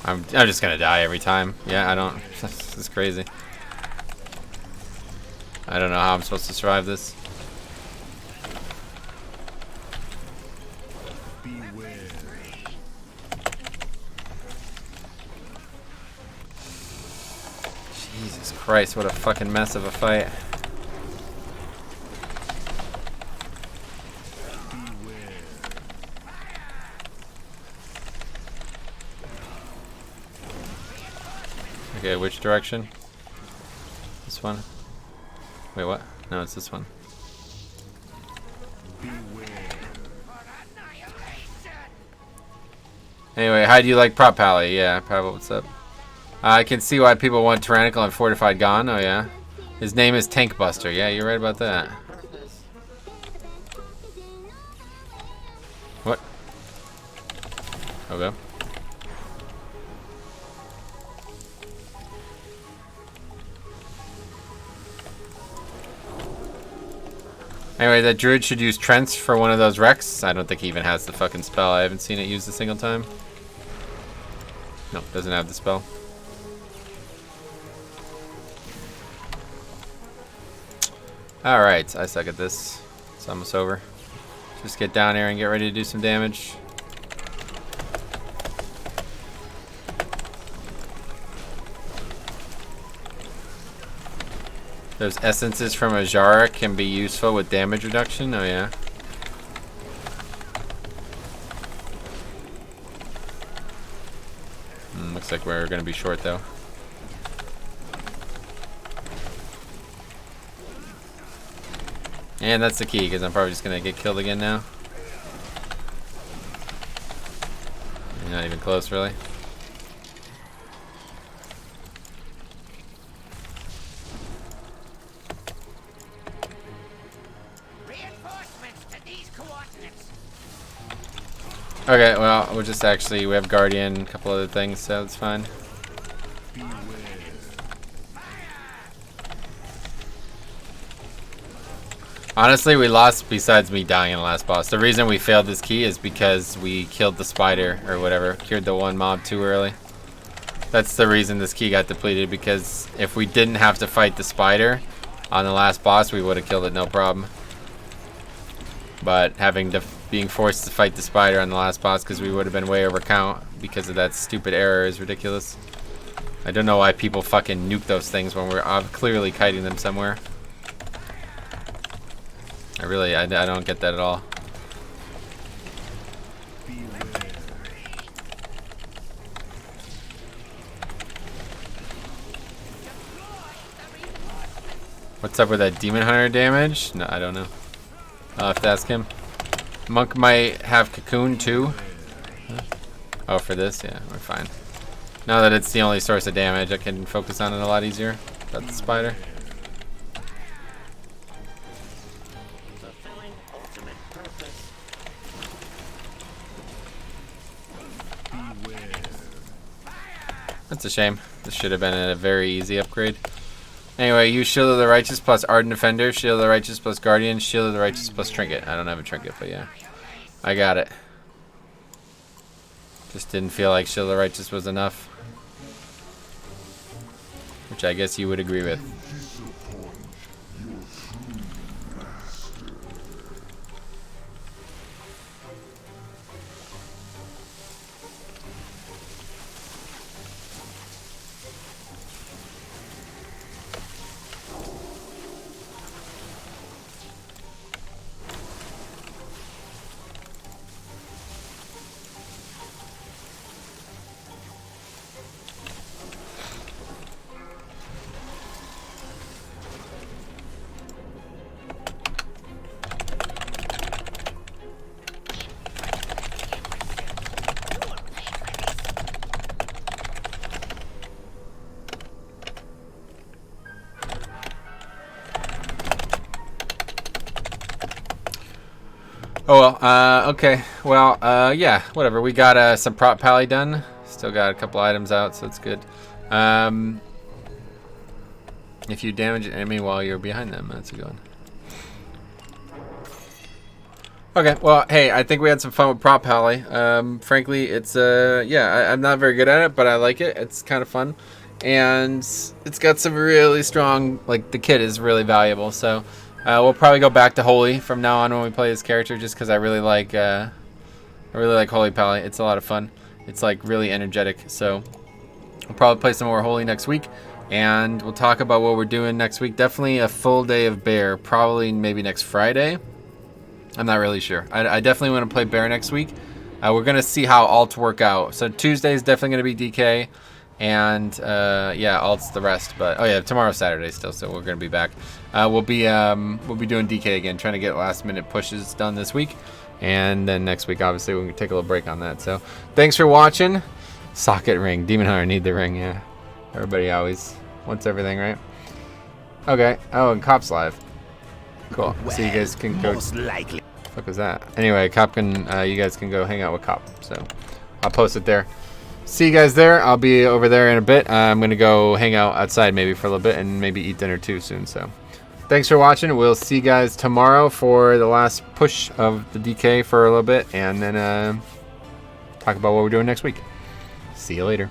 I'm just gonna die every time. Yeah, I don't. This is crazy. I don't know how I'm supposed to survive this. Jesus Christ, what a fucking mess of a fight. Okay, which direction? This one? Wait, what? No, it's this one. Anyway, how do you like Prot Pally? Yeah, Pavel, what's up? I can see why people want Tyrannical and Fortified gone. Oh, yeah. His name is Tank Buster. Yeah, you're right about that. What? Okay. Anyway, that druid should use Trents for one of those wrecks. I don't think he even has the fucking spell. I haven't seen it used a single time. Nope, doesn't have the spell. Alright, I suck at this. It's almost over. Just get down here and get ready to do some damage. Those essences from Ajara can be useful with damage reduction. Oh yeah. Looks like we're gonna be short though. And that's the key, because I'm probably just gonna get killed again now. Not even close, really. Okay, well, we'll just actually, we have Guardian, a couple other things, so it's fine. Honestly, we lost besides me dying in the last boss. The reason we failed this key is because we killed the spider, or whatever, cured the one mob too early. That's the reason this key got depleted, because if we didn't have to fight the spider on the last boss, we would have killed it no problem. But being forced to fight the spider on the last boss because we would have been way over count because of that stupid error is ridiculous. I don't know why people fucking nuke those things when we're clearly kiting them somewhere. I don't get that at all. What's up with that Demon Hunter damage? No, I don't know. I'll have to ask him. Monk might have Cocoon too. Oh, for this? Yeah, we're fine. Now that it's the only source of damage, I can focus on it a lot easier. That's the spider. Fulfilling ultimate purpose. That's a shame. This should have been a very easy upgrade. Anyway, use Shield of the Righteous plus Ardent Defender, Shield of the Righteous plus Guardian, Shield of the Righteous plus Trinket. I don't have a Trinket, but yeah. I got it. Just didn't feel like Shield of the Righteous was enough. Which I guess you would agree with. Oh well, okay. Well, yeah, whatever. We got some Prot Pally done. Still got a couple items out, so it's good. If you damage an enemy while you're behind them, that's a good one. Okay, well, hey, I think we had some fun with Prot Pally. Frankly, it's, yeah, I'm not very good at it, but I like it. It's kind of fun. And it's got some really strong, like, the kit is really valuable, so... we'll probably go back to Holy from now on when we play this character, just because I really like I really like Holy Pally. It's a lot of fun. It's like really energetic. So we'll probably play some more Holy next week. And we'll talk about what we're doing next week. Definitely a full day of Bear. Probably maybe next Friday. I'm not really sure. I definitely want to play Bear next week. We're going to see how alts work out. So Tuesday is definitely going to be DK. And yeah, alts the rest. But oh yeah, tomorrow's Saturday still, so we're going to be back. We'll be doing DK again, trying to get last minute pushes done this week. And then next week, obviously, we can take a little break on that. So thanks for watching. Socket ring. Demon Hunter need the ring, yeah. Everybody always wants everything, right? Okay. Oh, and Cop's live. Cool. So you guys can go. Most likely. What was that? Anyway, Cop can. You guys can go hang out with Cop. So I'll post it there. See you guys there. I'll be over there in a bit. I'm gonna go hang out outside maybe for a little bit and maybe eat dinner too soon. So thanks for watching. We'll see you guys tomorrow for the last push of the DK for a little bit, and then talk about what we're doing next week. See you later.